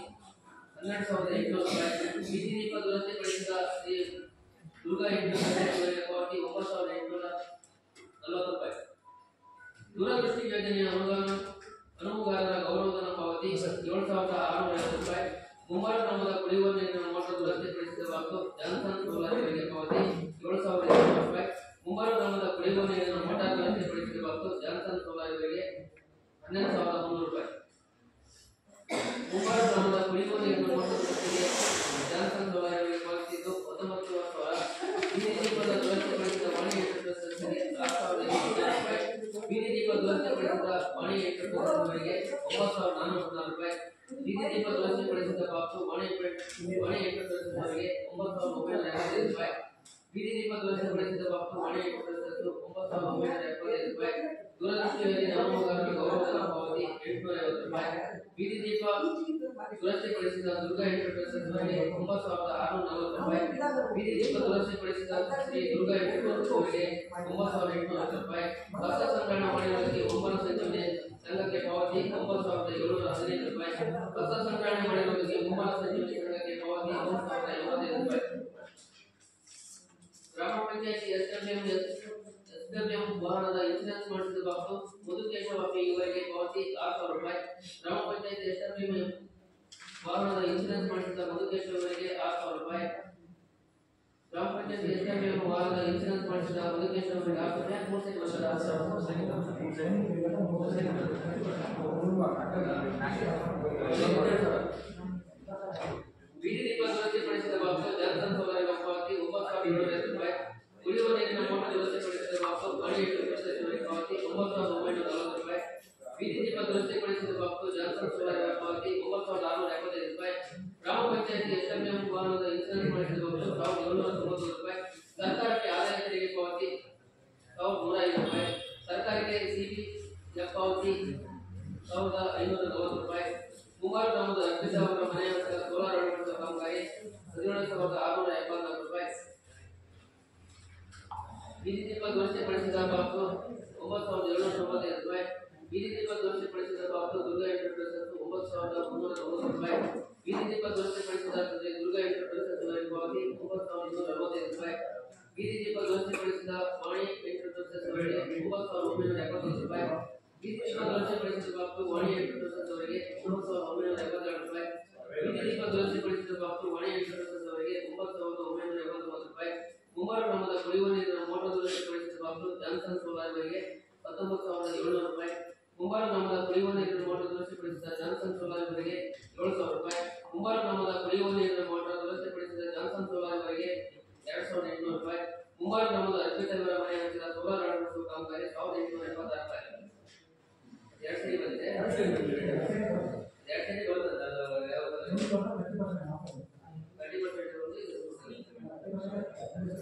12,800 ರೂಪಾಯಿ. ಬೀದಿ ದೀಪ ದುರಸ್ತಿ ಪಡಿಸಿದ ಶ್ರೀ ದುರ್ಗಾ ಇಂಟರ್ನೆಟ್ ಪಾವತಿ 9,840 ರೂಪಾಯಿ. ದೂರದೃಷ್ಟಿ ಯೋಜನೆಯ ಅನುವುಗಾರರ ಗೌರವಧನ ಪಾವತಿ 7,650 ರೂಪಾಯಿ. ಮುಂಬೈ ಗ್ರಾಮದ ಕುಡಿಯುವ ನೀರಿನ ಮೋಟರ್ ದುರಸ್ತಿಪಡಿಸಿದ ಬಾಬು ಜಾನ್ಸನ್ ಸೋಲಾರಿಗೆ ಪಾವತಿ 7,200 ರೂಪಾಯಿ. ಮುಂಬೈ ಗ್ರಾಮದ ಕುಡಿಯುವ ನೀರಿನ ಮೋಟಾರ್ ದುರಸ್ತಿಪಡಿಸಿದ ಬಾಬು ಜಾನ್ಸನ್ ಸೋಲಾರಿಗೆ 12,300 ರೂಪಾಯಿ. ಮುಂಬೈ ಗ್ರಾಮದ ಕುಡಿಯುವ ನೀರಿನ ಮೋಟರ್ ದುರಸ್ತಿಗೆ ಜಾನ್ಸನ್ ಸೋಲಾರಿಗೆ ಪಾವತಿಸಿದ್ದು 19 ವರ್ಷ ಬೀದಿ ದೀಪದ ದುರಸ್ತಿಗೊಳಿಸಿದ ವಾಣಿ ಎಂಟರ್ಪ್ರೈಸಸ್ಗೆ 6,800 ರೂಪಾಯಿ. ಬೀದಿ ದೀಪ ದುರಸ್ತಿಗೊಳಿಸಿದ ವಾಣಿ ಎಂಟರ್ಪ್ರೈಸಸ್ವರಿಗೆ 9,404 ರೂಪಾಯಿ. ಬೀದಿ ದೀಪ ದುರಸ್ತಿಗೊಳಿಸಿದ ಬಾಕ್ಸು ವಾಣಿ ಎಂಟರ್ಪ್ರೈಸಸ್ವರಿಗೆ 9,925 ರೂಪಾಯಿ. ಬೀದಿ ದೀಪ ದುರಸ್ತಿಗೊಳಿಸಿದ ಬಾಕ್ಸು ವಾಣಿ ಎಂಟರ್ಪ್ರೈಸಸ್ 9,975 ರೂಪಾಯಿ. ದೂರದೃಷ್ಟಿ ಯೋಜನೆ ಅನುಮೋದನೆಗೆ ಗೌರವಧನ ಪಾವತಿ 850 ರೂಪಾಯಿ. ಬೀದಿ ದೀಪ ದುರಸ್ತಿಗೊಳಿಸಿದ ದುರ್ಗಾ ಎಂಟರ್ಪ್ರೈಸಸ್ವರಿಗೆ 9,640 ರೂಪಾಯಿ. ಬೀದಿ ದೀಪ ದುರಸ್ತಿಗೊಳಿಸಿದ ಶ್ರೀ ದುರ್ಗಾ ಎಂಟರ್ಪ್ರೈಸಸ್ವರಿಗೆ 9,800 ರೂಪಾಯಿ. ಕಸ ಸಂಗ್ರಹಣೆ ಮಾಡಿರುವುದಕ್ಕೆ ಮುಂಬರುವ ಸಂಯೋಜನೆ ಸಂಘಕ್ಕೆ ಪಾವತಿ 9,715 ರೂಪಾಯಿ. ಕಸ ಸಂಗ್ರಹಣೆ ಮಾಡಿರುವುದಕ್ಕೆ ಮುಂಬರುವ ಸಂಯೋಜನೆ ಸಂಘಕ್ಕೆ ಪಾವತಿ 3,055 ರೂಪಾಯಿ. ಗ್ರಾಮ ಪಂಚಾಯತಿ ಎಸ್ಡಬ್ಲ್ಯೂಎಂ ವಾಹನದ ಇನ್ಸೂರೆನ್ಸ್ ಮಾಡಿಸಿದ ಬಾಕ್ಸು ಮಧುಕೇಶವ ಇವರಿಗೆ ಪಾವತಿ 6,000 ರೂಪಾಯಿ. ಗ್ರಾಮ ಪಂಚಾಯತಿ ಎಸ್ಡಬ್ಲ್ಯೂಎಂ ವಾಹನದ ಇನ್ಸೂರೆನ್ಸ್ ಮಾಡಿಸಿದ ಮಧುಕೇಶವ ಇವರಿಗೆ 6,000 ರೂಪಾಯಿ. ಗ್ರಾಮ ಪಂಚಾಯತಿ ಎಸ್ಡಬ್ಲ್ಯೂಎಂ ವಾಹನದ ಇನ್ಸೂರೆನ್ಸ್ ಮಾಡಿಸಿದ ಮಧುಕೇಶವ ಇವರಿಗೆ 6,000 ರೂಪಾಯಿ. 3 ಸೆಕೆಂಡ್ ವರ್ಷದ 6,000. ಬೀದಿ ದೀಪ ದುರಸ್ತಿಗೊಳಿಸಿದ ಬಾಕ್ಸು ಜಾನ್ಸನ್ ಸೋಲಾರ್ ಪಾವತಿ 9,750 ರೂಪಾಯಿ. ಕುಡಿಯುವ ನೀರಿನ ಮೋಟರ್ ದುರಸ್ತಿಗೊಳಿಸಿದ ಬಾಕ್ಸು ವಾಣಿ ಎಂಟರ್ಪ್ರೈಸಸ್ವರಿಗೆ ಪಾವತಿ 9,940 ರೂಪಾಯಿ. ಬೀದಿ ದೀಪ ದುರಸ್ತಿಗೊಳಿಸಿದ ಬಾಕ್ಸು ಜಾನ್ಸನ್ ಸೋಲಾರ್ ಪಾವತಿ 9,675 ರೂಪಾಯಿ. ಗ್ರಾಮ ಪಂಚಾಯತಿ ಎಸ್ಡಬ್ಲ್ಯೂಎಂ ವಾಹನದ ಇನ್ಸೂರೆನ್ಸ್ ಮಾಡಿಸಿದ ಬಾಕ್ಸು 1,790 ರೂಪಾಯಿ. ಸರ್ಕಾರಕ್ಕೆ ಆದಾಯ ತೆರಿಗೆ ಪಾವತಿ 1,105 ರೂಪಾಯಿ. ಸರ್ಕಾರಕ್ಕೆ ಸಿಪಿಎಫ್ ಪಾವತಿ 1,540 ರೂಪಾಯಿ. ಮುಂಗಾರು ಗ್ರಾಮದ ಅರ್ಪಿತ ಅವರ ಮನೆಯ ಸೋಲಾರ್ ಅಳವಡಿಸಿದ ಕಾಮಗಾರಿ 17,674 ರೂಪಾಯಿ. ಬೀದಿ ದೀಪ ದುರಸ್ತಿಗೊಳಿಸಿದ ಬಾಕ್ಸು 9,795 ರೂಪಾಯಿ. ಬೀದಿ ದೀಪ ದುರಸ್ತಿಗೊಳಿಸಿದ ಬಾಕ್ಸು ದುರ್ಗಾ ಎಂಟರ್ಪ್ರೈಸಸ್ 9,390 ರೂಪಾಯಿ. ಬೀದಿ ದೀಪ ದುರಸ್ತಿಗೊಳಿಸಿದ ದುರ್ಗಾ ಎಂಟರ್ಪ್ರೈಸಸ್ ಪಾವತಿ 9,245 ರೂಪಾಯಿ. ಬೀದಿ ದೀಪ ದುರಸ್ತಿಗೊಳಿಸಿದ ವಾಣಿ ಎಂಟರ್ಪ್ರೈಸಸ್ 9,975 ರೂಪಾಯಿ. ಬೀದಿ ದೀಪ ದುರಸ್ತಿಗೊಳಿಸಿದ ಬಾಕ್ಸು ವಾಣಿ ಎಂಟರ್ಪ್ರೈಸಸ್ ಅವರಿಗೆ 9,972 ರೂಪಾಯಿ. ಬೀದಿ ದೀಪ ದುರಸ್ತಿಗೊಳಿಸಿದ ಬಾಕ್ಸು ವಾಣಿ ಎಂಟರ್ಪ್ರೈಸಸ್ ಅವರಿಗೆ 9,989 ರೂಪಾಯಿ. ಮುಂಗಾರು ಗ್ರಾಮದ ಕುಡಿಯುವ ನೀರಿನ ಮೋಟರ್ ದುರಸ್ತಿಗೊಳಿಸಿದ ಬಾಕ್ಸು ಜಾನ್ಸನ್ ಸೋಲಾರ್ ಇವರಿಗೆ 19,700 ರೂಪಾಯಿ. ಮುಂಗಾರು ಗ್ರಾಮದ ಕುಡಿಯುವ ನೀರಿನ ಮೋಟರ್ ದುರಸ್ತಿಗೊಳಿಸಿದ ಜಾನ್ಸನ್ ಸೋಲಾರ್ ಇವರಿಗೆ 7,000 ರೂಪಾಯಿ. ಮುಂಗಾರು ಗ್ರಾಮದ ಕುಡಿಯುವ ನೀರಿನ ಮೋಟರ್ ದುರಸ್ತಿಗೊಳಿಸಿದ ಜಾನ್ಸನ್ ಸೋಲಾರ್ ಇವರಿಗೆ 2,800 ರೂಪಾಯಿ. ಮುಂಗಾರು ಗ್ರಾಮದ ಅರ್ಪಿತ ಇವರ ಮನೆ ಹಂಚಿದ ಸೋಲಾರ್ ಅಳವಡಿಸುವ ಕಾಮಗಾರಿ 1,886 ರೂಪಾಯಿ. 2 ಸರಿ ಬಂದಿದೆ. 2 ಸರಿ ಬರ್ತದೆ.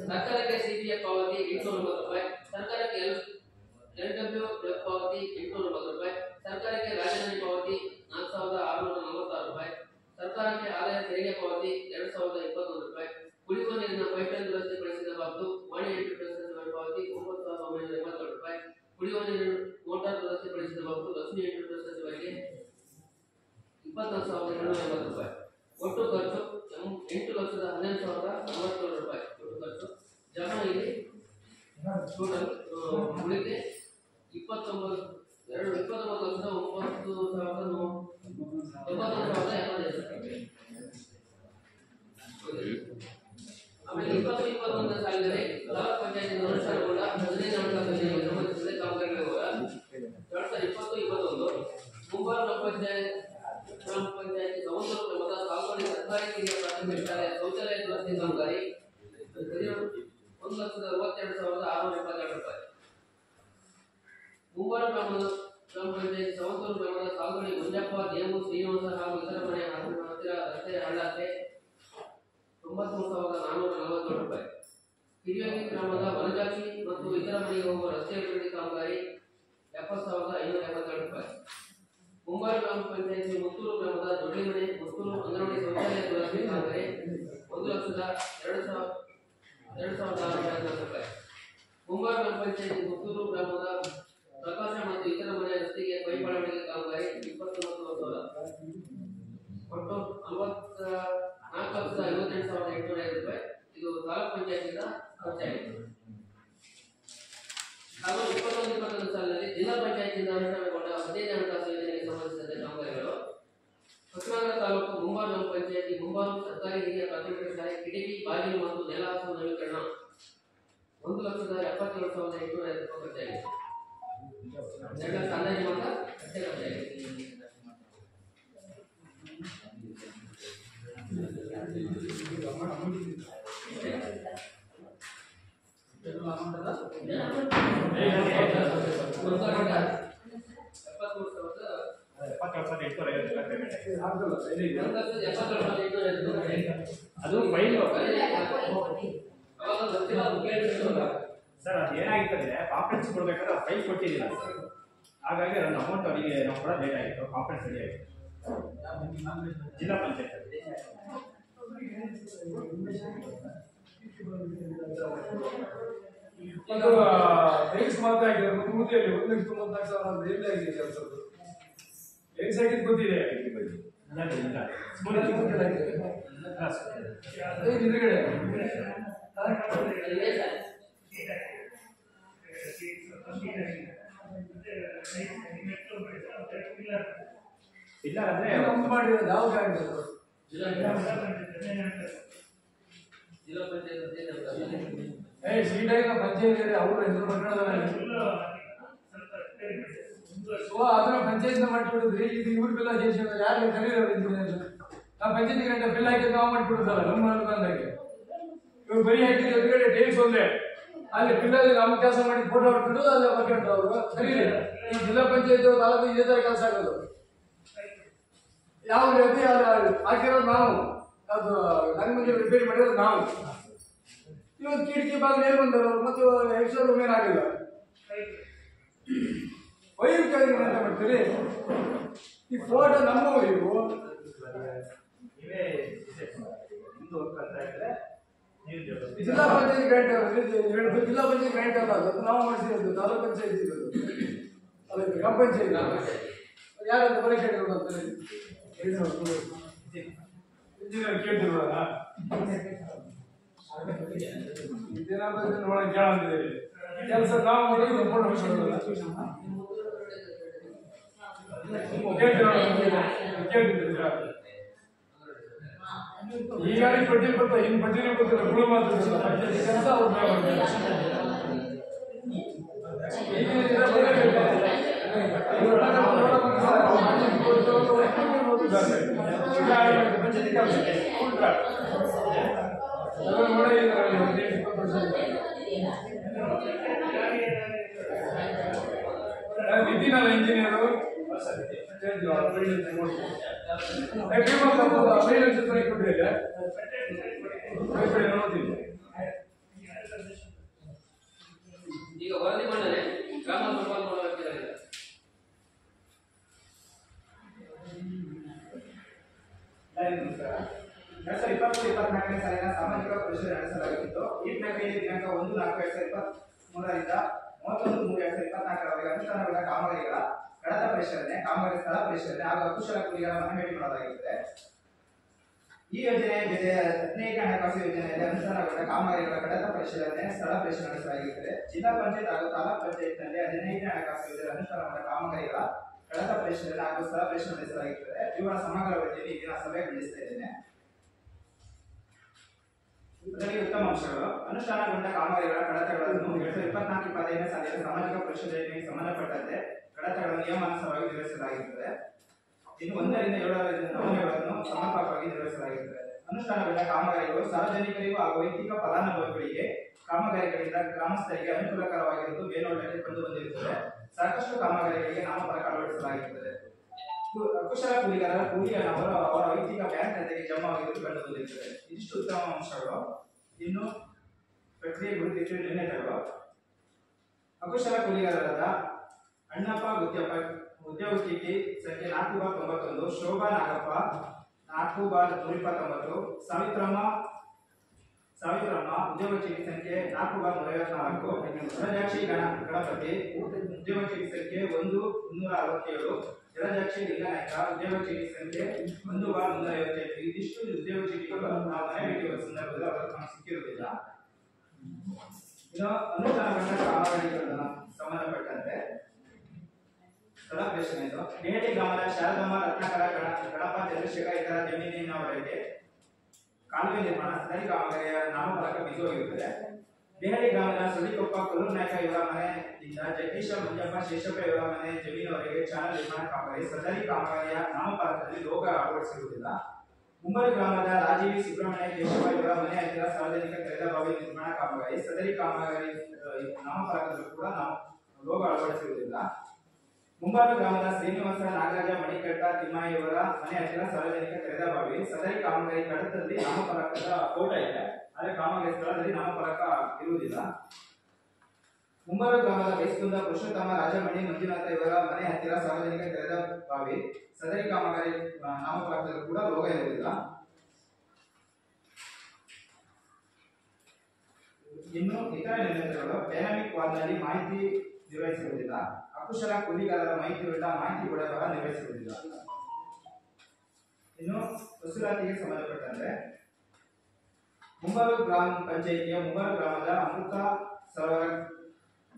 ಸರ್ಕಾರಕ್ಕೆ ಸಿಪಿಎಫ್ ಪಾವತಿ 890 ರೂಪಾಯಿ. ಸರ್ಕಾರಕ್ಕೆ ಎಲ್ಡಬ್ಲ್ಯೂಎಫ್ ಪಾವತಿ 890 ರೂಪಾಯಿ. ಸರ್ಕಾರಕ್ಕೆ ರಾಜಧಾನಿ ಪಾವತಿ 4,646 ರೂಪಾಯಿ. ಸರ್ಕಾರಕ್ಕೆ ಆದಾಯ ತೆರಿಗೆ ಪಾವತಿ 2,021 ರೂಪಾಯಿ. ಕುಡಿಯುವ ನೀರಿನ ಪೈಪ್ಲೈನ್ ದುರಸ್ತಿಗೊಳಿಸಿದ ಬಾಕ್ಸು ವಾಣಿ ಎಂಟರ್ಪ್ರೈಸಸ್ ಪಾವತಿ 9,982 ರೂಪಾಯಿ. ಕುಡಿಯುವ ನೀರಿನ ಮೋಟಾರ್ ದುರಸ್ತಿಗೊಳಿಸಿದ ಬಾಕ್ಸು ಲಕ್ಷ್ಮಿ ಎಂಟರ್ಪ್ರೈಸಸ್ ವರೆಗೆ 24,280 ರೂಪಾಯಿ. ಒಟ್ಟು ಖರ್ಚು 8,11,047 ರೂಪಾಯಿ. ಒಟ್ಟು ಖರ್ಚು ಜಮಾ ಇಲ್ಲಿ ಟೋಟಲ್ ಉಳಿಕೆ 29,90,91,075. ಆಮೇಲೆ 2021 ಸಾಲಿನಲ್ಲಿ ತಾಲೂಕು ಪಂಚಾಯತ್ ಅನುಷ್ಠಾನಗೊಂಡ 15ನೇ ಹಣಕಾಸು ಯೋಜನೆಗೆ ಸಂಬಂಧಿಸಿದ ಕಾಮಗಾರಿಗಳ 2020-21 ಮುಂಗಾರು ಗ್ರಾಮ ಪಂಚಾಯತಿ ಸವಂತೂರು ಗ್ರಾಮದ ಸಾಗುವಳಿ ಸರ್ಕಾರಿ ಹಿರಿಯ ಪ್ರಾಥಮಿಕ ಶಾಲೆಯ ಶೌಚಾಲಯ ದುರಸ್ತಿ ಕಾಮಗಾರಿ 1,62,672 ರೂಪಾಯಿ. ಮುಂಗಾರು ಗ್ರಾಮ ಪಂಚಾಯತಿ ಸವಂತೂರು ಗ್ರಾಮದ ಸಾಗುವಳಿ ಮಂಜಪ್ಪ ದೇವು ಶ್ರೀನಿವಾಸ ಹಾಗೂ ಇತರ ಮನೆ ಹತ್ತಿರ ರಸ್ತೆ ಹಳ್ಳಕ್ಕೆ 93,447 ರೂಪಾಯಿ. ಹಿರಿಯಂಗಿ ಗ್ರಾಮದ ವನಜಾಕ್ಷಿ ಮತ್ತು ಇತರ ಮನೆಗೆ ಹೋಗುವ ರಸ್ತೆ ಅಭಿವೃದ್ಧಿ ಕಾಮಗಾರಿ 70,572 ರೂಪಾಯಿ. ಮುಂಗಾರು ಗ್ರಾಮ ಪಂಚಾಯತಿ ಮುತ್ತೂರು ಗ್ರಾಮದ ದೊಡ್ಡಿಮನೆ ಮುತ್ತೂರು ಅಂಗನವಾಡಿ ಶೌಚಾಲಯ ದುರಸ್ತಿ ಕಾಮಗಾರಿ 1,02,640 ರೂಪಾಯಿ. ಮುಂಗಾರು ಗ್ರಾಮ ಪಂಚಾಯತಿ ಮುತ್ತೂರು ಗ್ರಾಮದ ಪ್ರಕಾಶ ಮತ್ತು ಇತರ ಮನೆಯ ರಸ್ತೆಗೆ ಪೈಪ್ ಅಳವಡಿಕೆ ಕಾಮಗಾರಿ 29,000. ಒಟ್ಟು 4,58,805 ರೂಪಾಯಿ. ಇದು ತಾಲೂಕು ಪಂಚಾಯತಿಯಿಂದ ಖರ್ಚಾಗಿದೆ. ಹಾಗೂ 21-22 ಸಾಲಿನಲ್ಲಿ ಜಿಲ್ಲಾ ಪಂಚಾಯತಿಯಿಂದ ಅನುಷ್ಠಾನಗೊಂಡ 15ನೇ ಹಣಕಾಸು ಯೋಜನೆಗೆ ಸಂಬಂಧಿಸಿದ ಕಾಮಗಾರಿಗಳು ಹೊಸನಗರ ತಾಲೂಕು ಮುಂಗಾರು ಗ್ರಾಮ ಪಂಚಾಯತಿ ಮುಂಗಾರು ಸರ್ಕಾರಿ ಹಿರಿಯ ಪ್ರಾಥಮಿಕ ಶಾಲೆ ಕಿಟಕಿ ಬಾಗಿಲು ಮತ್ತು ನೆಲ ಹಾಸುವ ನವೀಕರಣ 1,77,805 ರೂಪಾಯಿ ಖರ್ಚಾಗಿದೆ. 2 ಲಕ್ಷ ಅಂದಾಜು ಮಾತ್ರ ಅಷ್ಟೇ ಖರ್ಚಾಗಿದೆ. ಅದು ಫೈಲು ಸರ್. ಅದು ಏನಾಗಿರ್ತದೆ ಕಾಂಪ್ಲೆಕ್ಸ್ ಕೊಡ್ಬೇಕಾದ್ರೆ ಫೈಲ್ ಕೊಟ್ಟಿದ್ದಿಲ್ಲ ಸರ್, ಹಾಗಾಗಿ ನನ್ನ ಅಮೌಂಟ್ ಅವರಿಗೆ ನಾವು ಕೂಡ ಲೇಟ್ ಆಗಿತ್ತು. ಕಾಂಪ್ಲೆಕ್ಸ್ ರೆಡಿ ಆಗಿತ್ತು ಜಿಲ್ಲಾ ಪಂಚಾಯತ್. ಅದು ಟೈಲ್ಸ್ ಮಾತ್ರ ಆಗಿದೆ. ಮುದ್ದೆಯಲ್ಲಿ 1,94,000 ಅಂತ ಎಲ್ಲಿ ಆಗಿದೆ ಕೆಲಸದ್ದು? ಟೈಲ್ಸ್ ಆಗಿದ್ದು ಗೊತ್ತಿದೆ ಹಿಂದ್ಗಡೆ ಇಲ್ಲ ಅಂದ್ರೆ ಮಾಡಿರೋದು ಯಾವ ಬ್ಯಾಂಕ್ ಅದು? ಸೀಟಾಗಿ ಪಂಚಾಯತ್ ಅವರು ಹೆಸರು ಅದನ್ನ ಪಂಚಾಯತ್ ಮಾಡ್ಬಿಡುದ್ರಿ. ಇದು ಇವ್ರ ಬಿಲ್ ಹಾಕಿ ಯಾರು ಕರೀರೋರು ಇಂಜಿನಿಯರ್? ನಾವು ಪಂಚಾಯತ್ ಗಂಟೆ ಬಿಲ್ ಹಾಕಿ ನಾವು ಮಾಡ್ಬಿಡುದಲ್ಲ ನಮ್ಮ ಬಂದಾಗೆ. ಇವ್ರು ಬರೀ ಹಾಕಿದ್ರೆ ಎದುರುಗಡೆ ಟೈಲ್ಸ್ ಒಂದೇ, ಅಲ್ಲಿ ಬಿಲ್ಲಲ್ಲಿ ನಮ್ಮ ಕೆಲಸ ಮಾಡಿ ಫೋಟೋ ಹೊಡ್ಬಿಟ್ಟು ಅಲ್ಲೇ ಬರ್ಕೊಂಡು ಅವರು ಕರೀರಿ. ಈ ಜಿಲ್ಲಾ ಪಂಚಾಯತ್ ತಾಲೂಕು ಇದೇ ತರ ಕೆಲಸ ಆಗೋದು. ಯಾವ ರೀತಿ ಹಾಕಿರೋದು ನಾವು, ಅದು ನನ್ನ ಮುಂದೆ ರಿಪೇರಿ ಮಾಡಿರೋದು ನಾವು. ಇವತ್ತು ಕಿಟಕಿ ಬಾಗಿಲು ಏನು ಬಂದರು ಮತ್ತು ಎಕ್ಸ್ಟ್ರಾ ರೂಮ್ ಏನಾಗಿಲ್ಲ. ವೈರ್ ಕೆಳಗೆ ಅಂತ ಮಾಡ್ತೀರಿ. ಈ ಫೋಟೋ ನಮ್ಮವು ಇವು. ಜಿಲ್ಲಾ ಪಂಚಾಯತ್ ಗ್ರಾಂಟ್ ಹೇಳಿದ್ರು. ಜಿಲ್ಲಾ ಪಂಚಾಯತ್ ಗ್ರಾಂಟ್ ಅಲ್ಲ, ಅದು ನಾವು ಮಾಡಿಸಿರೋದು. ತಾಲೂಕ್ ಪಂಚಾಯತ್ ಇರೋದು, ಅಲ್ಲ ಗ್ರಾಮ ಪಂಚಾಯತ್. ಯಾರಂತ ಪರೀಕ್ಷೆ ಅಂತಾರೆ ಇಂಜಿನಿಯರ್ ಕೇಳ್ತಿರೋಣ ಇದೇನಾದ್ರು ನೋಡಕ್ ಕೇಳಂತಿದ್ದೀವಿ. ಕೆಲಸ ನಾವು ಮಾಡಿದ್ರು ಫೋಟೋ ಕೇಳ್ತಿದ್ದೀರಾ? ಈಗಾಗಲೇ ಪಟ್ಟಿ ಬರ್ತಾ ಇನ್ನು ಪಟ್ಟಿನೇ ಗೊತ್ತಿಲ್ಲ. ಗುಳು ಮಾತ್ರ ಕೆಲಸ ಅವ್ರು ನಿತಿನಲ್ಲ ಇಂಜಿನಿಯರು ಈಗ ವರದಿ ಮಂಡನೆ ಗ್ರಾಮ ಸಂಪನ್ಮೂಲ ವ್ಯಕ್ತಿಗಳಿಂದ 2023-24ನೇ ಸಾಲಿನ ಸಾಮಾಜಿಕ ಪರಿಶೀಲನೆ ನಡೆಸಲಾಗುತ್ತಿದ್ದು ಈ ಪ್ರಕ್ರಿಯೆ ದಿನಾಂಕ 1/4/2023ರಿಂದ 31/3/2024ರವರೆಗೆ ಅನುಷ್ಠಾನಗೊಂಡ ಕಾಮಗಾರಿಗಳ ಕಡತ ಪರಿಶೀಲನೆ, ಕಾಮಗಾರಿ ಸ್ಥಳ ಪರಿಶೀಲನೆ ಹಾಗೂ ಅಕುಶಲ ಕೂಲಿಗಳ ಮನವಿ ಮಾಡಲಾಗುತ್ತದೆ. ಈ ಯೋಜನೆಯ ಜೊತೆ 15ನೇ ಹಣಕಾಸು ಯೋಜನೆಯಲ್ಲಿ ಅನುಷ್ಠಾನಗೊಂಡ ಕಾಮಗಾರಿಗಳ ಕಡತ ಪರಿಶೀಲನೆ, ಸ್ಥಳ ಪರಿಶೀಲನೆ ನಡೆಸಲಾಗುತ್ತದೆ. ಜಿಲ್ಲಾ ಪಂಚಾಯತ್ ಹಾಗೂ ತಾಲೂಕು ಪಂಚಾಯತ್ನಲ್ಲಿ 15ನೇ ಹಣಕಾಸು ಯೋಜನೆ ಅನುಷ್ಠಾನಗೊಂಡ ಕಾಮಗಾರಿಗಳ ಕಡತ ಪರಿಶೀಲನೆ ಹಾಗೂ ಸ್ಥಳ ಪರಿಶೀಲನೆ ನಡೆಸಲಾಗುತ್ತದೆ. ಇವುಗಳ ಸಮಗ್ರ ವರದಿಯನ್ನು ಈಗಿನ ಸಭೆ ಮಂಡಿಸ್ತಾ ಇದ್ದೇನೆ. ಅದರಲ್ಲಿ ಉತ್ತಮ ಅಂಶಗಳು: ಅನುಷ್ಠಾನಗೊಂಡ ಕಾಮಗಾರಿಗಳ ಕಡತಗಳನ್ನು 2024-25ನೇ ಸಾಲಿನ ಸಾಮಾಜಿಕ ಪರಿಶೀಲನೆಗೆ ಸಂಬಂಧಪಟ್ಟಂತೆ ಕಡತಗಳ ನಿಯಮಾನುಸಾರವಾಗಿ ನಿರ್ವಹಿಸಲಾಗುತ್ತದೆ. ಇನ್ನು 1ರಿಂದ 7ರ ನಮೂನೆಗಳನ್ನು ಸಮರ್ಪಕವಾಗಿ ನಿರ್ವಹಿಸಲಾಗುತ್ತದೆ. ಅನುಷ್ಠಾನಗೊಂಡ ಕಾಮಗಾರಿಗಳು ಸಾರ್ವಜನಿಕರಿಗೂ ಹಾಗೂ ವೈಯಕ್ತಿಕ ಫಲಾನುಭವಿಗಳಿಗೆ ಕಾಮಗಾರಿಗಳಿಂದ ಗ್ರಾಮಸ್ಥರಿಗೆ ಅನುಕೂಲಕರವಾಗಿರುವುದು ಮೇಲ್ನೋಟಕ್ಕೆ ಕಂಡು ಬಂದಿರುತ್ತದೆ. ಸಾಕಷ್ಟು ಕಾಮಗಾರಿಗಳಿಗೆ ನಾಮಫಲಕ ಅಳವಡಿಸಲಾಗುತ್ತದೆ. ಅಕುಶಲ ಕೂಲಿಗಾರರ ಕೂಲಿ ಹಣವನ್ನು ಅವರ ವೈಯಕ್ತಿಕ ಬ್ಯಾಂಕ್ ಖಾತೆಗೆ ಜಮಾವಾಗಿರುವುದು ಕಂಡು ಬಂದಿರುತ್ತದೆ. ಇದಿಷ್ಟು ಉತ್ತಮ ಅಂಶಗಳು. ಇನ್ನು ಪ್ರಕ್ರಿಯೆ ಗುರುತಿಸುವ ನಿರ್ಣಯಗಳು: ಅಕುಶಲ ಕೂಲಿಗಾರರಾದ ಅಣ್ಣಪ್ಪ ಗುತ್ಯಪ್ಪ ಉದ್ಯೋಗ ಚೀಟಿ ಸಂಖ್ಯೆ 4/91, ಶೋಭಾ ನಾಗಪ್ಪ 4/129, ಸಾವಿತ್ರಮ್ಮ ಉದ್ಯೋಗ ಚೀಟಿ ಸಂಖ್ಯೆ 4/154, ಜಲಜಾಕ್ಷಿ ಗಣಪತಿ ಉದ್ಯೋಗ ಚೀಟಿ ಸಂಖ್ಯೆ 1/267, ಜಲಜಾಕ್ಷಿ ಲಿಂಗನಾಯ್ಕ ಉದ್ಯೋಗ ಚೀಟಿ ಸಂಖ್ಯೆ 1/155. ಇದಿಷ್ಟು ಉದ್ಯೋಗ ಚೀಟಿಗಳು ನಾವು ಮನೆ ಭೇಟಿ ಸಂದರ್ಭದಲ್ಲಿ ಅವರು ನಮಗೆ ಸಿಕ್ಕಿರುವುದಿಲ್ಲ. ಇನ್ನು ಅನುಷ್ಠಾನಗೊಂಡ ಕಾಮಗಾರಿಗಳ ಸಂಬಂಧಪಟ್ಟಂತೆ ಸ್ಥಳ ಪರಿಶೀಲನೆ ಇದು. ಬೇಹಟಿ ಗ್ರಾಮದ ಶಾರದಮ್ಮ ರತ್ನಾಕರ ಗಣಪ ಚಂದ್ರಶೇಖರ ಇತರ ಜಮೀನಿನವರೆಗೆ ಕಾಲುವೆ ನಿರ್ಮಾಣ ಸ್ಥಳೀಯ ಕಾಮಗಾರಿಯ ನಾಮಫಲಕ ಬಿಗಿಹೋಗಿರುತ್ತದೆ. ಬೇಹಟಿ ಗ್ರಾಮದ ಸುಳಿಕೊಪ್ಪ ಕೊಲ್ಲೂರು ನಾಯಕ ಇವರ ಮನೆಯಿಂದ ಜಗದೀಶ ಮಂಜಪ್ಪ ಶೇಷಪ್ಪ ಇವರ ಮನೆ ಜಮೀನಿನವರೆಗೆ ಚಾನಲ್ ನಿರ್ಮಾಣ ಕಾಮಗಾರಿ ಸದರಿ ಕಾಮಗಾರಿಯ ನಾಮಫಲಕದಲ್ಲಿ ಲೋಗ ಅಳವಡಿಸಿರುವುದಿಲ್ಲ. ಮುಂಬರು ಗ್ರಾಮದ ರಾಜೀವಿ ಸುಬ್ರಹ್ಮಣ್ಯ ಕೇಶವ ಇವರ ಮನೆ ಹತ್ತಿರ ಸಾರ್ವಜನಿಕ ತೆರೆದ ಬಾವಿ ನಿರ್ಮಾಣ ಕಾಮಗಾರಿ. ಸದರಿ ಕಾಮಗಾರಿ ನಾಮಫಲಕದಲ್ಲೂ ಕೂಡ ನಾವು ಲೋಗೋ ಅಳವಡಿಸಿರುವುದಿಲ್ಲ. ಮುಂಬರು ಗ್ರಾಮದ ಶ್ರೀನಿವಾಸ ನಾಗರಾಜ ಮಣಿಕಟ್ಟ ತಿಮ್ಮಾಯಿ ಇವರ ಮನೆ ಹತ್ತಿರ ಸಾರ್ವಜನಿಕ ತೆರೆದ ಬಾವಿ. ಸದರಿ ಕಾಮಗಾರಿ ಕಡತದಲ್ಲಿ ನಾಮಫಲಕದ ಫೋಟೋ ಇದೆ, ಆದರೆ ಕಾಮಗಾರಿ ಸ್ಥಳದಲ್ಲಿ ನಾಮಫಲಕ ಇರುವುದಿಲ್ಲ. ಮುಂಬರು ಗ್ರಾಮದ ಬೈಸ್ಕುಂದ ಪುರುಷೋತ್ತಮ ರಾಜಮಣಿ ಮಂಜುನಾಥ ಇವರ ಮನೆ ಹತ್ತಿರ ಸಾರ್ವಜನಿಕ ತೆರೆದ ಬಾವಿ. ಸದರಿ ಕಾಮಗಾರಿ ನಾಮಫಲಕದಲ್ಲೂ ಕೂಡ ಲೋಗೋ ಇರುವುದಿಲ್ಲ. ಇನ್ನು ಇತರ ನಿರ್ಣಯಗಳು ಡೈನಾಮಿಕ್ ವಾಲ್ನಲ್ಲಿ ಮಾಹಿತಿ ನಿರ್ವಹಿಸಿರುವುದಿಲ್ಲ. ಅಕುಶಲ ಕೂಲಿಗಾರರ ಮಾಹಿತಿಯುಳ್ಳ ಮಾಹಿತಿ ಒಡೆಯರ ನಿರ್ವಹಿಸಿರುವುದಿಲ್ಲ. ಇನ್ನು ವಸೂಲಾತಿಗೆ ಸಂಬಂಧಪಟ್ಟಂತೆ ಮುಂಬರು ಗ್ರಾಮ ಪಂಚಾಯಿತಿಯ ಮುಂಬರು ಗ್ರಾಮದ ಅಮೃತ ಸರೋವರ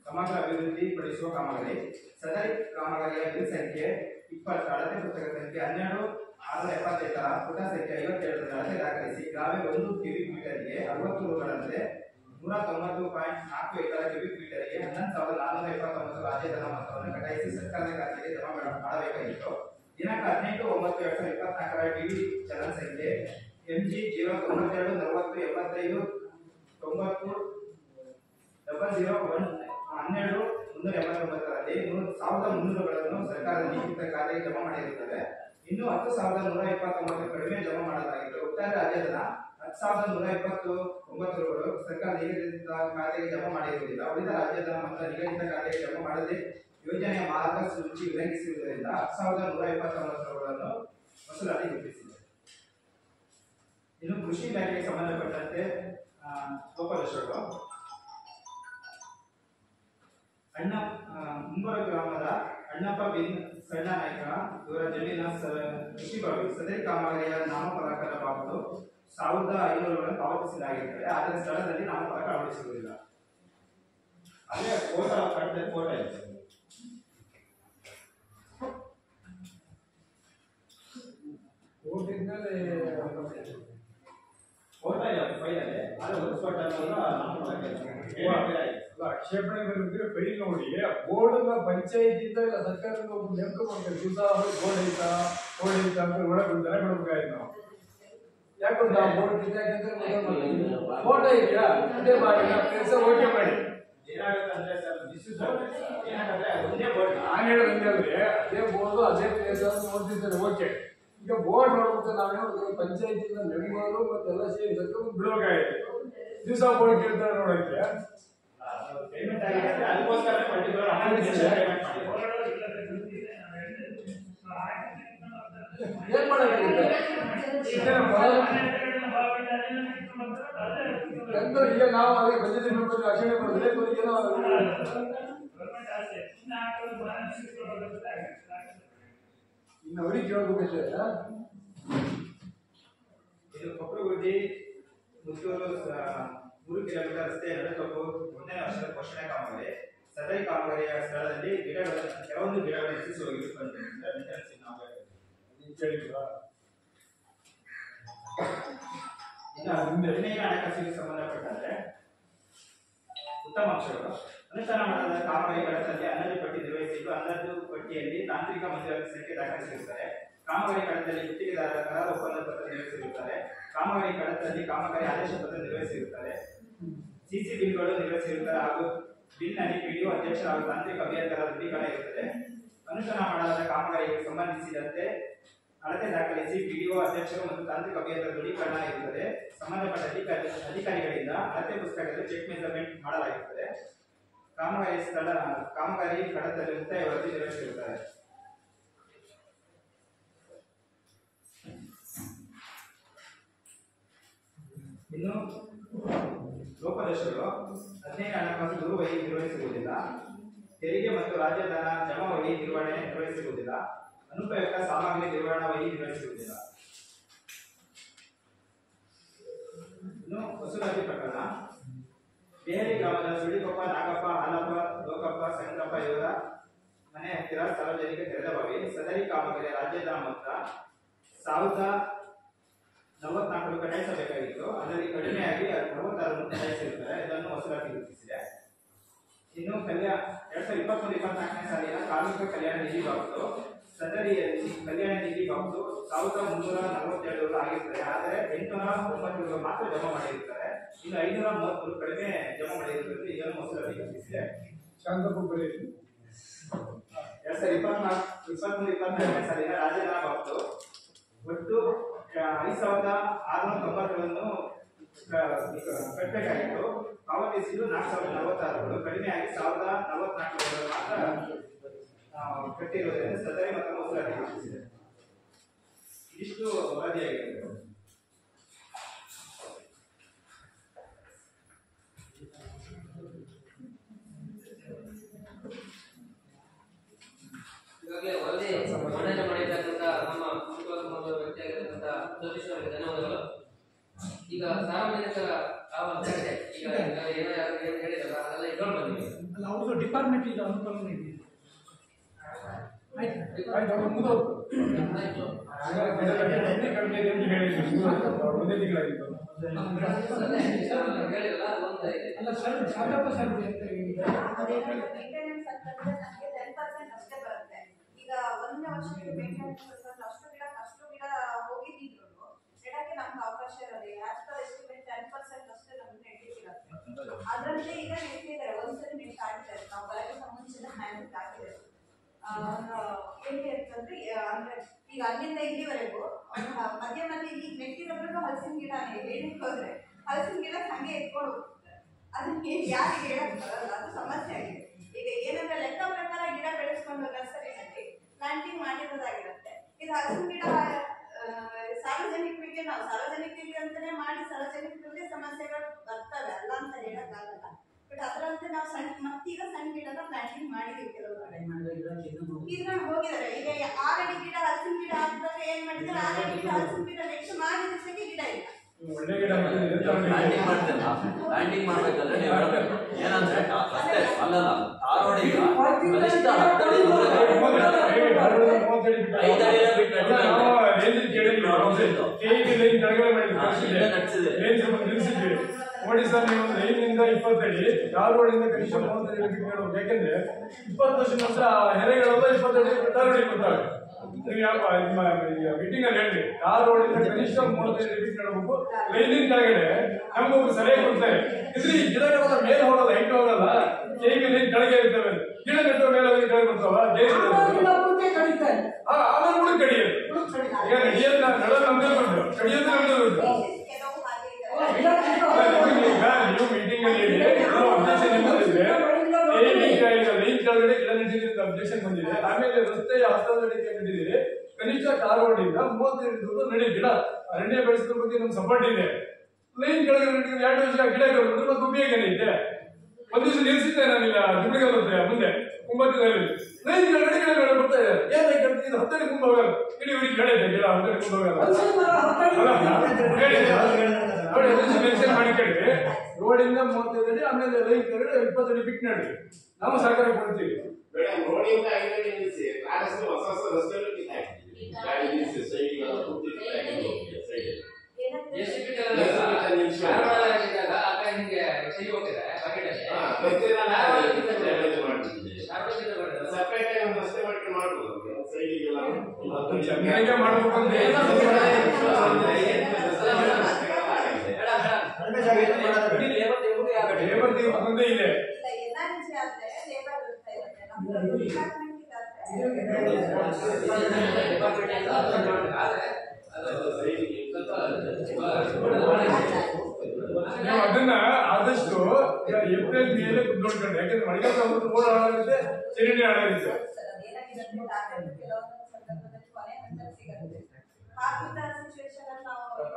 ಸಮಗ್ರ ಅಭಿವೃದ್ಧಿ ಪಡಿಸುವ ಕಾಮಗಾರಿ. ಸದರಿ ಕಾಮಗಾರಿಯ ಬಿಲ್ ಸಂಖ್ಯೆ 20, ಅಳತೆ ಪುಸ್ತಕ ಸಂಖ್ಯೆ 12/675, ಪುಟ ಸಂಖ್ಯೆ 57 ಅಳತೆ ದಾಖಲಿಸಿ ಗ್ರಾವಿಯ 1 ಕ್ಯೂಬಿಕ್ ಮೀಟರ್ಗೆ 60 ರೂಗಳಂತೆ 190.4 ಎಕರೆ ಕ್ಯೂಬಿಕ್ ಮೀಟರ್ಗೆ 11,429 ರಾಜ್ಯಧನ ಮೊತ್ತವನ್ನು ಕಟಾಯಿಸಿ ಸರ್ಕಾರದ ಖಾತೆಗೆ ಜಮಾ ಮಾಡಬೇಕಾಗಿತ್ತು. ದಿನಾಂಕ 18/9/2024 ಟಿವಿ ಚಲನ ಸಂಖ್ಯೆ MG 092 40 75 90 001 12 389ರಲ್ಲಿ 1,300ಗಳನ್ನು ಸರ್ಕಾರದ ನಿಗದಿತ ಖಾತೆಗೆ ಜಮಾ ಮಾಡಿರುತ್ತದೆ. ಇನ್ನು 10,129 ಕಡಿಮೆ ಜಮಾ ಮಾಡಲಾಗಿತ್ತು. ಒಟ್ಟಾರೆ ರಾಜ್ಯಧನ 10,129 ರೂಗಳು ಸರ್ಕಾರ ನಿಗದಿತ ಖಾತೆಗೆ ಜಮಾ ಮಾಡಿರುವುದಿಲ್ಲ. ಉಳಿದ ರಾಜ್ಯಧನ ಮಾತ್ರ ನಿಗದಿತ ಖಾತೆಗೆ ಜಮಾ ಮಾಡದೆ ಯೋಜನೆಯ ಮಾರ್ಗಸೂಚಿ ಉಲ್ಲಂಘಿಸಿರುವುದರಿಂದ 10,129 ರೂಗಳನ್ನು ವಸೂಲಾತಿ ಗುರುತಿಸಿದೆ. ಇನ್ನು ಕೃಷಿ ಇಲಾಖೆಗೆ ಸಂಬಂಧಪಟ್ಟಂತೆ ಲೋಪದೋಷಗಳು. ಮುಂಬರು ಗ್ರಾಮದ ಅಣ್ಣಪ್ಪ ಬಿನ್ ಸಣ್ಣ ನಾಯಕ ಇವರ ಜಮೀನ ಕೃಷಿ ಬಾವಿ. ಸದರಿ ಕಾಮಗಾರಿಯ ನಾಮಫಲಕದ ಬಾಬತು 1,500 ಪಾವತಿಸಲಾಗಿರುತ್ತದೆ, ಆದರೆ ಸ್ಥಳದಲ್ಲಿ ನಾಮಫಲಕ ಅಳವಡಿಸಿರುವುದಿಲ್ಲ. ಅಲ್ಲೇ ಫೋಟೋ ಕಟ್ಟದ ಫೋಟೋ ಇದೆ. ಫೋಟೋ ಇದೆ ಫೈಲಲ್ಲಿ, ಆದರೆ ಒಂದು ಫೋಟೋ ನಾಮಫಲಕ ಆಕ್ಷೇಪಣೆ ಬರೆದ್ರೆ ಫೈಲ್ ನೋಡಿ ಬೋರ್ಡ್ ಪಂಚಾಯತಿಂದ ಇಲ್ಲ ಸರ್ಕಾರದಿಂದ ಒಬ್ಬರು ನೇಮಕ ಮಾಡ್ತಾರೆ. ದಿವಸ ಬೋರ್ಡ್ ಐತಾ ಅಂತ ಒಳಗೆ ಬಿಡಬೇಕಾಯ್ತು ನಾವು. ಯಾಕಂದ್ರೆ ನಾವು ಬೋರ್ಡ್ ಫೋಟೋ ಇದೆಯಾ ಅದೇ ಮಾಡಿ ಕೆಲಸ ಓಕೆ ಮಾಡಿ. ಏನಾಗುತ್ತೆ ಅಂದ್ರೆ ಸರ್ ಏನಾಗುತ್ತೆ ಒಂದೇ ಬೋರ್ಡ್ ನಾನು ಹೇಳೋದು ಅಂದ್ರೆ ಅದೇ ಬೋರ್ಡು ಅದೇ ಪ್ಲೇಸ್ ನೋಡ್ತಿದ್ದಾರೆ ಓಕೆ. ಈಗ ಬೋರ್ಡ್ ನೋಡ್ಬಿಟ್ಟು ನಾವೇನು ಪಂಚಾಯತಿಂದ ಮೆಂಬರು ಮತ್ತೆಲ್ಲ ಸೇರಿ ಬಿಡಬೇಕಾಗಿತ್ತು. ದಿವಸ ಬೋರ್ಡ್ ಕೇಳ್ತಾರೆ ನೋಡಕ್ಕೆ ಪೇಮೆಂಟ್ ಆಗಿದೆ, ಅದಕ್ಕೋಸ್ಕರ ಪರ್ಟಿಕ್ಯುಲರ್ ಅಮೌಂಟ್ ಪೇಮೆಂಟ್ ಮಾಡಿ. ಏನ್ ಮಾಡೋಕ್ಕಾಗುತ್ತೆ ಈಗ ನಾವು ಅದೇ ಬಜೆಟ್ ರಕ್ಷಣೆ ಮಾಡಿದ್ರೆ ಏನೋ ಇನ್ನು ಅವ್ರಿಗೆ ಕೇಳಬೇಕಷ್ಟೇ. ಇದು ಕೊಪ್ಪಳಗುಡ್ಡಿ ಮುತ್ತೂರು 3 ಕಿಲೋಮೀಟರ್ ರಸ್ತೆ ನಡುಕಪ್ಪು 1ನೇ ವರ್ಷದ ಪೋಷಣೆ ಕಾಮಗಾರಿ. ಸದರಿ ಕಾಮಗಾರಿಯ ಸ್ಥಳದಲ್ಲಿ ಕೆಲವೊಂದು ಗಿಡಗಳನ್ನು ಹೆಚ್ಚಿಸಿ ಹೋಗಿರುತ್ತದೆ. ಹದಿನೈದು ಹಣಕಾಸಿಗೆ ಸಂಬಂಧಪಟ್ಟಂತೆ ಉತ್ತಮ ಅಂಶಗಳು. ಅನುಷ್ಠಾನ ಮಾಡದ ಕಾಮಗಾರಿ ಕಡತದಲ್ಲಿ ಅಂದಾಜು ಪಟ್ಟಿ ನಿರ್ವಹಿಸಿದ್ದು ಅಂದಾಜು ಪಟ್ಟಿಯಲ್ಲಿ ತಾಂತ್ರಿಕ ಮಂಜೂರಾತಿ ಸಂಖ್ಯೆ ದಾಖಲಿಸಿರುತ್ತಾರೆ. ಕಾಮಗಾರಿ ಕಡತದಲ್ಲಿ ಗುತ್ತಿಗೆದಾರರ ಕರಾರು ಒಪ್ಪಂದ ಪತ್ರ ನಿರ್ವಹಿಸಿರುತ್ತಾರೆ. ಕಾಮಗಾರಿ ಕಡತದಲ್ಲಿ ಕಾಮಗಾರಿ ಆದೇಶ ಪತ್ರ ನಿರ್ವಹಿಸಿರುತ್ತಾರೆ. ಸಿಸಿ ಬಿಲ್ಗಳು ನಿರ್ವಹಿಸಿರುತ್ತಾರೆ ಹಾಗೂ ಬಿಲ್ನಲ್ಲಿ ಪಿಡಿಒ ಅಧ್ಯಕ್ಷ ಹಾಗೂ ತಾಂತ್ರಿಕ ಅಭಿಯಂತರ ದೃಢೀಕರಣ ಇರುತ್ತದೆ. ಅನುಷ್ಠಾನ ಮಾಡಲಾದ ಕಾಮಗಾರಿಗೆ ಸಂಬಂಧಿಸಿದಂತೆ ಅಳತೆ ದಾಖಲಿಸಿ ಪಿಡಿಒ ಅಧ್ಯಕ್ಷರು ಮತ್ತು ತಾಂತ್ರಿಕ ಅಭಿಯಂತರ ದೃಢೀಕರಣ ಇರುತ್ತದೆ. ಸಂಬಂಧಪಟ್ಟ ಅಧಿಕಾರಿಗಳಿಂದ ಅಳತೆ ಪುಸ್ತಕದಲ್ಲಿ ಚೆಕ್ ಮೆಜರ್ಮೆಂಟ್ ಮಾಡಲಾಗಿರುತ್ತದೆ. ಕಾಮಗಾರಿ ಕಡತದಲ್ಲಿ ಮುಕ್ತಾಯ ವರದಿ ನಿರ್ವಹಿಸಿರುತ್ತಾರೆ. ಇನ್ನು ಲೋಪದೋಷಗಳು 15 ಹಣಕಾಸು ದೂರುವಳಿ ನಿರ್ವಹಿಸಿರುವುದಿಲ್ಲ. ತೆರಿಗೆ ಮತ್ತು ರಾಜ್ಯಧನ ಜಮಾ ವಹಿ ನಿರ್ವಹಣೆ ನಿರ್ವಹಿಸಿರುವುದಿಲ್ಲ. ಅನುಪಯುಕ್ತ ಸಾಮಗ್ರಿ ನಿರ್ವಹಣಾ ವಹಿ ನಿರ್ವಹಿಸಿರುವುದಿಲ್ಲ. ಇನ್ನು ವಸೂಲಾತಿ ಪ್ರಕರಣ. ಬೇರೆ ಗ್ರಾಮದ ಸುಳಿಕೊಪ್ಪ ನಾಗಪ್ಪ ಹಾಲಪ್ಪ ಲೋಕಪ್ಪ ಸಂಗಪ್ಪ ಇವರ ಮನೆ ಹತ್ತಿರ ಸಾರ್ವಜನಿಕ ತೆರೆದ ಬಾವಿ. ಸದರಿ ಕಾಮಗಾರಿ ರಾಜ್ಯಧನ ಮೊತ್ತ 1,044 ಕಟಾಯಿಸಬೇಕಾಗಿತ್ತು, ಅದರಲ್ಲಿ ಕಡಿಮೆಯಾಗಿ 66 ಕಟಾಯಿಸಿರುತ್ತಾರೆ. ಇದನ್ನು ವಸೂಲಾತಿ ಗುರುತಿಸಿದೆ. ಇನ್ನು 2023-24ನೇ ಸಾಲಿನ ಕಾರ್ಮಿಕ ಕಲ್ಯಾಣ ನಿಧಿ ಬಾಬತು ಸದರಿಯಲ್ಲಿ ಕಲ್ಯಾಣ ನಿಧಿ ಬಾಕ್ಸು 1347 ಆಗಿರ್ತಾರೆ. ಆದರೆ 809 ಮಾತ್ರ ಜಮಾ ಮಾಡಿರ್ತಾರೆ. ಇನ್ನು 533 ಕಡಿಮೆ ಜಮಾ ಮಾಡಿರುತ್ತದೆ. ಇದನ್ನು ಮೊದಲಲ್ಲಿ ಗಮನಿಸಿದೆ. ಶಾಂತಪುರ 2024 ಸಾಲಿನ ರಾಜಧಾನ ಬಾಕ್ಸು ಒಟ್ಟು 5690 ಕಟ್ಟಬೇಕಾಗಿತ್ತು. ಪಾವತಿಸಿದ್ದು 4046, ಕಡಿಮೆಯಾಗಿ 1044 ಮಾತ್ರ ಕಟ್ಟಿರುವುದರಿಂದ ಸದರಿ ಮತ್ತು ಮೊದಲಲ್ಲಿ ಗಮನಿಸಿದೆ. ಇಷ್ಟು ವರದಿಯಾಗಿದೆ. ಈಗಾಗಲೇ ವರದಿ ಮಂಡನೆ ಮಾಡಿರ್ತಕ್ಕಂಥ ನಮ್ಮ ಮುಖ್ಯವಾದ ವ್ಯಕ್ತಿಯಾಗಿರ್ತಕ್ಕಂಥ ಸತೀಶ್ ಅವರಿಗೆ ಧನ್ಯವಾದಗಳು. ಈಗ ಸಾರ್ವಜನಿಕರ ಇದೆ. ಈಗ ಏನೋ ಯಾರು ಏನು ಹೇಳಿರಲ್ಲ ಅದೆಲ್ಲ ಇಟ್ಕೊಂಡು ಬಂದಿದ್ದೀವಿ. ಅಲ್ಲ ಅವ್ರದ್ದು ಡಿಪಾರ್ಟ್ಮೆಂಟ್ ಈಗ ಅನುಕೂಲ ಇದೆ. ಅಲ್ಲ ಸರ್ ಶಾಂತಪ್ಪ ಸರ್ ಮೇಂಟೆನೆನ್ಸ್ ಅಂತಂದ್ರೆ ನಮಗೆ 10% ಅಷ್ಟೇ ಬರುತ್ತೆ. ಈಗ 1 ವರ್ಷಕ್ಕೆ ಮೇಂಟೆನೆನ್ಸ್ ಅಂತಂದ್ರೆ ಅಷ್ಟು ಗಿಡ ಹೋಗಿದ್ರು ನೆಡಕ್ಕೆ ನಮ್ಗೆ ಅವಕಾಶ ಇರೋದು. ಆಸ್ ಪರ್ ಎಸ್ಟಿಮೇಟ್ 10% ಅಷ್ಟೇ ನಮ್ಗೆ ನೆಟ್ಟಿರುತ್ತೆ. ಅದರಲ್ಲಿ ಈಗ ನೆಟ್ಟಿದ್ದಾರೆ, ಒಂದ್ಸರಿ ನೆಟ್ ಆಗಿದ್ದಾರೆ. ನಾವು ಬರೋಕ್ಕಿಂತ ಮುಂಚೆನ ಹ್ಯಾಂಡ್ ಹಾಕಿದ್ದಾರೆ. ಏನಿಗೆ ಅಂತಂದ್ರೆ ಅಂದ್ರೆ ಈಗ ಅಲ್ಲಿಂದ ಇಲ್ಲಿವರೆಗೂ ಮಧ್ಯ ಇಲ್ಲಿ ನೆಟ್ಟಿರೋದ್ರೂ ಹಲಸಿನ ಗಿಡ ಏನಕ್ಕೆ ಹೋದ್ರೆ ಹಲಸಿನ ಗಿಡ ಹಂಗೆ ಎತ್ಕೊಂಡು ಹೋಗ್ತಾರೆ. ಅದಕ್ಕೆ ಯಾರಿಗೆ ಹೇಳಕ್ ಬರಲ್ಲ, ಅದು ಸಮಸ್ಯೆ ಆಗಿದೆ. ಈಗ ಏನಂದ್ರೆ ಲೆಕ್ಕ ಪ್ರಕಾರ ಗಿಡ ಬೆಳೆಸ್ಕೊಂಡು ನರ್ಸರಿನಲ್ಲಿ ಪ್ಲಾಂಟಿಂಗ್ ಮಾಡಿರೋದಾಗಿರುತ್ತೆ. ಇದು ಹಲಸಿನ ಗಿಡ ಸಾರ್ವಜನಿಕರಿಗೆ ನಾವು ಸಾರ್ವಜನಿಕರಿಗೆ ಅಂತಾನೆ ಮಾಡಿ ಸಾರ್ವಜನಿಕರಿಗೆ ಸಮಸ್ಯೆಗಳು ಬರ್ತವೆ, ಅಲ್ಲ ಅಂತ ಹೇಳಕ್ಕಾಗಲ್ಲ. ಬಟ್ ಅದರಂತೆ ನಾವು ಮತ್ತೀಗ ಸಣ್ಣ ಗಿಡನ ಪ್ಲಾಂಟಿಂಗ್ ಮಾಡಿದೀವಿ. ಕೆಲವು ಇದ್ರಲ್ಲಿ ಹೋಗಿದ್ದಾರೆ. ಈಗ 6 ಅಡಿ ಗಿಡ ಹಲಸಿನ ಗಿಡ ಆದಾಗ ಏನ್ ಮಾಡಿದ್ರೆ 6 ಅಡಿ ಗಿಡ ಹಲಸಿನ ಗಿಡ ನೆಕ್ಸ್ಟ್ ಮಾಡಿದ ಜೊತೆಗೆ ಗಿಡ ಇಲ್ಲ. ಪ್ಲಾಂಟಿಂಗ್ ಪ್ಲಾಂಟಿಂಗ್ ಮಾಡ್ಬೇಕಂದ್ರೆ ನೀವು ಹೇಳ್ಬೇಕು ಏನಂದ್ರೆ ಅಷ್ಟೇ ಅಲ್ಲಲ್ಲ 6 ಅಡಿ ಕನಿಷ್ಠ 10 ಅಡಿ ನೋಡಿ ಸರ್, ನೀವು 5 ಇಂದ 20 ಅಡಿ ಟಾರ್ ರೋಡಿಂದ ಕನಿಷ್ಠ 30 ಅಡಿ ಬಿಟ್ಟು ಯಾಕೆಂದ್ರೆ 20 ವರ್ಷದ ನಂತರ ಹೆರೆಗಳೆಲ್ಲ 20 ಅಡಿ ಟಾರ್ ರೋಡಿಗೆ ಬರ್ತಾವೆ. ನೀವು ಯಾವ ಮೀಟಿಂಗ್ ಅಲ್ಲಿ ಹೇಳಿ ಟಾರ್ ರೋಡಿಂದ ಕನಿಷ್ಠ 30 ಅಡಿ ಬಿಟ್ಟು ನಡಬೇಕು. ಲೈನಿಂಗ್ ಕೆಳಗಡೆ ನಮ್ಗೊಬ್ರು ಸರಿಯಾಗಿ ಕೊಡ್ತಾರೆ. ಇದ್ರಿ ಗಿಡಗಳ ಮೇಲೆ ಹೋಗಲ್ಲ, ಹೈಟ್ ಹೋಗಲ್ಲ, ಕೇಗೆ ಲೈನ್ ಕೆಳಗೆ ಇರ್ತವೆ. ಗಿಡ ನೆಟ್ಟ ಮೇಲೆ ಹೋಗಿ ಕೆಳಗೆ ಬರ್ತಾವ. ಆಮೇಲೆ ಹುಡುಗ ಕಡಿಯೋದು. ಈಗ ನಡಿಯೋದು ನಡ ನಮ್ದೇ ಬಂದು ಕಡಿಯೋದು ನಮ್ದೇ ಬಂದು. ನೀವು ಮೀಟಿಂಗ್ ಅಲ್ಲಿ ಲೈನ್ ಕೆಳಗಡೆ ಗಿಡ ನೆಟ್ಟಿದ್ರಿಂದ ಅಬ್ಜೆಕ್ಷನ್ ಬಂದಿದೆ. ಆಮೇಲೆ ರಸ್ತೆಯ 10 ಅಡಿ ನೆಟ್ಟಿದ್ದೀರಿ. ಕನಿಷ್ಠ ಟಾರ್ ರೋಡಿಂದ 30 ಅಡಿ ದೂರ ನಡಿ ಗಿಡ ಅರಣ್ಯ ಬೆಳೆಸೋದ್ರ ಬಗ್ಗೆ ನಮ್ಗೆ ಸಪೋರ್ಟ್ ಇದೆ. ಲೈನ್ ಕೆಳಗಡೆ 2 ವರ್ಷ ಗಿಡ ಕಳೆದ್ರೆ ಮತ್ತೆ ಉಪಯೋಗ ಏನಿದೆ? ಒಂದ್ ದಿವಸ ನಿಲ್ಸಿದ್ದೆ ನಾನೀಗ ದುಡ್ಡಿಗೆ ಬರುತ್ತೆ ಮುಂದೆ 9 ಲೈನ್ ಕೆಳಗಡೆ ಗಿಡಗಳು ಬರ್ತಾ ಇದೆ. ಏನಾಗಿ ಇದು 10 ಅಡಿ ಮುಂದೆ ಹೋಗಲ್ಲ. ಇಡೀ ಊರಿಗೆ ಗಿಡ ಇದೆ, ಗಿಡ 10 ಅಡಿ ಮುಂದೆ ಹೋಗಲ್ಲ. ಮೆನ್ಷನ್ ಮಾಡಿ ಕೇಳಿ ರೋಡಿಂದ 35 ಅಡಿ, ಆಮೇಲೆ ಲೈನ್ ಕೆಳಗಡೆ 20 ಅಡಿ ಬಿಟ್ಟು ನಡಿ. ನಾವು ಸರ್ಕಾರ ಕೊಡ್ತೀವಿ. ರೋಡಿಂದ 5 ಅಡಿ ನಿಲ್ಲಿಸಿ ಕಾರಸ್ತು ಹೊಸ ಹೊಸ ರಸ್ತೆಗಳು ಕಿತ್ತಾಕ್ತೀವಿ. ಗಾಡಿ ನಿಲ್ಲಿಸಿ ಸೈಡಿಗೆ ಕೂತಿರ್ತಾರೆ. ಸಪರೇಟ್ ಆಗಿ ಒಂದು ರಸ್ತೆ ಮಾಡ್ಕೊಂಡು ಮಾಡ್ಬೋದು. ಸೈಡಿಗೆಲ್ಲ ಚೆನ್ನಾಗಿ ಮಾಡ್ಬೇಕಂದ್ರೆ ಲೇಬರ್ ಮುಂದೆ ಇದೆ. ನೀವು ಅದನ್ನ ಆದಷ್ಟು ಏಪ್ರಿಲ್ ಮೇಲೆ ನೋಡ್ಕೊಂಡು, ಯಾಕಂದ್ರೆ ಮಳೆಗಾಲ ರೋಡ್ ಹಾಳಾಗುತ್ತೆ, ಚರಂಡಿ ಹಾಳಾಗುತ್ತೆ.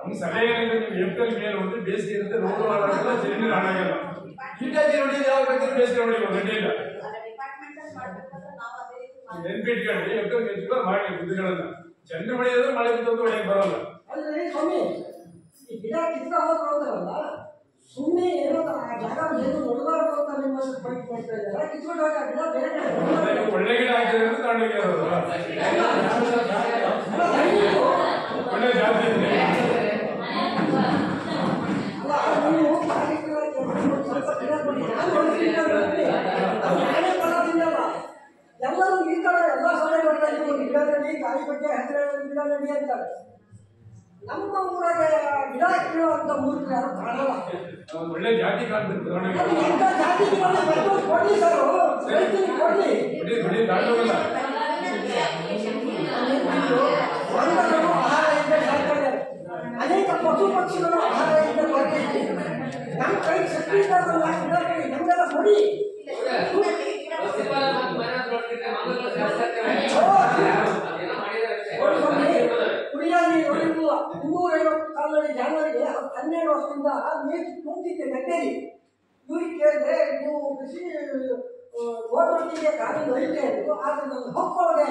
ನಮ್ ಸಲಹೆ ಏನಂದ್ರೆ ನೀವು ಏಪ್ರಿಲ್ ಮೇಲೆ ಹೋದ್ರೆ ಬೇಸಿಗೆ ಇರುತ್ತೆ, ರೋಡ್ ಹಾಳಾಗಲ್ಲ, ಚರಂಡಿ ಹಾಳಾಗಲ್ಲ. ಇಟಾಗಿ ನೋಡಿ ಯಾವ ಬೇಕಾದ್ರೆ ಬೇಸಿಗೆ ನೋಡಿ ಗಡ್ಡೆಯಿಲ್ಲ ನೆನ್ಪಿಟ್ಕೊಂಡು ಏಪ್ರಿಲ್ ಮೇಜುಗಳ ಮಾಡಿ ಬುದ್ಧಿಗಳನ್ನ ಚಂದ್ರ ಹೊಡೆಯೋದ್ರೆ ಮಳೆ ಬಿದ್ದೋದು ಹೊಡೆಯಕ್ಕೆ ಬರೋಲ್ಲ. ಅಲ್ರಿ ಸ್ವಾಮಿ, ಈ ಗಿಡ ಕಿತ್ತ ಹೋದ್ರಲ್ಲ ಸುಮ್ಮನೆ ಏನೋ ಆ ಜಾಗ ಏನು ನೋಡಬಾರ್ದು ಅಂತ ನಿಮ್ಮ ಬೈಕ್ ಮಾಡ್ತಾ ಇದ್ದಾರೆ. ಕಿತ್ಕೊಂಡು ಹೋಗಿ ಆ ಗಿಡ ಬೇರೆ ಒಳ್ಳೆ ಗಿಡ ಹಾಕಿದ್ರೆ ತಗೊಂಡೋಗಿರೋದು ಒಳ್ಳೆ ಜಾತಿ ಇದೆ. ಎಲ್ಲರೂ ಈ ತರ ಎಲ್ಲ ಸಲಹೆ ಮಾಡ್ತಾ ಇದ್ದೀವಿ. ಗಿಡ ಬಗ್ಗೆ ಹೆಸರು ಗಿಡ ನಡಿ ಅಂತಾರೆ. ನಮ್ಮ ಊರಾಗೆ ಗಿಡ ಕೀಳುವಂತ ಮೂರ್ತಿ ಯಾರು ಕಾಣಲ್ಲ. ಒಳ್ಳೆ ಜಾತಿ ಕಾಣ್ಬೇಕು. ಎಂತ ಜಾತಿ ಕೊಡ್ಲಿ ಸರ್, ಕೊಡ್ಲಿ. ಮನುಷ್ಯರು ಆಹಾರದಿಂದ ಸಾಯ್ತಾ ಇದ್ದಾರೆ. ಅನೇಕ ಪಶು ಪಕ್ಷಿಗಳು ಆಹಾರದಿಂದ ಬರ್ತೈತಿ. ನಮ್ಮ ಕೈ ಶಕ್ತಿ ಇದ್ದಲ್ಲ, ನಮ್ಗೆಲ್ಲ ಕೊಡಿ. ಕುಡಿಯಾಗಿ 250 ಕಾಲದಲ್ಲಿ ಜಾನುವಾರಿಗೆ 12 ವರ್ಷದಿಂದ ಮೇವು ತುಂಬಿದ್ದೆ ಗದ್ದೆಯಲ್ಲಿ. ಇವ್ರಿಗೆ ಕೇಳಿದ್ರೆ ನೀವು ಕೃಷಿ ಗೋಟೊಟ್ಟಿಗೆ ಕಾನೂನು ಐತೆ ಅಂದ್ರು. ಆದ್ರೆ ನನ್ನ ಹೊಕ್ಕೊಳಗೆ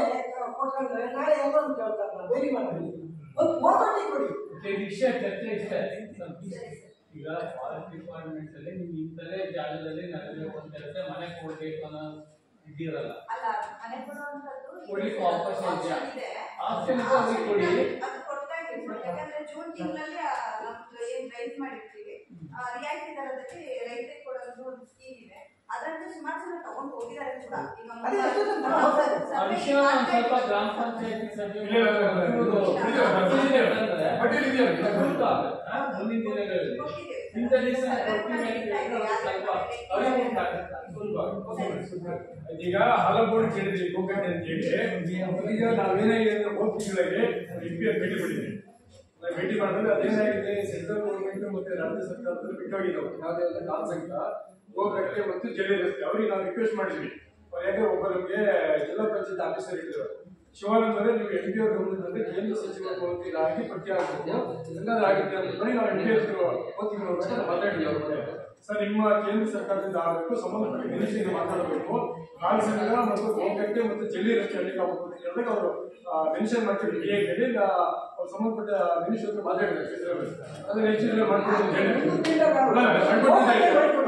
ಕೊಟ್ಕೊಂಡ್ರೆ ನಾಳೆ ಎಲ್ಲ ಕೇಳ್ತಾರೆ, ನಾವು ಬೇರೆ ಮಾಡಿ ಒಂದು ಗೋಟೊಟ್ಟಿ ಕೊಡಿ. ವಿಷಯ ಚರ್ಚೆ ಇಷ್ಟ. ಈಗ ಫಾರೆಸ್ಟ್ ಡಿಪಾರ್ಟ್ಮೆಂಟ್ ಅಲ್ಲಿ ನಿಮ್ಗೆ ಇಂಥದೇ ಜಾಗದಲ್ಲಿ ನಡಬೇಕು ಅಂತ ಹೇಳಿದ್ರೆ ಮನೆ ಕೊಡ್ಬೇಕು ಅನ್ನೋ ಇದಿರಲ್ಲ. ಕೊಡ್ಲಿಕ್ಕೆ ಅವಕಾಶ ಇದೆ, ಆಪ್ಷನ್ ಇದೆ, ಅವ್ರಿಗೆ ಕೊಡಿ. ಯಾಕಂದ್ರೆ ಜೂನ್ ತಿಂಗಳಲ್ಲಿ ನಮ್ದು ಏನ್ ರೈಸ್ ಮಾಡಿರ್ತೀವಿ ರಿಯಾಯಿತಿ ದರದಲ್ಲಿ ರೈತರಿಗೆ ಕೊಡೋದು ಒಂದು ಸ್ಕೀಮ್ ಇದೆ. ಅದರಲ್ಲಿ ಸುಮಾರು ಜನ ತಗೊಂಡು ಹೋಗಿದ್ದಾರೆ ಕೂಡ. ಸ್ವಲ್ಪ ಗ್ರಾಮ ಪಂಚಾಯತಿ ಮುಂದಿನ ದಿನಗಳಲ್ಲಿ ಈಗ ಹಲಬೋರ್ಡ್ ಕೇಳಿದ್ವಿ ಗೋಕಟ್ಟೆ ಅಂತ ಹೇಳಿ. ಈಗ ನಾವೇನಾಗಿದೆ ಹೋದ ತಿಂಗಳಿಗೆ ಭೇಟಿ ಮಾಡಿದ್ವಿ. ಭೇಟಿ ಮಾಡಿದ್ರೆ ಅದೇನಾಗಿದೆ, ಸೆಂಟ್ರಲ್ ಗೌರ್ಮೆಂಟ್ ಮತ್ತೆ ರಾಜ್ಯ ಸರ್ಕಾರದಲ್ಲಿ ಬಿಟ್ಟೋಗಿದ್ದಾವೆ. ಯಾವ್ದೆಲ್ಲ ಕಾನ್ಸೆಪ್ಟ್ ಗೋಕಟ್ಟೆ ಮತ್ತು ಜಲ್ಲಿ ರಸ್ತೆ ಅವ್ರಿಗೆ ನಾವು ರಿಕ್ವೆಸ್ಟ್ ಮಾಡಿದ್ವಿ. ಯಾಕಂದ್ರೆ ಒಬ್ಬ ನಮಗೆ ಜಿಲ್ಲಾ ಪಂಚಾಯತ್ ಆಫೀಸರ್ ಇದ್ರು ಶಿವಾನಂದ್ ಅವರೇ, ನೀವು ಎಂ ಪಿ ಅವ್ರ ಗಮನದಲ್ಲಿ ಕೇಂದ್ರ ಸಚಿವರಾಗಿ ಪಟ್ಟಿ ಹಾಕಬೇಕು ಎಲ್ಲಾದ್ರೂ ಆಗುತ್ತೆ ಅಂತ ಬರೀ ನಾವು ಎಂ ಪಿ ಅವ್ರು ಮಾತಾಡಿದ್ವಿ. ಸರ್, ನಿಮ್ಮ ಕೇಂದ್ರ ಸರ್ಕಾರದಿಂದ ಆಗಬೇಕು, ಸಂಬಂಧಪಟ್ಟ ಮಿನಿಸ್ಟ್ರಿಗೆ ಮಾತಾಡಬೇಕು, ಕಾಲ್ಸಂದ್ರ ಮತ್ತು ಗೋಕಟ್ಟೆ ಮತ್ತು ಜಲ್ಲಿ ರಸ್ತೆ ಹಳ್ಳಿಕಾಗಬೇಕು ಅಂತ ಹೇಳಿದಾಗ ಅವರು ಮೆನ್ಷನ್ ಮಾಡ್ತೀವಿ ಡಿ ಹೇಳಿ ಅವ್ರು ಸಂಬಂಧಪಟ್ಟ ಮಿನಿಸ್ಟ್ರಿ ಹತ್ರ ಮಾತಾಡಿದ್ದಾರೆ. ಅದನ್ನ ಹೆಚ್ಚಿನ ಮಾಡ್ಕೊಂಡು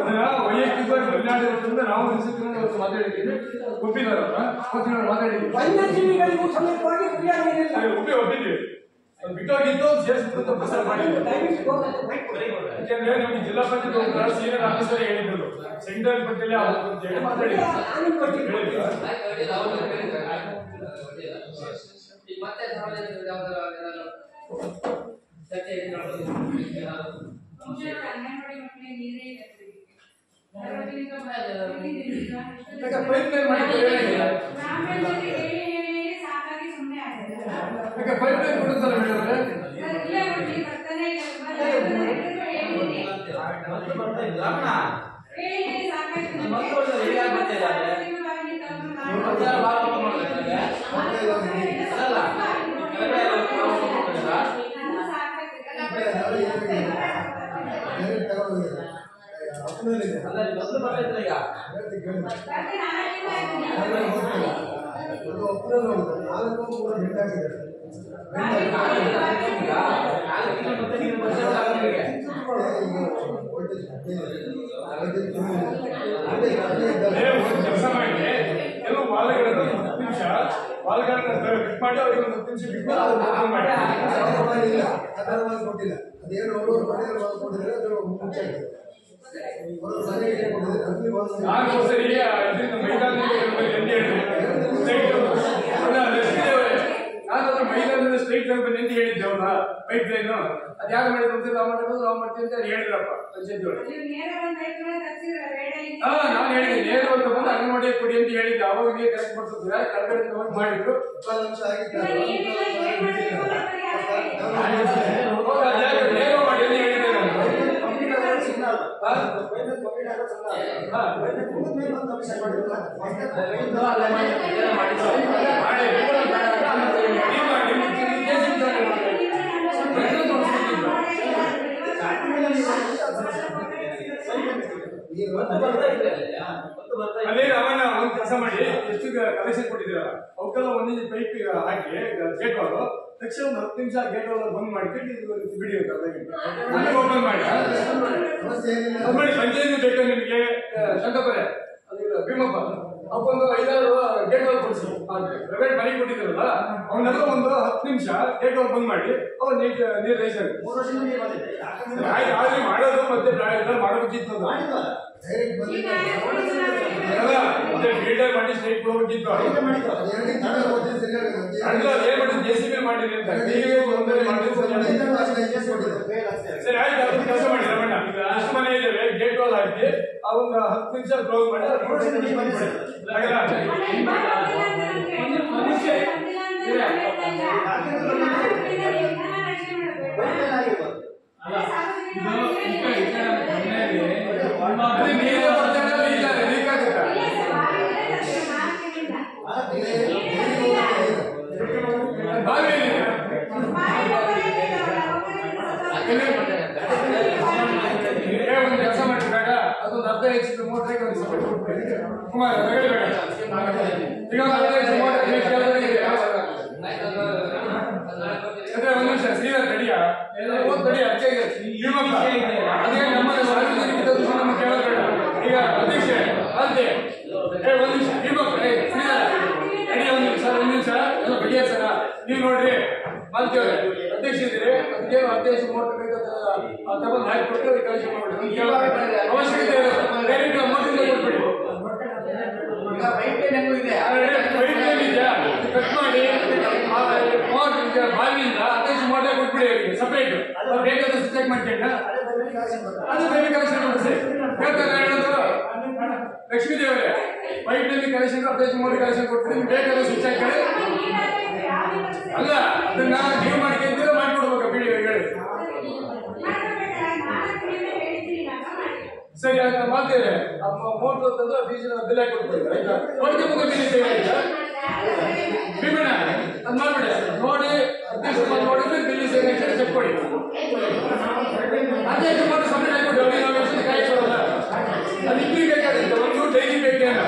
ಅದನ್ನ ವೈಯಕ್ತಿಕವಾಗಿ ಮಲೆನಾಡಿರೋದ್ರಿಂದ ನಾವು ಅನಿಸಿದ್ರೆ ಅವತ್ತು ಮಾತಾಡಿದ್ದೀವಿ, ಒಪ್ಪಿದಾರಲ್ಲ ಮಾತಾಡಿದ್ದೀವಿ, ಒಪ್ಪಿದ್ದೀವಿ. ಬಿಟ್ಟೋಗಿದ್ದು ಸೇರಿಸ್ಬಿಟ್ಟು ಪ್ರಸಾರ ಮಾಡಿದ್ವಿ. ಯಾಕೆಂದ್ರೆ ನಮಗೆ ಜಿಲ್ಲಾ ಪಂಚಾಯತ್ ಸೀನಿಯರ್ ಆಫೀಸರ್ ಹೇಳಿದ್ರು ಸೆಂಟ್ರಲ್ ಪಟ್ಟಿಯಲ್ಲಿ ಆಗಬೇಕು ಅಂತ ಹೇಳಿ ಮಾತಾಡಿದ್ರು. ಪೈಪ್ಲೈನ್ ಪೈಪ್ಲೈನ್ ಕೊಡುತ್ತಲ್ಲ ಕೆಲಸ ಮಾಡಿ ಕೆಲವು ವಾಲ್ಗಳನ್ನು 10 ನಿಮಿಷ ವಾಲ್ಗಳನ್ನ ಬಿಟ್ ಮಾಡಿ ಅವ್ರಿಗೆ ಒಂದು 10 ನಿಮಿಷ ಬಿಟ್ಟು ಕೊಟ್ಟಿಲ್ಲ. ಅದೇನು ಅವರು ಕೊಟ್ಟಿದ್ರೆ ಅದು ಮುಂಚೆ ಸರಿ ನಾನಾದ್ರೂ ಮೈದಾನದಿಂದ ಸ್ಟ್ರೈಟ್ ಲೈನ್ ಬನ್ನಿ ಅಂತ ಹೇಳಿದ್ದೆ ಅವನ ಪೈಪ್ ಲೈನ್ ಅದು ಯಾರು ಮಾಡಿದ್ರು ನಾವು ಮಾಡ್ಬೋದು ನಾವು ಮಾಡ್ತೀವಿ ಅಂತ ಹೇಳಿದ್ರಪ್ಪ ಪಂಚಾಯತ್ ಒಳಗೆ. ನಾನು ಹೇಳಿದ್ದೆ ನೇರವಾಗಿ ಬಂದು ಅಂಗನವಾಡಿ ಕೊಡಿ ಅಂತ ಹೇಳಿದ್ದೆ. ಅವಾಗ ನೀವು ಕರೆಕ್ಟ್ ಮಾಡ್ತಿದ್ರೆ ಕರ್ಗಡೆ ಮಾಡಿದ್ರು. ನೇರ ಮಾಡಿ ಅಂತ ಹೇಳಿದ್ದೆ ಅದೇ ಅವನ್ನ ಒಂದು ಕೆಲಸ ಮಾಡಿ ಎಷ್ಟು ಕಲೆಕ್ಷನ್ ಕೊಟ್ಟಿದ್ದೀರಾ ಅವಕ್ಕೆಲ್ಲ ಒಂದೊಂದು ಪೈಪ್ ಹಾಕಿ ಗೇಟ್ ವಾಲ್ ತಕ್ಷಣ 10 ನಿಮಿಷ ಗೇಟ್ ವಾಲ್ ಬಂದ್ ಮಾಡಿಬಿಟ್ಟು ಬಿಡಿ ಓಪನ್ ಮಾಡಿ ಪಂಚಾಯತ್ ಬೇಕು ನಿಮಗೆ ಶಂಕಪುರೆ ಭೀಮಪ್ಪ ಅವಕ್ಕೊಂದು 5-6 ಗೇಟ್ ವಾಲ್ ಕೊಡಿಸಿ. ಪ್ರೈವೇಟ್ ಮನೆ ಕೊಟ್ಟಿದ್ದಾರಲ್ಲ ಅವನ್ನೆಲ್ಲ ಒಂದು 10 ನಿಮಿಷ ಗೇಟ್ ವಾಲ್ ಬಂದ್ ಮಾಡಿ ಅವ್ ನೀರು ರೈಸ್ ಆಗುತ್ತೆ. 3 ವರ್ಷದಿಂದ ನೀರು ಬಂದಿದೆ ಮಾಡೋದು ಮತ್ತೆ ಮಾಡೋದಕ್ಕಿತ್ತು ಮತ್ತೆ ಫೀಲ್ಡರ್ ಮಾಡಿ ಸ್ಟ್ರೈಟ್ ಕೊಡಬೇಕಿತ್ತು. ಅಲ್ಲ ಏನ್ ಮಾಡಿದ್ರು JCB ಮಾಡಿದ್ರಿ ಅಂತ ನೀವೇ ತೊಂದರೆ ಮಾಡಿದ್ರು. ಸರಿ ಆಯ್ತು, ಅದನ್ನ ಕೆಲಸ ಮಾಡಿ ರಮಣ್ಣ. ಅಷ್ಟು ಮನೆ ಇದ್ದೇವೆ, ಗೇಟ್ ವಾಲ್ ಹಾಕಿ ಅವನ್ನ 10 ನಿಮಿಷ ಕ್ಲೋಸ್ ಮಾಡಿ ಒಂದು ಕೆಲಸ ಮಾಡಿದಾಗ ಅದೊಂದು 15 HP ಮೋಟರ್ ಒಂದು ಸಪೋರ್ಟ್ ಕೊಡ್ತೀವಿ. ಕುಮಾರ್ ತಗೊಳ್ಬೇಡ ಈಗ ಒಂದು ನಿಮಿಷ ಸೀದಾ ತಡಿಯಾ ತಡಿ ಅಚ್ಚೆಗೆ ಅದೇ ನಮ್ಮ ಸಾರ್ವಜನಿಕ ನಮ್ಮ ಕೇಳಬೇಡ. ಈಗ ಅಧ್ಯಕ್ಷ ಅದೇ ಒಂದು ನಿಮಿಷ ಸೀದಾ ತಡಿ, ಒಂದು ನಿಮಿಷ ಎಲ್ಲ ಬಗೆಹರಿಸೋಣ. ನೀವು ನೋಡ್ರಿ ಮಾಡ್ತೇವೆ ಅಧ್ಯಕ್ಷ ಇದ್ದೀರಿ, ಅದಕ್ಕೆ ಅಧ್ಯಕ್ಷ ಮೋಟರ್ ತಗೊಂಡು ಹಾಕಿಕೊಟ್ಟು ಅದಕ್ಕೆ ಕಳಿಸಿ ಮಾಡ್ಬಿಡಿ. ಅವಶ್ಯಕತೆ ಡೈರೆಕ್ಟ್ ಮೋಟರಿಂದ ಕೊಟ್ಬಿಡಿ. ಕಟ್ ಮಾಡಿ ಬಾವಿಯಿಂದ ಅಧ್ಯಕ್ಷ ಮೋಟರ್ ಕೊಟ್ಬಿಡಿ ಅವರಿಗೆ ಸಪರೇಟ್. ಬೇಕಾದಷ್ಟು ಚೆಕ್ ಮಾಡ್ಕೊಂಡ ಅದು ಬೇರೆ ಕಲೆಕ್ಷನ್ ಮಾಡಿಸಿ ಹೇಳ್ತಾರೆ. ಹೇಳೋದು ಲಕ್ಷ್ಮೀ ದೇವರೇ ಪೈಪ್ನಲ್ಲಿ ಕಲೆಕ್ಷನ್ ಅಧ್ಯಕ್ಷ ಮೋಟರ್ ಕಲೆಕ್ಷನ್ ಕೊಟ್ಬಿಡಿ. ಬೇಕಾದ ಸ್ವಿಚ್ ಹಾಕಿ ಅಲ್ಲ ಅದನ್ನ ನೀವು ಮಾಡ್ಕೊಂತೀರ ಮಾಡ್ಕೊಡ್ಬೇಕ ಬಿಡಿ ಹೇಳಿ. ಸರಿ ಅದನ್ನ ಮಾಡ್ತೇವೆ. ಮೋಟರ್ ಅಂತಂದ್ರೆ ಫೀಸ್ ಬಿಲ್ ಹಾಕಿ ಕೊಡ್ತೀವಿ. ಆಯ್ತಾ ನೋಡ್ಕೆ ಮುಂದೆ ಬಿಲ್ ಭೀಮಣ್ಣ ಅದ್ ಮಾಡ್ಬಿಡಿ. ನೋಡಿ ಅಧ್ಯಕ್ಷ ನೋಡಿದ್ರೆ ಬಿಲ್ ಸೇರಿ ಚೆಕ್ ಕೊಡಿ. ಅಧ್ಯಕ್ಷ ಮೋಟರ್ ಸಪ್ರೇಟ್ ಹಾಕಿಬಿಟ್ಟು ನಾವು ಕಾಯಿಸೋಲ್ಲ. ಅದು ಇಬ್ಬರಿಗೆ ಬೇಕಾಗುತ್ತೆ, ಒಂದು ಡೈಲಿ ಬೇಕೇನ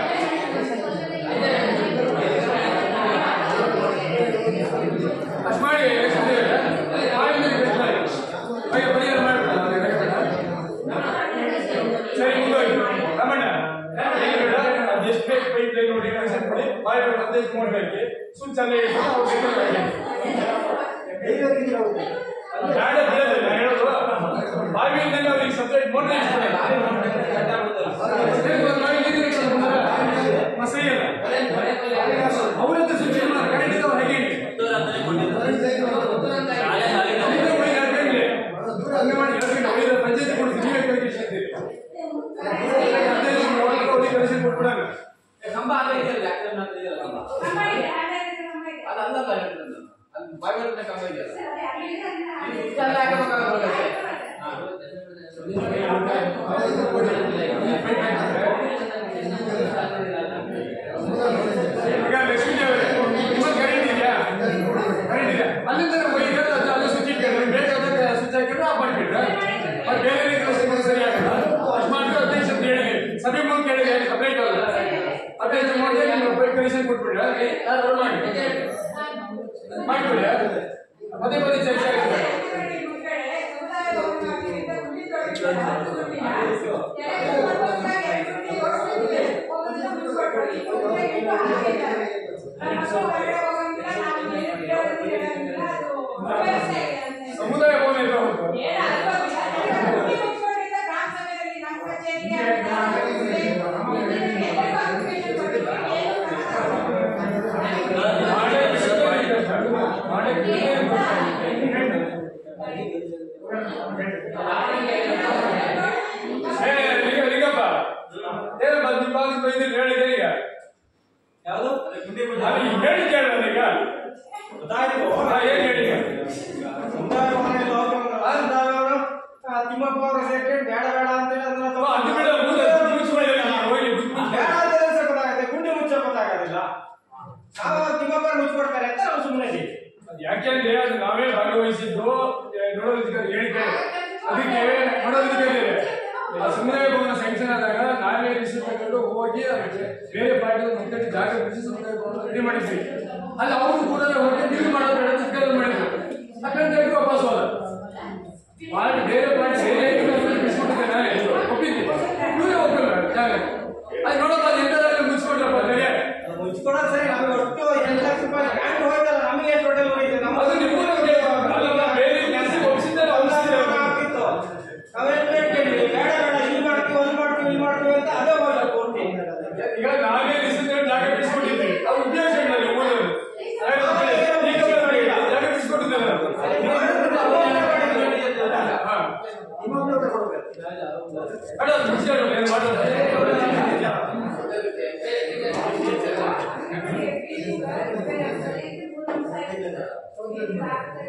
ಅಷ್ಟು ಮಾಡಿ ಪರಿಹಾರ ಮಾಡ್ಬಿಡ. ಸರಿ ಮುಂದೋಗಿ ರಮಣ್ಣ ಎಷ್ಟು ಬೇಕು ಪೈಪ್ ಲೈನ್ ನೋಡಿ ಕನೆಕ್ಷನ್ ಕೊಡಿ. ಬಾಯಿ ಅಧ್ಯಕ್ಷ ಮಾಡಬೇಕು ಸ್ವಿಚ್ ಅಲ್ಲೇ ಹೇಳೋದು ಬಾವಿಯಿಂದ ಅವ್ರಿಗೆ ಸಪ್ರೇಟ್ ಮೋಟರ್ ಮಸೈಯಲ್ಲ ಅವರದ್ದು ಸ್ವಿಚ್ ಕರೆಂಟ್ ಇದ್ದಾವೆ ಹಾಗೆ ಪಂಚಾಯತ್ ಕೊಡ್ತೀವಿ. ನೀವೇ ಕಳಿಸಿದ್ದೀರಿ ಕಲೆಕ್ಷನ್ ಕೊಟ್ಬಿಡೋಣ. ಕಂಬ ಅದಲ್ಲ ಬಾವಿ ಕಂಬ ಇದೆಯಲ್ಲ ಈಗ ಲಕ್ಷ್ಮೀ ದೇವರೇ ನಿಮ್ಮ ಕರೆಂಟ್ ಇದೆಯಾ? ಕರೆಂಟ್ ಇದೆ ಅಲ್ಲಿಂದ ಅಲ್ಲಿ ಸ್ವಿಚ್ ಇಟ್ಕೊಂಡ್ರೆ ಬೇಕಾದಾಗ ಸ್ವಿಚ್ ಹಾಕಿದ್ರೆ ಆಫ್ ಮಾಡಿಬಿಟ್ರೆ ಅದು ಬೇರೆ ರೀತಿ ಸರಿ ಆಗಲ್ಲ. ಅಷ್ಟು ಮಾಡಿದ್ರೆ ಅಧ್ಯಕ್ಷ ಅಂತ ಹೇಳಿ ಸಭೆ ಮುಂದೆ ಕೇಳಿದ್ರೆ ಸಪ್ರೇಟ್ ಅಲ್ಲ ಅಧ್ಯಕ್ಷ ಮಾಡಿ ನೀವು ಬೈಕ್ ಕಲೆಕ್ಷನ್ ಕೊಟ್ಬಿಟ್ರೆ ಮಾಡಿಬಿಡಿ. ಪದೇ ಪದೇ ಚರ್ಚೆ ಆಗ್ತದೆ. ಸಮುದಾಯ ಭವನ ಇಲ್ಲ ಲಿಂಗಪ್ಪ ಏನಪ್ಪ ನಿಮ್ಮ ಹೇಳಿದೆ ಈಗ ಯಾವುದು ಹೇಳಿ ಕೇಳ ಈಗ ಏನ್ ಹೇಳಿ ತಿಮ್ಮಪ್ಪ ಅವರು ಬೇಡ ಬೇಡ ಅಂತ ಗುಂಡಿ ಮುಚ್ಚ ಗೊತ್ತಾಗೋದಿಲ್ಲ. ನಾವು ತಿಮ್ಮಪ್ಪ ಮುಚ್ಚಿಕೊಡ್ತಾರೆ ಅಂತ ನಾವು ಸುಮ್ಮನೆ ಇದ್ದೀವಿ. ಯಾಕೆಂದ್ರೆ ಅದು ನಾವೇ ಭಾಗವಹಿಸಿದ್ದು ನೋಡೋದಧಿಕಾರಿ ಹೇಳಿದ್ದೇವೆ. ಅದಕ್ಕೆ ನೋಡೋದಧಿಕಾರಿ ಸಮುದಾಯ ಭವನ ಸ್ಯಾಂಕ್ಷನ್ ಆದಾಗ ನಾವೇ ರಿಸೀವ್ ತಗೊಂಡು ಹೋಗಿ ಅದಕ್ಕೆ ಬೇರೆ ಪಾರ್ಟಿ ಮತ್ತೆ ಜಾಗ ಬಿಡಿಸಿ ಸಮುದಾಯ ಭವನ ರೆಡಿ ಮಾಡಿದ್ವಿ. ಅಲ್ಲಿ ಅವರು ಕೂಡ ಹೋಗಿ ಡೀಲ್ ಮಾಡೋದು ಬೇಡ ಚಿಕ್ಕದ ಮಾಡಿದ್ರು. ಯಾಕಂದ್ರೆ ವಾಪಸ್ ಹೋದ ಪಾರ್ಟಿ ಬೇರೆ ಪಾರ್ಟಿ ಬಿಡಿಸ್ಕೊಟ್ಟಿದ್ದೆ ನಾನೇ ಒಪ್ಪಿದ್ವಿ. ಇವರೇ ಒಪ್ಪಿಲ್ಲ ಜಾಗ ಅದು ನೋಡಪ್ಪ ಅದು ಎಂಟರಲ್ಲಿ ಮುಗಿಸ್ಕೊಂಡ್ರಪ್ಪ ಬೇರೆ ಮುಚ್ಕೊಡೋದು ಸರಿ. ನಮಗೆ ಒಟ್ಟು 8 ಲಕ್ಷ ರೂಪಾಯಿ ಗ್ರಾಂಟ್ ಹೋಯ್ತಲ್ಲ, ನಮಗೆ ಎಷ್ಟು ಟೋಟಲ್ ಹೋಯ್ತು? ಅದು ನಿಮಗೂ ಅಲ್ಲ ಬೇರೆ ಕೆಲಸಕ್ಕೆ ಒಪ್ಪಿಸಿದ್ದೆ ಆಗ್ತಿತ್ತು. ನಾವೇನ್ ಕೇಳಿದ್ವಿ ಬೇಡ ಬೇಡ ಇಲ್ಲಿ ಮಾಡ್ತೀವಿ ಅಲ್ಲಿ ಮಾಡ್ತೀವಿ ಇಲ್ಲಿ ಮಾಡ್ತೀವಿ ಅಂತ ಅದೇ ಹೋಯ್ತು ಪೂರ್ತಿ. ಈಗ ನಾವೇ Gracias.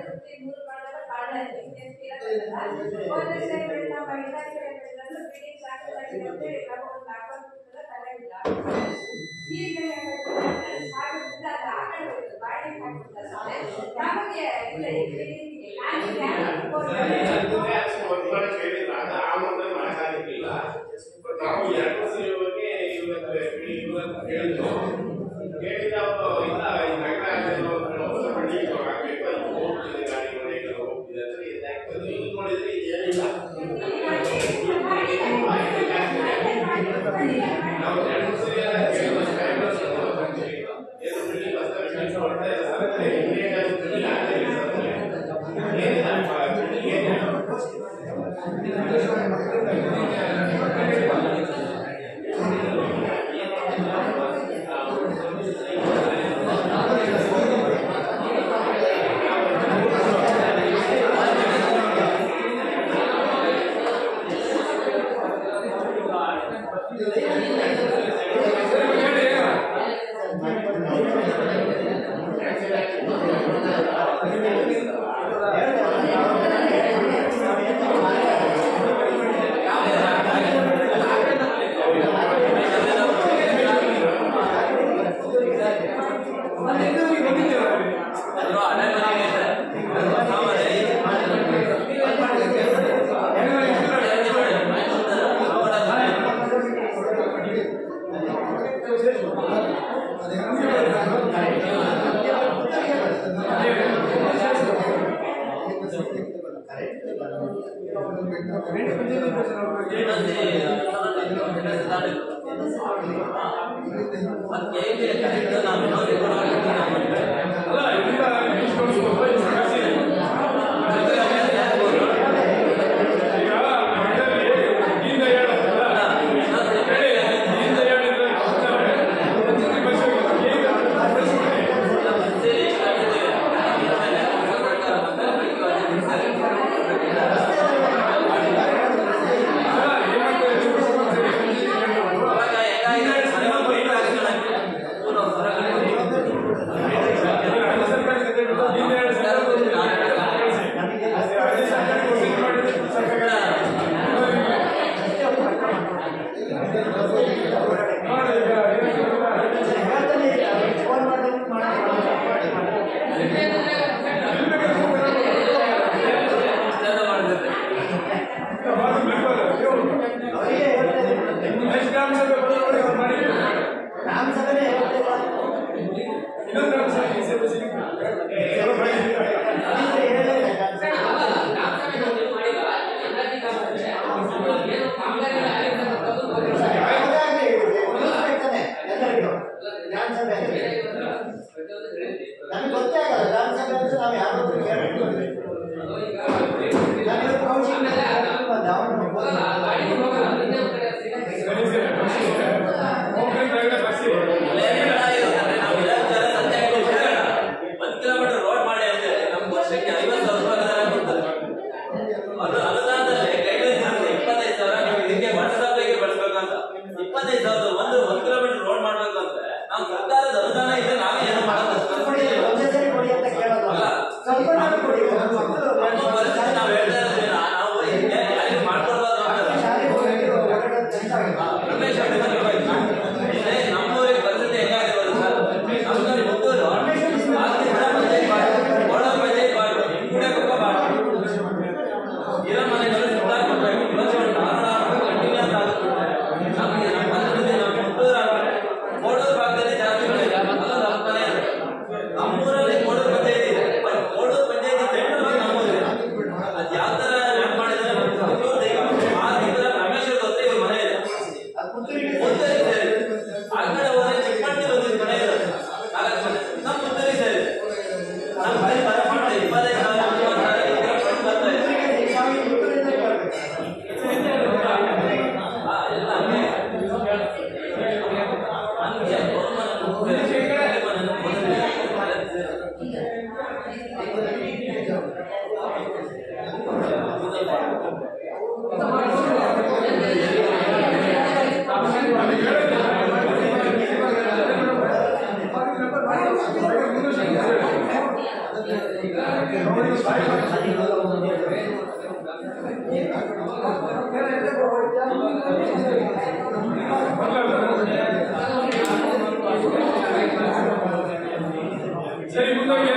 ಸರಿ ಮುಂದೋಗಿ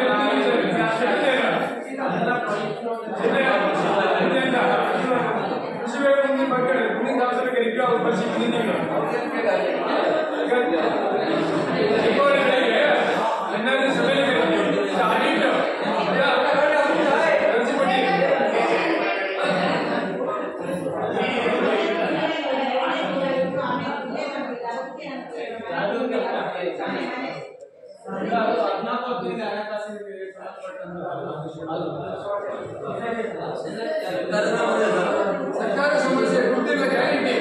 ಮುಂದಿನ ಬಗ್ಗೆ ಮುಂದಿನ ಅವಸರಕ್ಕೆ ನಿಗ್ರಹ ಸರ್ಕಾರ ಸಮಸ್ಯೆ ಗೊತ್ತಿಲ್ಲ ಗ್ಯಾರಂಟಿ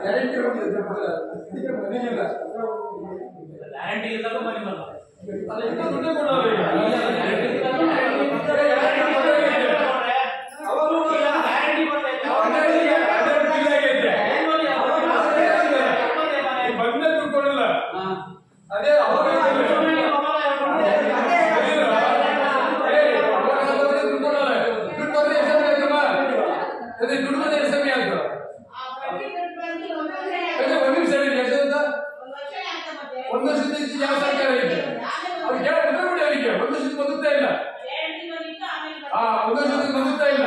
ಗ್ಯಾರಂಟಿ ಮನೆಗಿಲ್ಲ ಗ್ಯಾರಂಟಿ ಇಲ್ಲದ ಮನೆ ಬರಲ್ಲ ಅಲ್ಲ ಇನ್ನೂ ದುಡ್ಡೇ ಕೊಡೋದು ಅದೇ ದುಡ್ಡು ಬಂದ ಎಷ್ಟು ಸಮಯ ಆಯ್ತು ಒಂದು ವರ್ಷದ ಯಾವ ಸರ್ಕಾರ ಇದೆ ಅವ್ರಿಗೆ ಅವರಿಗೆ ಒಂದು ವರ್ಷದ ಬಂದುತ್ತಾ ಇಲ್ಲ ಒಂದು ವರ್ಷದ ಬಂದುತ್ತಾ ಇಲ್ಲ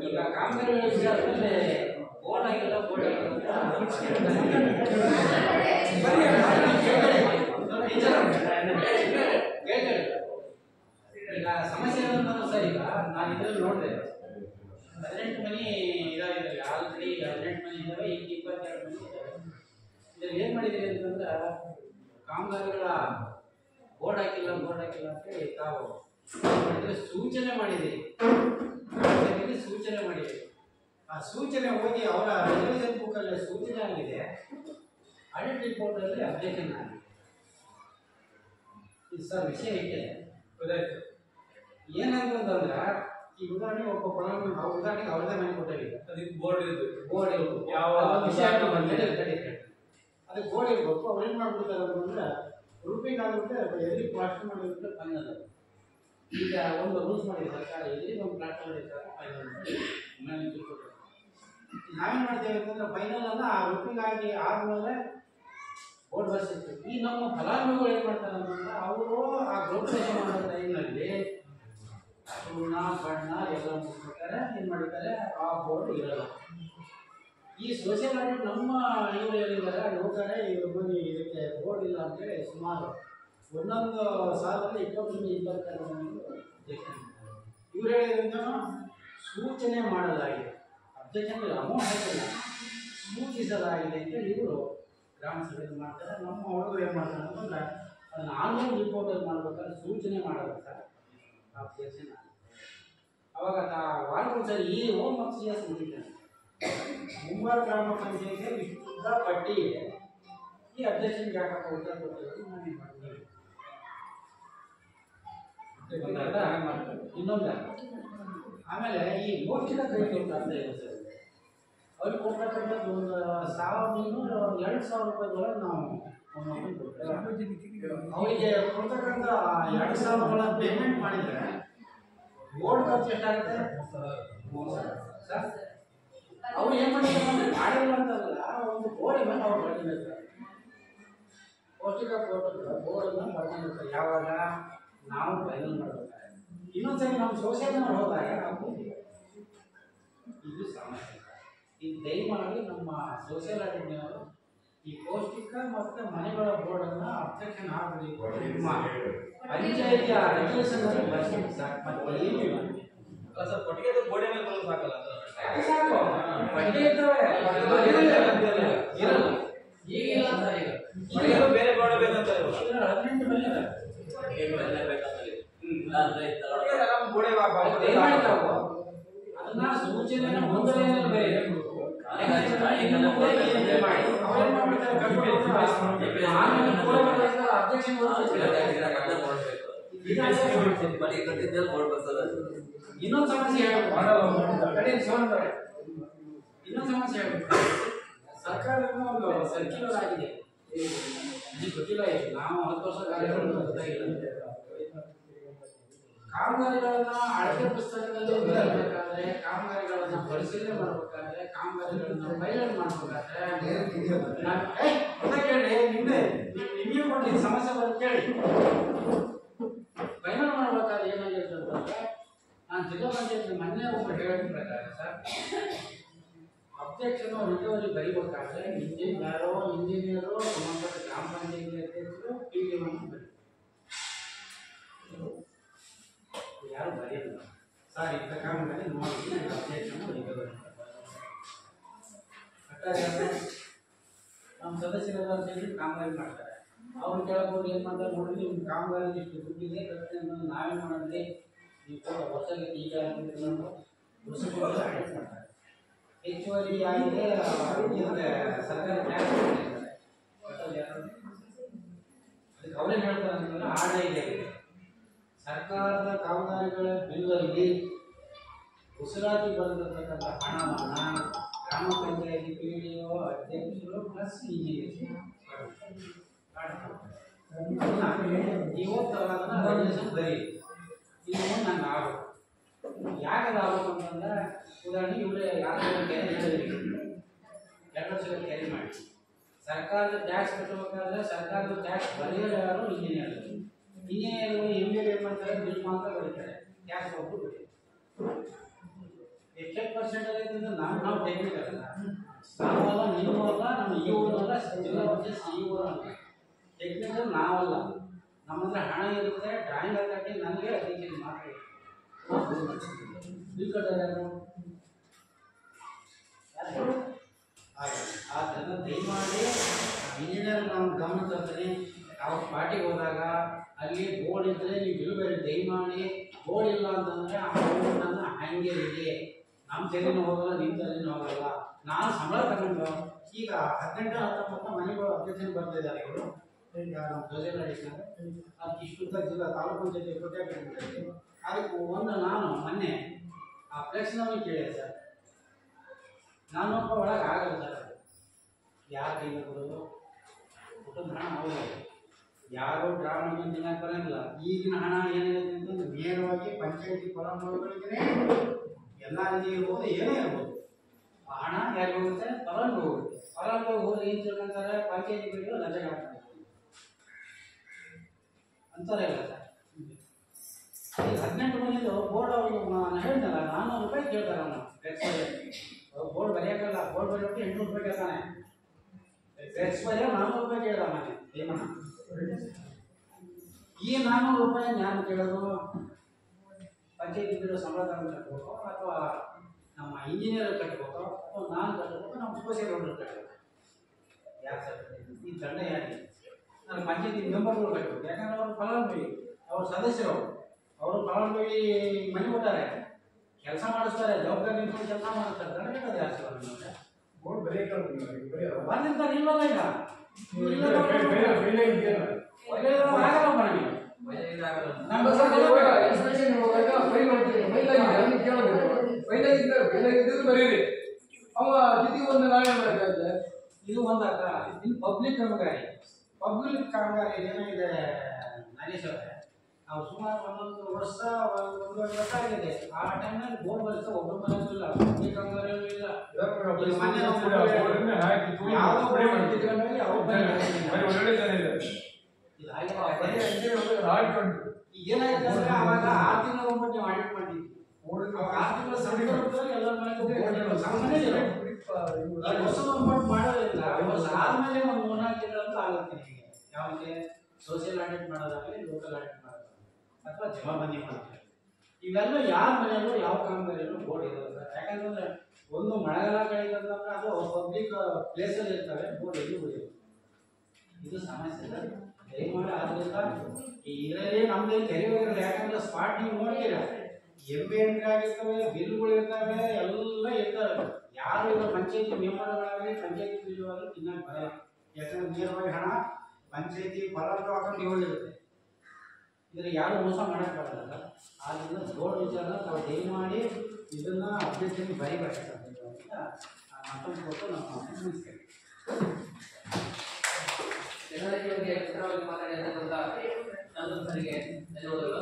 ಈಗ ಕಾಮಗಾರಿ ವಿಚಾರದಲ್ಲಿ ಬೋರ್ಡ್ ಆಗಿಲ್ಲ ಈಗ ಸಮಸ್ಯೆ ಏನಂತಂದ್ರೆ ಸರ್, ಈಗ ನಾನು ಇದ್ರಲ್ಲಿ ನೋಡಿದೆ 18 ಮನಿ ಇದಾಗಿದೆ ಆಲ್ರೆಡಿ 18 ಮನಿ ಇದಾವೆ, ಈಗ 22 ಮನಿ ಇದಾವೆ. ಇದ್ರಲ್ಲಿ ಏನ್ ಮಾಡಿದ್ದೀರಿ ಅಂತಂದ್ರೆ ಕಾಮಗಾರಿಗಳ ಬೋರ್ಡ್ ಹಾಕಿಲ್ಲ ಅಂತ ತಾವು ಸೂಚನೆ ಮಾಡಿದ್ದೀರಿ. ಆ ಸೂಚನೆ ಹೋಗಿ ಅವರ ರಿವಿಷನ್ ಬುಕ್ ಅಲ್ಲಿ ಸೂಚನೆ ಆಗಿದೆ, ಆಡಿಟ್ ರಿಪೋರ್ಟ್ ಅಲ್ಲಿ ಅಪ್ಡೇಷನ್ ಆಗಿದೆ. ಇದು ಸರ್ ವಿಷಯ ಇದೆ ಗೊತ್ತಾಯ್ತು. ಏನಂತಂದ್ರೆ ಈ ಉದಾಹರಣೆ ಒಬ್ಬ ಫಲಾನುಭವಿ ಉದಾಹರಣೆಗೆ ಅವ್ರದೇ ಮನೆ ಕೊಟ್ಟಿಲ್ಲ, ಅದಕ್ಕೆ ಬೋರ್ಡ್ ಇರ್ಬೇಕು, ಯಾವ ವಿಷಯ ಅದಕ್ಕೆ ಬೋರ್ಡ್ ಇರ್ಬೇಕು. ಅವ್ರು ಏನು ಮಾಡ್ಬಿಡ್ತಾರೆ ಅಂತಂದ್ರೆ ರೂಪಿಂಗ್ ಆಗ್ಬಿಟ್ಟು ಎಲ್ಲಿ ಪ್ಲಾಸ್ಟರ್ ಮಾಡಿಬಿಟ್ಟು ಫೈನಲ್. ಈಗ ಒಂದು ರೂಲ್ಸ್ ಮಾಡಿದೆ ಸರ್ಕಾರ, ಎಲ್ಲಿ ಒಂದು ಪ್ಲಾಸ್ಟರ್ ಮಾಡಿರ್ತಾರೆ ಫೈನಲ್ ನಾವೇನು ಮಾಡ್ತೇವೆ ಅಂತಂದ್ರೆ ಫೈನಲ್ ಅನ್ನ ಆ ರೂಪಿಂಗ್ ಆಗಿ ಆದ್ಮೇಲೆ ಬೋರ್ಡ್ ಬರ್ಸಿರ್ತೀವಿ. ಈ ನಮ್ಮ ಫಲಾನುಭವಿಗಳು ಏನು ಮಾಡ್ತಾರೆ ಅಂತಂದ್ರೆ ಅವರು ಆ ಗೃಹಪ್ರವೇಶ ಮಾಡೋ ಟೈಮ್ನಲ್ಲಿ ಸುಣ್ಣ ಬಣ್ಣ ಎಲ್ಲ ಮುಗಿಸ್ಬಿಡ್ತಾರೆ, ಏನು ಮಾಡಿರ್ತಾರೆ ಆ ಬೋರ್ಡ್ ಇರಲ್ಲ. ಈ ಸೋಷಿಯಲ್ ಆಡಿಟ್ ನಮ್ಮ ಇವರು ಹೇಳಿದ್ದಾರೆ ಹೋಗ್ತಾರೆ ಇವರು ಬಂದು ಇದಕ್ಕೆ ಬೋರ್ಡ್ ಇಲ್ಲ ಅಂತೇಳಿ ಸುಮಾರು ಒಂದೊಂದು ಸಾಲದಲ್ಲಿ 20-22 ಇವ್ರು ಹೇಳಿದ್ರಿಂದ ಸೂಚನೆ ಮಾಡಲಾಗಿದೆ. ಅಬ್ಜೆಕ್ಷನ್ ಅಮೌಂಟ್ ಹಾಕಿಲ್ಲ, ಸೂಚಿಸಲಾಗಿದೆ ಅಂತೇಳಿ ಇವರು ಗ್ರಾಮ ಸಭೆಯಲ್ಲಿ ಮಾಡ್ತಾರೆ. ನಮ್ಮ ಹುಡುಗರು ಏನು ಮಾಡ್ತಾರೆ ಅಂತಂದ್ರೆ ಅದನ್ನ ಆನ್ಲೈನ್ ರಿಪೋರ್ಟಲ್ಲಿ ಮಾಡ್ಬೇಕಾದ್ರೆ ಸೂಚನೆ ಮಾಡಬೇಕು ಸರ್ ಅಬ್ಜೆಕ್ಷನ್. ಅವಾಗ ವಾರ್ಡ್ ಸರ್ ಈ ಹೋಮ್ ವರ್ಕ್ ಸಿ ಎಸ್ ಮುಗಿತಾರೆ. ಮುಂಬಾರ ಗ್ರಾಮ ಪಂಚಾಯತಿಗೆ ಇಷ್ಟುದ್ದ ಪಟ್ಟಿ ಇದೆ. ಈ ಅಬ್ಜೆಕ್ಷನ್ಗೆ ಯಾಕಪ್ಪ ಉತ್ತರ ಕೊಟ್ಟಿರೋದು ನಾನು ಮಾಡ್ತೀನಿ. ಇನ್ನೊಂದು ಆಮೇಲೆ ಈ ಮೋಕ್ಷದ ಕೈಗೆ ಅಂತ ಇದೆ ಸರ್, ಅವ್ರಿಗೆ ಕೊಡ್ತಕ್ಕಂಥದ್ದು ಒಂದು 1,200 ರೂಪಾಯಿದೊಳಗೆ ನಾವು ಅವರಿಗೆ ಕೊಡ್ತಕ್ಕಂಥ 2,000 ಪೇಮೆಂಟ್ ಮಾಡಿದರೆ ಬೋರ್ಡ್ ಖರ್ಚು ಎಷ್ಟಾಗುತ್ತೆ ಸರ್? ಅವ್ರು ಏನು ಮಾಡಿದ್ದಾರೆ ಮಾಡಿಲ್ಲ ಅಂತಲ್ಲ, ಒಂದು ಬೋರ್ಡ್ ಮೇಲೆ ಅವ್ರು ಬರ್ತಿರ್ತಾರೆ, ಪೌಷ್ಟಿಕ ಬೋರ್ಡನ್ನು ಬರ್ಕೊಂಡಿರ್ತಾರೆ. ಯಾವಾಗ ನಾವು ಫೈನಲ್ ಮಾಡ್ಬೇಕಾದ್ರೆ ಇನ್ನೊಂದ್ಸರಿ ನಮ್ಮ ಸೋಷಿಯಲ್ ಹೋದಾಗ ನಾವು ಇದು ಸಮಸ್ಯೆ. ಈಗ ದಯಮಾಡಿ ನಮ್ಮ ಸೋಷಿಯಲ್ ಆಡಿಟ್ನವರು ಈ ಪೌಷ್ಟಿಕ ಮತ್ತು ಮನೆಗಳ ಬೋರ್ಡನ್ನು ಅಬ್ಜೆಕ್ಷನ್ ಆಗಬೇಕು. ನಿಮ್ಮ ಪಂಚಾಯತಿ ರೆಗ್ಯುಲೇಷನ್ ಅಲ್ಲಿ ಬರ್ತೀನಿ ಸಾಕು, ಮತ್ತೆ ಏನಿಲ್ಲ ಸರ್. ಕೊಟ್ಟಿಗೆ ಗೋಡೆ ಮೇಲೆ ಬರೋದು ಸಾಕಲ್ಲ, ಸಾಕು ಪಟ್ಟಿ ಇರ್ತವೆ ಇರಲ್ಲ. ಈಗಿಲ್ಲ ಸರ್, ಈಗ ಬೇರೆ ಗೋಡೆ ಬೇಕಂತ 18 ಮೇಲೆ ಗೋಡೆ ಅದನ್ನ ಸೂಚನೆಯನ್ನು ಮುಂದೆ ಬೇರೆ ಅಬ್ಜೆಕ್ಷನ್ ಇನ್ನೊಂದು ಸಮಸ್ಯೆ ಹೇಳ್ಬೇಕು. ಸರ್ಕಾರದಿಂದ ಒಂದು ಸರ್ಕ್ಯುಲರ್ ಆಗಿದೆ, ಗೊತ್ತಿಲ್ಲ. ನಾವು 10 ವರ್ಷ ಕಾಮಗಾರಿಗಳನ್ನ ಅಳತೆ ಪುಸ್ತಕದಲ್ಲಿ ಬರಬೇಕಾದ್ರೆ, ಕಾಮಗಾರಿಗಳನ್ನ ಪರಿಶೀಲನೆ ಮಾಡಬೇಕಾದ್ರೆ, ಕಾಮಗಾರಿಗಳನ್ನ ಪೈಲಟ್ ಮಾಡಬೇಕಾದ್ರೆ ಕೇಳಿ ನಿಮಗೆ ಕೊಟ್ಟು ಸಮಸ್ಯೆ ಬರುತ್ತೆ ಕೇಳಿ. ಫೈನಲ್ ಮಾಡಬೇಕಾದ್ರೆ ಏನಾಗಿರುತ್ತೆ ಅಂತಂದ್ರೆ, ನಾನು ಜಿಲ್ಲಾ ಪಂಚಾಯತ್ ಮೊನ್ನೆ ಒಬ್ಬರು ಹೇಳಿದ ಪ್ರಕಾರ ಸರ್, ಅಬ್ಜೆಕ್ಷನ್ ರಿಕವರಿ ಬರೀಬೇಕಾದ್ರೆ ಇಂಜಿನಿಯರು ಸಂಬಂಧಪಟ್ಟ ಗ್ರಾಮ ಪಂಚಾಯತಿ ಅಧ್ಯಕ್ಷರು PDO ಬರೀ ಯಾರು ಬರೆಯಲ್ಲ ಸರ್. ಇಂಥ ಕಾಮಗಾರಿ ನೋಡಿ ಅಬ್ಜೆಕ್ಷನ್ ರಿಕವರಿ ನಮ್ಮ ಸದಸ್ಯರೆಲ್ಲ ಸೇರಿ ಕಾಮಗಾರಿ ಮಾಡ್ತಾರೆ. ಅವ್ರು ಕೇಳಬಹುದು ಏನು ಮಾಡ್ತಾರೆ ನೋಡಿ, ನಿಮ್ಮ ಕಾಮಗಾರಿ ಇಷ್ಟು ದುಡ್ಡಿದೆ ಖರ್ಚು ನಾವೇ ಮಾಡಿದ್ರೆ ನೀವು ವರ್ಷಕ್ಕೆ ಈಗ ವರ್ಷಕ್ಕೆ ಮಾಡ್ತಾರೆ. ಹೆಚ್ಚುವರಿ ಆಗಿದೆ ಸರ್ಕಾರಿ ಟ್ಯಾಕ್ಸ್ ಅದಕ್ಕೆ ಅವರೇ ಹೇಳ್ತಾರೆ ಅಂತಂದ್ರೆ ಆಡೇ ಇದೆ. ಸರ್ಕಾರದ ಕಾಮಗಾರಿಗಳ ಬಿಲ್ಲಲ್ಲಿ ಉಸಿರಾತಿ ಬರೆದಿರ್ತಕ್ಕಂಥ ಹಣವನ್ನು ಗ್ರಾಮ ಪಂಚಾಯತಿ PDO ಅಧ್ಯಕ್ಷರು ಪ್ಲಸ್ ಇಂಜಿನಿಯರ್ಸ್ ಇವತ್ತು ಅದನ್ನು ರೆಗ್ಯುಲೇಷನ್ ಬರೀ ಇದು ನಂಗೆ ಆಗಬೇಕು. ಯಾಕದು ಆಗಬೇಕು ಅಂತಂದ್ರೆ, ಉದಾಹರಣೆ ಇವರೇ ಯಾರು ಕ್ಯಾರಿ 2 ವರ್ಷಗಳ ಕ್ಯಾರಿ ಮಾಡಿ ಸರ್ಕಾರದ ಟ್ಯಾಕ್ಸ್ ಕಟ್ಟಬೇಕಾದ್ರೆ ಸರ್ಕಾರದ ಟ್ಯಾಕ್ಸ್ ಬರೆಯೋರು ಯಾರು? ಇಂಜಿನಿಯರ್ಗಳು. ಇಂಜಿನಿಯರ್ಗಳು MBA ಏನು ಮಾಡ್ತಾರೆ, ಬಿಲ್ ಮಾತ್ರ ಬರೀತಾರೆ, ಟ್ಯಾಕ್ಸ್ ಒಬ್ಬರು ಬರೀತಾರೆ. ಎಷ್ಟು ಪರ್ಸೆಂಟೇಜ್ ಐತೆ ಅಂದ್ರೆ ನಾವು ಟೆಕ್ನಿಕಲ್ ಅಲ್ಲ, ನಾವಲ್ಲ, ನೀವಲ್ಲ, ನಮ್ಮ ಇವರಲ್ಲ, ಜಿಲ್ಲಾ ಪಂಚಾಯತ್ CEO ಅಲ್ಲ, ಟೆಕ್ನಿಕಲ್ ನಾವಲ್ಲ. ನಮ್ಮ ಹತ್ರ ಹಣ ಇರುತ್ತೆ, ಡ್ರಾಯಿಂಗ್ ಹಾಕಿ ನನಗೆ ಅದಕ್ಕೆ ಮಾತ್ರ ಬಿಲ್ ಕಟ್ಟೋದು ಆದ್ದರಿಂದ ದಯಮಾಡಿ ಇಂಜಿನಿಯರ್ ನಾವು ಗಮನ ತರ್ತೀನಿ. ಯಾವ ಪಾರ್ಟಿಗೆ ಹೋದಾಗ ಅಲ್ಲಿ ಬೋರ್ಡ್ ಇದ್ದರೆ ನೀವು ಬಿಲ್ಬೇಡಿ, ದಯಮಾಡಿ. ಬೋರ್ಡ್ ಇಲ್ಲ ಅಂತಂದರೆ ಆ ಬೋರ್ಡನ್ನು ಹಂಗೆ ಇದೆ, ನಮ್ಮ ತಲೆನೂ ಹೋಗಲ್ಲ, ನಿಮ್ಮ ತಲೆನೂ ಹೋಗಲ್ಲ. ನಾನು ಸಂಬಳ ತಗೊಂಡು ಈಗ 18-19 ಮನೆಗಳು ಅಬ್ಜೆಕ್ಷನ್ ಬರ್ತಾ ಇದ್ದಾರೆ. ಇವರು ಈಗ ನಮ್ಮ ಸೋಷಿಯಲ್ ಆಡಿಟ್ನಾಗ ಅದಕ್ಕೆ ಇಷ್ಟುದ್ದ ಜಿಲ್ಲಾ ತಾಲೂಕು ಪಂಚಾಯತಿ ಪ್ರೊಟೆಕ್ಟ್ ಅದಕ್ಕೆ ಒಂದು ನಾನು ಮೊನ್ನೆ ಆ ಫ್ಲೆಕ್ಸ್ನವ್ರಿಗೆ ಕೇಳಿದೆ ಸರ್, ನಾನೊಬ್ಬ ಒಳಗೆ ಆಗಲ್ಲ ಸರ್, ಯಾರು ಕೈಗೆ ಕೊಡೋದು ಕುಟುಂಬ ಹಣ ಅವ್ರಿಗೆ ಯಾರೋ ಗ್ರಾಮೀಣ ತಿನ್ನಕ್ಕೆ ಬರೋಂಗಿಲ್ಲ. ಈಗಿನ ಹಣ ಏನಿರುತ್ತೆ ಅಂತಂದ್ರೆ ನೇರವಾಗಿ ಪಂಚಾಯತಿ ಫಲಾನುಭವಿಗಳಿಗೆ ಎಲ್ಲ ನಿಧಿ ಇರ್ಬೋದು, ಏನೇ ಇರ್ಬೋದು, ಆ ಹಣ ಯಾರಿಗೆ ಹೋಗುತ್ತೆ? ಫಲಾನುಭವಿ ಹೋಗುತ್ತೆ. ಫಲಾನುಭವಿ ಹೋದ್ರೆ ಏನು ತಿಳ್ಕೊಂತಾರೆ, ಪಂಚಾಯತಿಗಳಿಗೆ ಲಂಚ ಹಾಕ್ತಾರೆ ಅಂತಾರೆ ಇಲ್ಲ ಸರ್. ಈಗ 18 ಮನೆಯದು ಬೋರ್ಡ್ ಅವ್ರಿಗೆ ನಾನು ಹೇಳಿದ್ನಲ್ಲ, 400 ರೂಪಾಯಿ ಕೇಳ್ತಾರೆ. ಬೋರ್ಡ್ ಬರೆಯೋಕ್ಕಲ್ಲ, ಬೋರ್ಡ್ ಬರೆಯೋಕೆ 800 ರೂಪಾಯಿ ಕೇಳ್ತಾನೆ. ಡ್ರೆಸ್ ಬರೆಯೋ 400 ರೂಪಾಯಿ ಕೇಳ್ದ ಮನೆ ಏಮನ. ಈ 400 ರೂಪಾಯಿ ನಾನು ಕೇಳೋದು ಪಂಚಾಯತಿ ಬಿಡೋ ಸಂಬಳ ಕಟ್ಟಬೇಕು, ಅಥವಾ ನಮ್ಮ ಇಂಜಿನಿಯರ್ ಕಟ್ಟಬೇಕು, ಅಥವಾ ನಾನು ಕಟ್ಟಬೇಕು, ನಮ್ಮ ಸೋಷಿಯಲ್ ವರ್ಕರ್ ಕಟ್ಟಬೇಕು. ಯಾರು ಸರ್ ಈ ದಂಡ ಯಾರಿಗೆ? ನಾನು ಪಂಚಾಯತಿ ಮೆಂಬರ್ಗಳು ಕಟ್ಟಬೇಕು. ಯಾಕಂದ್ರೆ ಅವರು ಫಲಾನುಭವಿ, ಅವ್ರ ಸದಸ್ಯರು, ಅವರು ಫಲಾನುಭವಿ ಮನೆ ಕೊಟ್ಟಾರೆ, ಕೆಲಸ ಮಾಡಿಸ್ತಾರೆ, ಜವಾಬ್ದಾರಿ ನಿಂತ್ಕೊಂಡು ಕೆಲಸ ಮಾಡಿಸ್ತಾರೆ. ದಂಡ ಕಟ್ಟೋದು ಯಾರು ಸರ್? ಬೋರ್ಡ್ ಬರೆಯಕ್ಕೆ ಬಂದಿರ್ತಾರೆ ಇಲ್ವಲ್ಲ ಈಗ ಬರೀರಿ ಅವ ಜೊತೆಗೆ ಒಂದು ನಾಳೆ ಮಾಡಬೇಕಾದ್ರೆ ಇದು ಒಂದಾಕ. ಇನ್ನು ಪಬ್ಲಿಕ್ ಕಾಮಗಾರಿ ಏನಾಗಿದೆ ನಾಗೇಶ್ ಅವರೇ, ನಾವು ಸುಮಾರು 1 ವರ್ಷ 1.5 ವರ್ಷ ಆಗಿದೆ. ಆ ಟೈಮ್ನಲ್ಲಿ ಬೋರ್ಡ್ ಬರೆಸ ಒಬ್ಬರು ಮನೆಯೂ ಇಲ್ಲ, ಪಬ್ಲಿಕ್ ಕಾಮಗಾರಿಯೂ ಇಲ್ಲ. ಏನಾಯ್ತು ಅಂದ್ರೆ ಅವಾಗ 6 ತಿಂಗಳ ಒಬ್ಬಟ್ಟು ನೀವು ಆಡಿಟ್ ಮಾಡಿದ್ವಿ. 6 ತಿಂಗಳ ಸಂದರ್ಭದಲ್ಲಿ ಎಲ್ಲ ವರ್ಷದ ಒಬ್ಬಟ್ಟು ಮಾಡೋದಿಲ್ಲ. ಆದ್ಮೇಲೆ ಒಂದು 3-4 ತಿಂಗಳಂತೂ ಆಗುತ್ತೆ ನಿಮಗೆ. ಯಾವಾಗ ಸೋಷಿಯಲ್ ಆಡಿಟ್ ಮಾಡೋದಾಗಲಿ, ಲೋಕಲ್ ಆಡಿಟ್ ಮಾಡೋದಾಗಲಿ, ಅಥವಾ ಜಮಾಬಂದಿ ಮಾಡೋದಾಗಲಿ, ಇವೆಲ್ಲ ಯಾರ ಮನೆಯಲ್ಲೂ ಯಾವ ಕಾಮಗಾರಿಯಲ್ಲೂ ಬೋರ್ಡ್ ಇರೋಲ್ಲ ಸರ್. ಯಾಕಂತಂದ್ರೆ ಒಂದು ಮಳೆಗಾಲ ಕಳೀತಂತಂದ್ರೆ ಅದು ಪಬ್ಲಿಕ್ ಪ್ಲೇಸಲ್ಲಿ ಇರ್ತವೆ, ಬೋರ್ಡ್ ಎಲ್ಲಿ ಉಳಿಯೋದು. ಇದು ಸಮಸ್ಯೆ ಸರ್. ದಯಮಾಡಿ ಆದ್ರಿಂದ ಇದರಲ್ಲಿ ನಮ್ದು ತೆರೆಯೋದಿಲ್ಲ. ಯಾಕಂದ್ರೆ ಸ್ಪಾಟ್ ನೀವು ನೋಡ್ತೀರ, ಎಂಬಿ ಎಂಟ್ರಿ ಆಗಿರ್ತವೆ, ಬಿಲ್ಗಳು ಇರ್ತವೆ, ಎಲ್ಲ ಇರ್ತವೆ. ಯಾರು ಈಗ ಪಂಚಾಯತಿ ಮೆಂಬರ್ಗಳಾಗಲಿ ಪಂಚಾಯತಿ ಬಿಲ್ವಾಗಲಿ ತಿನ್ನಕ್ಕೆ ಬರಲ್ಲ. ಯಾಕಂದ್ರೆ ನೇರವಾಗಿ ಹಣ ಪಂಚಾಯತಿ ಫಲಾನುಭವಿ ಅಕೌಂಟ್ ಇರುತ್ತೆ. ಇದ್ರೆ ಯಾರು ಮೋಸ ಮಾಡಕ್ಕೆ ಬರಲ್ಲ ಸರ್. ಆದ್ದರಿಂದ ಬೋರ್ಡ್ ವಿಚಾರ ನಾವು ದಯಮಾಡಿ ಇದನ್ನ ಅಭ್ಯರ್ಥಿಗೆ ಬರೀಬೇಕಾಗ್ತದೆ ಅಂತ ಮತ್ತೊಂದು ಕೊಟ್ಟು ನಾವು ಮುಗಿಸ್ತೇವೆ. ಜನರಿಗೆ ಬಗ್ಗೆ ವಿವರವಾಗಿ ಮಾತಾಡಿದಂತ ಸರಿಗೆ ಧನ್ಯವಾದಗಳು.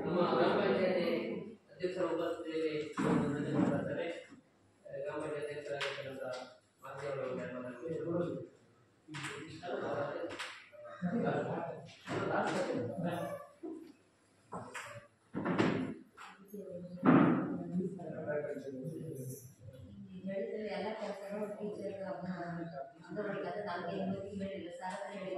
ನಮ್ಮ ಗ್ರಾಮ ಪಂಚಾಯತಿ ಅಧ್ಯಕ್ಷರ ಉಪಸ್ಥಿತಿಯಲ್ಲಿ ಬರ್ತಾರೆ. ಗ್ರಾಮ ಪಂಚಾಯತಿ ಅಧ್ಯಕ್ಷರಾಗಿರ್ತಕ್ಕಂಥ ಮಾಧ್ಯಮಗಳು ಎಲ್ಲ ಕೆಲಸಗಳು ಟೀಚರ್ ಅಂಗನವಾಡಿ ನಮಗೆ ಹೇಳಿಲ್ಲ ಸರ್ ಹೇಳಿದ್ದೆ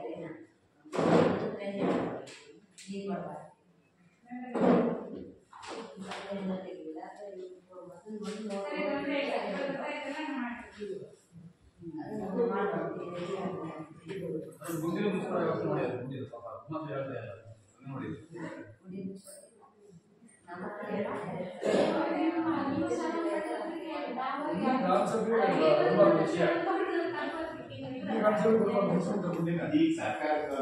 ಈ ಸರ್ಕಾರದ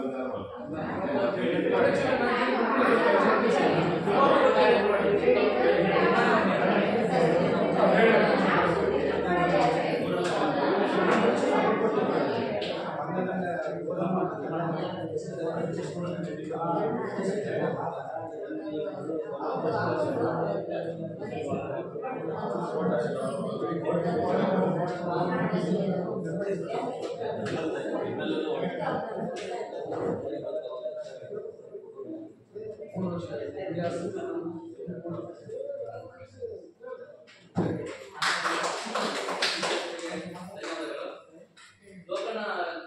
ಲೋಕನ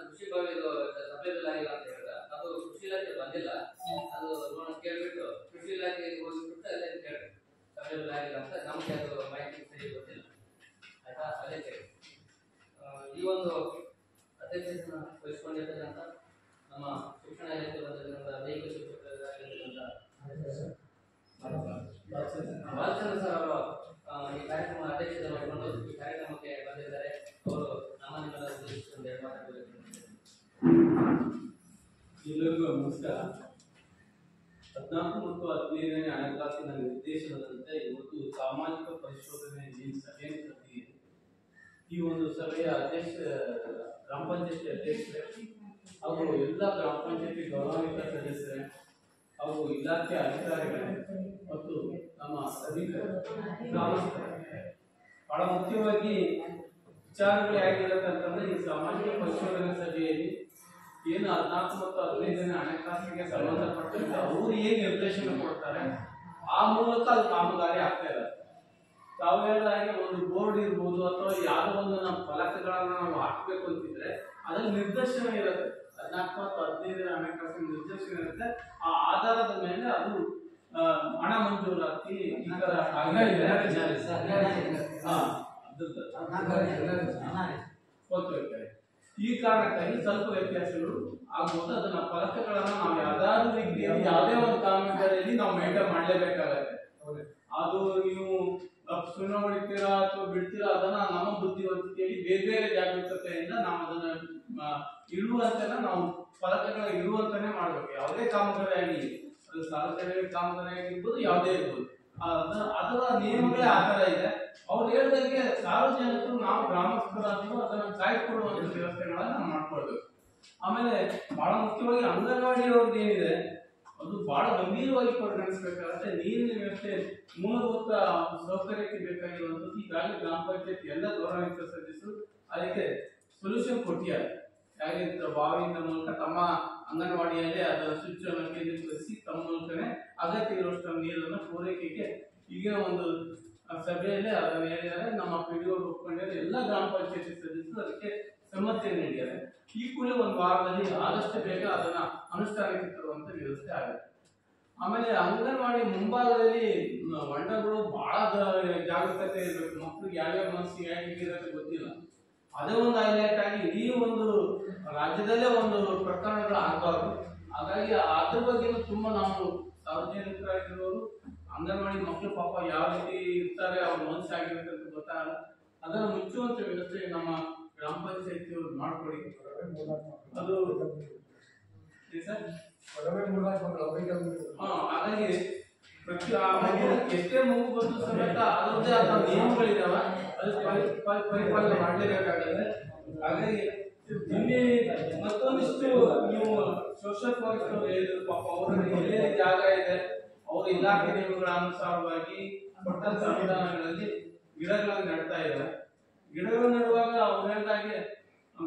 ಕೃಷಿ ಬಾವಿದು ಸಪ್ಲೈ ಬಿಲ್ ಆಗಿಲ್ಲ ಅಂತ ಹೇಳಿದ. ಅದು ಕೃಷಿ ಇಲಾಖೆ ಬಂದಿಲ್ಲ. ಅದು ಕೇಳ್ಬಿಟ್ಟು ಕೃಷಿ ಇಲಾಖೆಗೆ ಹೋಗಿಬಿಟ್ಟು ಅಲ್ಲೇ ಕೇಳಿ ಸಪ್ಲೈ ಬಿಲ್ ಆಗಿಲ್ಲ ಅಂತ. ನಮ್ಗೆ ಅದು ಮಾಹಿತಿ ಸರಿ ಗೊತ್ತಿಲ್ಲ ಆಯ್ತಾ. ಅದೇ ಕೇಳಿ ಈ ಒಂದು ಅಧ್ಯಕ್ಷತೆಯನ್ನು ವಹಿಸಿಕೊಂಡಿರ್ತಕ್ಕಂಥ ನಮ್ಮ ಶಿಕ್ಷಣ ಇಲಾಖೆ ಬಂದಿರ್ತಕ್ಕಂಥ ದೈಹಿಕ ಶಿಕ್ಷಕರಾಗಿರ್ತಕ್ಕಂಥ ಬಾಲಚಂದ್ರ ಸರ್ ಅವರು ಈ ಕಾರ್ಯಕ್ರಮ ಅಧ್ಯಕ್ಷತೆ ಮಾಡಿಕೊಂಡು ಈ ಕಾರ್ಯಕ್ರಮಕ್ಕೆ ಬಂದಿದ್ದಾರೆ. ಅವರು ನಮ್ಮ ನಿಮ್ಮೆಲ್ಲ ಉದ್ದೇಶಿಸಿ ಒಂದೆರಡು ಮಾತಾಡಬೇಕು. ಎಲ್ಲರಿಗೂ ನಮಸ್ಕಾರ. 14 ಮತ್ತು 15ನೇ ಹಣಕಾಸಿನ ನಿರ್ದೇಶನದಂತೆ ಇವತ್ತು ಸಾಮಾಜಿಕ ಪರಿಶೋಧನೆ ಸಭೆ ನಡೆದಿದೆ. ಈ ಒಂದು ಸಭೆಯ ಅಧ್ಯಕ್ಷ ಗ್ರಾಮ ಪಂಚಾಯತಿ ಅಧ್ಯಕ್ಷರೇ ಹಾಗೂ ಎಲ್ಲ ಗ್ರಾಮ ಪಂಚಾಯತಿ ಗೌರವಾನ್ವಿತ ಸದಸ್ಯರೇ ಹಾಗೂ ಇಲಾಖೆ ಅಧಿಕಾರಿಗಳೇ ಮತ್ತು ನಮ್ಮ ಬಹಳ ಮುಖ್ಯವಾಗಿ ವಿಚಾರಗಳು ಹೇಗಿರುತ್ತೆ ಅಂತಂದ್ರೆ, ಈ ಸಾಮಾಜಿಕ ಪರಿಶೋಧನೆ ಸಭೆಯಲ್ಲಿ ಏನು 14 ಮತ್ತು 15ನೇ ಹಣಕಾಸಿಗೆ ಸಂಬಂಧಪಟ್ಟಂತೆ ಅವರು ಏನ್ ನಿರ್ದೇಶನ ಕೊಡ್ತಾರೆ ಆ ಮೂಲಕ ಅದು ಕಾಮಗಾರಿ ಆಗ್ತಾ ಇರುತ್ತೆ. ತಾವು ಹೇಳಿದಾಗೆ ಒಂದು ಬೋರ್ಡ್ ಇರ್ಬೋದು ಅಥವಾ ಯಾವುದೋ ಒಂದು ನಮ್ಮ ಫಲಕಗಳನ್ನ ನಾವು ಹಾಕಬೇಕು ಅಂತಿದ್ರೆ ಅದ್ರಲ್ಲಿ ನಿರ್ದೇಶನ ಇರುತ್ತೆ. 14 ಮತ್ತು 15ನೇ ಹಣಕಾಸಿನ ನಿರ್ದೇಶನ ಇರುತ್ತೆ. ಆ ಆಧಾರದ ಮೇಲೆ ಅದು ಹಣ ಮಂಜೂರಾತಿ ಈ ತರ ಈ ಕಾರಣಕ್ಕಾಗಿ ಸ್ವಲ್ಪ ವ್ಯತ್ಯಾಸಗಳು ಆಗ್ಬೋದು. ಅದನ್ನ ಫಲಕಗಳನ್ನ ನಾವು ಯಾವ್ದಾದ್ರು ರೀತಿಯಲ್ಲಿ ಯಾವುದೇ ಒಂದು ಕಾಮಗಾರಿಯಲ್ಲಿ ನಾವು ಮೇಂಟೈನ್ ಮಾಡ್ಲೇಬೇಕಾಗತ್ತೆ. ಅದು ನೀವು ಸುಣ್ಣ ಹೊಡಿತೀರಾ ಅಥವಾ ಬಿಡ್ತೀರಾ ಅದನ್ನ ನಮ್ಮ ಬುದ್ಧಿವಂತಿಕೆಯಲ್ಲಿ ಬೇರೆ ಬೇರೆ ಜಾಗರೂಕತೆಯಿಂದ ನಾವು ಅದನ್ನ ಇಡುವಂತೆನ ನಾವು ಫಲಕಗಳ ಇರುವಂತಾನೆ ಮಾಡ್ಬೇಕು. ಯಾವುದೇ ಕಾಮಗಾರಿ ಆಗಲಿ, ಅದು ಸಾರ್ವಜನಿಕ ಕಾಮಗಾರಿ ಆಗಿರ್ಬೋದು, ಯಾವುದೇ ಇರ್ಬೋದು, ಅದರ ನಿಯಮಗಳೇ ಆ ತರ ಇದೆ. ಅವ್ರು ಹೇಳ್ದಂಗೆ ಸಾರ್ವಜನಿಕರು ನಾವು ಗ್ರಾಮಸ್ಥರಾದ್ರೂ ಅದನ್ನ ಕಾಯ್ದುಕೊಳ್ಳುವಂತ ವ್ಯವಸ್ಥೆಗಳನ್ನ ನಾವು ಮಾಡ್ಕೊಳ್ಬೇಕು. ಆಮೇಲೆ ಬಹಳ ಮುಖ್ಯವಾಗಿ ಅಂಗನವಾಡಿ ಅವ್ರದ್ದು ಏನಿದೆ ಅದು ಬಹಳ ಗಂಭೀರವಾಗಿ ಪರಿಗಣಿಸಬೇಕಾಗುತ್ತೆ. ನೀರಿನ ವ್ಯವಸ್ಥೆ ಮೂಲಭೂತ ಸೌಕರ್ಯಕ್ಕೆ ಬೇಕಾಗಿರುವಂಥದ್ದು ಈಗಾಗಲೇ ಗ್ರಾಮ ಪಂಚಾಯತ್ ಎಲ್ಲ ಗೌರವಾನ್ವಿತ ಸದಸ್ಯರು ಅದಕ್ಕೆ ಸೊಲ್ಯೂಷನ್ ಕೊಟ್ಟಿದ್ದಾರೆ. ಹಾಗೆ ಬಾವಿಯಿಂದ ಮೂಲಕ ತಮ್ಮ ಅಂಗನವಾಡಿಯಲ್ಲೇ ಅದರ ಸ್ವಿಚ್ ಅನ್ನು ಕೇಂದ್ರೀಕರಿಸಿ ತಮ್ಮ ಮೂಲಕನೇ ಅಗತ್ಯ ಇರುವಷ್ಟು ನೀರನ್ನು ಪೂರೈಕೆಗೆ ಈಗಿನ ಒಂದು ಸಭೆಯಲ್ಲೇ ಅದನ್ನು ಹೇಳಿದ್ದಾರೆ. ನಮ್ಮ ಪಿಡಿಒ ಒಪ್ಕೊಂಡಿದ್ದಾರೆ. ಎಲ್ಲ ಗ್ರಾಮ ಪಂಚಾಯತಿ ಸದಸ್ಯರು ಅದಕ್ಕೆ ಸಮ್ಮತಿಯನ್ನು ನೀಡಿದ್ದಾರೆ. ಈ ಕೂಡಲೇ ಒಂದು ವಾರದಲ್ಲಿ ಆದಷ್ಟು ಬೇಗ ಅದನ್ನ ಅನುಷ್ಠಾನಕ್ಕೆ ತರುವಂತ ವ್ಯವಸ್ಥೆ ಆಗುತ್ತೆ. ಆಮೇಲೆ ಅಂಗನವಾಡಿ ಮುಂಭಾಗದಲ್ಲಿ ಹೊಂಡಗಳು ಬಹಳ ಜಾಗರೂಕತೆ ಇರಬೇಕು. ಮಕ್ಕಳಿಗೆ ಯಾವ್ಯಾವ ಮನಸ್ಸಿಗೆ ಹೇಗಿರುತ್ತೆ ಗೊತ್ತಿಲ್ಲ. ಅದೇ ಒಂದು ಹೈಲೈಟ್ ಆಗಿ ಇಡೀ ಒಂದು ರಾಜ್ಯದಲ್ಲೇ ಒಂದು ಪ್ರಕರಣಗಳು ಆಗಬಾರ್ದು. ಹಾಗಾಗಿ ಅದ್ರ ಬಗ್ಗೆ ತುಂಬಾ ನಾವು ಸಾರ್ವಜನಿಕರಾಗಿರೋರು ಅಂಗನವಾಡಿ ಮಕ್ಕಳು ಪಾಪ ಯಾವ ರೀತಿ ಇರ್ತಾರೆ, ಅವ್ರ ಮನಸ್ಸು ಆಗಿರುತ್ತೆ ಅಂತ ಗೊತ್ತಾಗಲ್ಲ. ಅದನ್ನು ಮುಚ್ಚುವಂತ ವ್ಯವಸ್ಥೆ ನಮ್ಮ ಗ್ರಾಮ ಪಂಚಾಯತಿಯವರು ಮಾಡ್ಕೊಡಿ. ಅದು ಹಾಗಾಗಿ ಪ್ರತಿ ಎಷ್ಟೇ ಮಗು ಬಂದು ಸಮೇತ ಅದರದ್ದೇ ಆದ ನಿಯಮಗಳಿದಾವ, ಅದು ಪರಿಪಾಲನೆ ಮಾಡಲೇಬೇಕಾಗುತ್ತೆ. ಹಾಗಾಗಿ ಇಲ್ಲಿ ಮತ್ತೊಂದಿಷ್ಟು ನೀವು ಸೋಷಿಯಲ್ ಫಾರೆಸ್ಟ್ ಅವರು ಹೇಳಿದ್ರು ಪಾಪ ಅವರಲ್ಲಿ ಎಲ್ಲೆಲ್ಲಿ ಜಾಗ ಇದೆ ಅವ್ರ ಇಲಾಖೆ ನಿಯಮಗಳ ಅನುಸಾರವಾಗಿ ಕೊಟ್ಟಂತ ಅನುದಾನಗಳಲ್ಲಿ ಗಿಡಗಳನ್ನು ನೆಡ್ತಾ ಇದ್ದಾರೆ. ಗಿಡಗಳನ್ನು ನೆಡುವಾಗ ಅವ್ರು ಹೇಳಿದಾಗೆ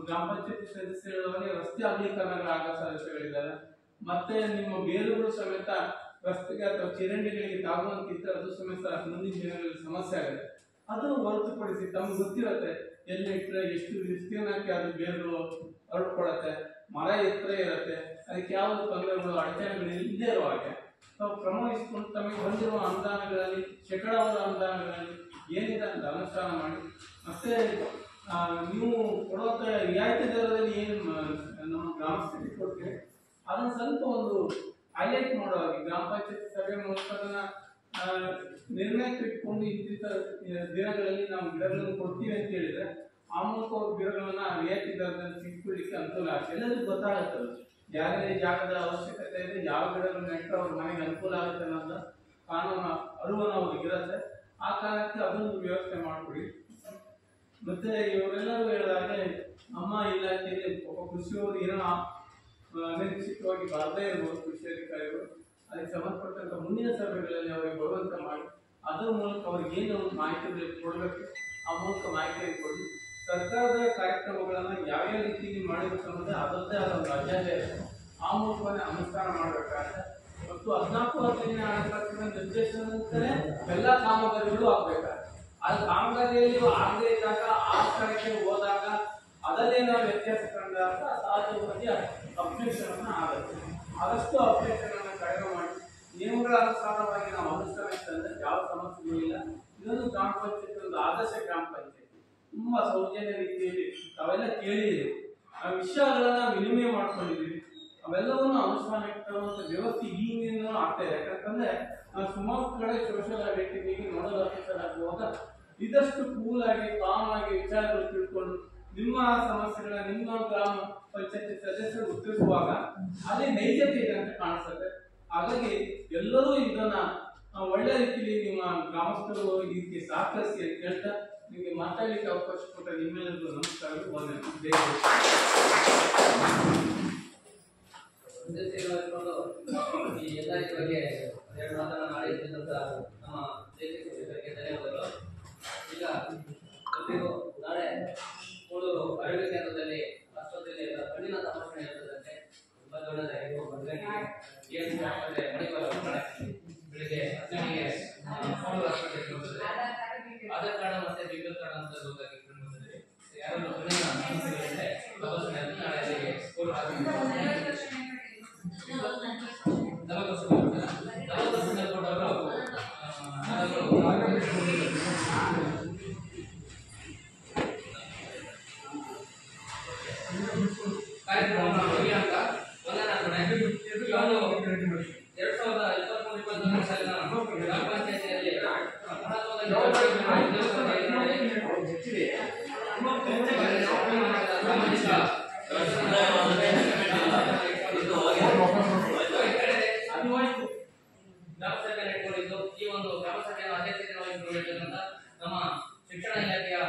ಗ್ರಾಮ ಪಂಚಾಯತಿ ಸದಸ್ಯರು ಹೇಳುವಾಗ ರಸ್ತೆ ಅಗಲೀಕರಣಗಳಾಗೋ ಸಾಧ್ಯತೆಗಳಿದ್ದಾವೆ. ಮತ್ತೆ ನಿಮ್ಮ ಬೇರುಗಳು ಸಮೇತ ರಸ್ತೆಗೆ ಅಥವಾ ಚರಂಡಿಗಳಿಗೆ ತಾಗುವಂತಿದ್ರೆ ಅದು ಸಮೇತ ಮುಂದಿನ ದಿನಗಳಲ್ಲಿ ಸಮಸ್ಯೆ ಆಗುತ್ತೆ. ಅದು ಹೊರತುಪಡಿಸಿ ತಮ್ಗೆ ಗೊತ್ತಿರುತ್ತೆ ಎಲ್ಲಿ ಇಟ್ಟರೆ ಎಷ್ಟು ವಿಸ್ತೀರ್ಣಕ್ಕೆ ಅದು ಬೇರುಗಳು ಹರಡ್ಕೊಳತ್ತೆ, ಮರ ಎತ್ತರ ಇರುತ್ತೆ, ಅದಕ್ಕೆ ಯಾವ ತೊಂದರೆಗಳು ಅಡಚಣೆಗಳು ಇಲ್ಲದೆ ಇರೋ ಹಾಗೆ ತಾವು ಕ್ರಮ ವಹಿಸಿಕೊಂಡು ತಮಗೆ ಬಂದಿರುವ ಅನುದಾನಗಳಲ್ಲಿ ಶೇಕಡಾವಾರು ಅನುದಾನಗಳಲ್ಲಿ ಏನಿದೆ ಅಂತ ಅನುಷ್ಠಾನ ಮಾಡಿ. ಮತ್ತೆ ನೀವು ಕೊಡುವಂತ ರಿಯಾಯಿತಿ ದರದಲ್ಲಿ ಏನು ನಮ್ಮ ಗ್ರಾಮಸ್ಥರಿಗೆ ಕೊಡ್ತೀವಿ ಅದನ್ನ ಸ್ವಲ್ಪ ಒಂದು ಹೈಲೈಟ್ ಮಾಡೋ ಹಾಗೆ ಗ್ರಾಮ ಪಂಚಾಯತ್ ಸಭೆ ಮೂಲಕ ಅದನ್ನ ನಿರ್ಣಯಕ್ಕೆ ಇಟ್ಕೊಂಡು ಇಂತಿಂತ ದಿನಗಳಲ್ಲಿ ನಾವು ಗಿಡಗಳನ್ನು ಕೊಡ್ತೀವಿ ಅಂತ ಹೇಳಿದ್ರೆ ಆ ಮೂಲಕ ಅವ್ರ ಗಿಡಗಳನ್ನ ರಿಯಾಯಿತಿ ದರದಲ್ಲಿ ಸಿಕ್ಕೊಳ್ಳಿಕ್ಕೆ ಅನುಕೂಲ ಆಗುತ್ತೆ. ಎಲ್ಲರಿಗೂ ಗೊತ್ತಾಗುತ್ತೆ ಯಾವ್ಯಾವ ಜಾಗದ ಅವಶ್ಯಕತೆ ಇದೆ, ಯಾವ ಗಿಡಗಳನ್ನ ನೆಟ್ಟರೆ ಅವ್ರ ಮನೆಗೆ ಅನುಕೂಲ ಆಗುತ್ತೆ ಅನ್ನೋದು ಕಾನೂನು ಅರಿವನ್ನು ಅವ್ರಿಗೆ ಇರುತ್ತೆ. ಆ ಕಾರಣಕ್ಕೆ ಅದೊಂದು ವ್ಯವಸ್ಥೆ ಮಾಡಿಕೊಡಿ. ಮತ್ತೆ ಇವರೆಲ್ಲರೂ ಹೇಳಿದಾಗೆ ನಮ್ಮ ಇಲಾಖೆಯಲ್ಲಿ ಕೃಷಿಯವರು ಏನೋ ಅನಿರೀಕ್ಷಿತವಾಗಿ ಬರದೇ ಇರ್ಬೋದು ಕೃಷಿ ಅಧಿಕಾರಿಗಳು. ಅದಕ್ಕೆ ಸಂಬಂಧಪಟ್ಟಂತ ಮುಂದಿನ ಸಭೆಗಳಲ್ಲಿ ಅವರಿಗೆ ಬರುವಂತ ಮಾಡಿ ಅದರ ಮೂಲಕ ಅವ್ರಿಗೆ ಏನು ಮಾಹಿತಿಗಳು ಕೊಡಬೇಕು ಆ ಮೂಲಕ ಮಾಹಿತಿಯನ್ನು ಕೊಡಿ. ಸರ್ಕಾರದ ಕಾರ್ಯಕ್ರಮಗಳನ್ನ ಯಾವ್ಯಾವ ರೀತಿಯಲ್ಲಿ ಮಾಡಬೇಕು ಅನ್ನೋದೇ ಅದರದ್ದೇ ಆದ ಒಂದು ಅಜೆಂಡ ಇರುತ್ತೆ. ಆ ಮೂಲಕವೇ ಅನುಷ್ಠಾನ ಮಾಡಬೇಕಾಗುತ್ತೆ. ಮತ್ತು 14 ಹಣಕಾಸಿನ ನಿರ್ದೇಶನದಂತೆ ಎಲ್ಲ ಕಾಮಗಾರಿಗಳು ಆಗ್ಬೇಕಾಗುತ್ತೆ. ಅದು ಕಾಮಗಾರಿಯಲ್ಲಿ ಆಗದೇ ಇದ್ದಾಗ ಆ ಸ್ಥಳಕ್ಕೆ ಹೋದಾಗ ಅದರಲ್ಲಿ ನಾವು ವ್ಯತ್ಯಾಸ ಕಂಡಾಗ ಸಹಜವಾಗಿ ಅಬ್ಜೆಕ್ಷನ್ ಅನ್ನ ಆಗುತ್ತೆ. ಆದಷ್ಟು ಅಬ್ಜೆಕ್ಷನ್ ಅನ್ನು ಕಡಿಮೆ ಮಾಡಿ ನಿಯಮಗಳ ಅನುಸಾರವಾಗಿ ನಾವು ಅನುಷ್ಠಾನಕ್ಕೆ ತಂದ್ರೆ ಯಾವ ಸಮಸ್ಯೆಗಳು ಇಲ್ಲ. ಇದೊಂದು ಗ್ರಾಮ ಪಂಚಾಯತ್ ಒಂದು ಆದರ್ಶ ಗ್ರಾಮ ಪಂಚಾಯತ್ ತುಂಬಾ ಸೌಜನ್ಯ ರೀತಿಯಲ್ಲಿ ತಾವೆಲ್ಲ ಕೇಳಿದ್ದೀವಿ, ಆ ವಿಷಯಗಳನ್ನ ವಿನಿಮಯ ಮಾಡ್ಕೊಂಡಿದ್ದೀವಿ. ಅವೆಲ್ಲವನ್ನು ಅನುಷ್ಠಾನಕ್ಕೆ ತರುವಂತ ವ್ಯವಸ್ಥೆ ಈಗಿನ ಆಗ್ತಾ ಇದೆ. ಯಾಕಂತಂದ್ರೆ ನಾವು ಸುಮಾರು ಕಡೆ ಸೋಷಿಯಲ್ ಆಕ್ಟಿವಿಟಿಗೆ ನೋಡಲ್ ಆಫೀಸರ್ ಆಗುವಾಗ ಇದಷ್ಟು ಕೂಲ್ ಆಗಿ ಕಾಮ್ ಆಗಿ ವಿಚಾರಗಳು ತಿಳ್ಕೊಂಡು ನಿಮ್ಮ ಸಮಸ್ಯೆಗಳ ನಿಮ್ಮ ಗ್ರಾಮ ಪಂಚಾಯತಿ ಸದಸ್ಯರು ಉತ್ತರಿಸುವಾಗ ಅಲ್ಲಿ ನೈಜತೆ ಇದೆ ಅಂತ ಕಾಣಿಸುತ್ತೆ. ಹಾಗಾಗಿ ಎಲ್ಲರೂ ಇದನ್ನ ಒಳ್ಳೆ ರೀತಿಯಲ್ಲಿ ನಿಮ್ಮ ಗ್ರಾಮಸ್ಥರು ಈ ರೀತಿ ಸಹಕರಿಸಿ ಅಂತ ಹೇಳ್ತಾ ನಿಮಗೆ ಮಾತಾಡ್ಲಿಕ್ಕೆ ಅವಕಾಶ ಕೊಟ್ಟ ನಿಮ್ಮೆಲ್ಲರಿಗೂ ನಮಸ್ಕಾರಗಳು. ಈ ಎಲ್ಲರಿಗೂ ಬಗ್ಗೆ ಎರಡು ಮಾತನ್ನ ಮಾಡಿದ್ದಂತ ನಮ್ಮ ದೇಶಕ್ಕೆ ಧನ್ಯವಾದಗಳು. ಈಗ ಎಲ್ರಿಗೂ ನಾಳೆ ಮೂಳೂರು ಆರೋಗ್ಯ ಕೇಂದ್ರದಲ್ಲಿ ಆಸ್ಪತ್ರೆಯಲ್ಲಿ ಕಣ್ಣಿನ ತಪಾಸಣೆ ಇರ್ತದಂತೆ. ಗ್ರಾಮಸಭೆ ನಡೆದುಕೊಂಡಿದ್ದು ಈ ಒಂದು ಗ್ರಾಮಸಭೆಯ ಅಧ್ಯಕ್ಷತೆ ವಹಿಸಿಕೊಂಡಿರ್ತಕ್ಕಂಥ ನಮ್ಮ ಶಿಕ್ಷಣ ಇಲಾಖೆಯ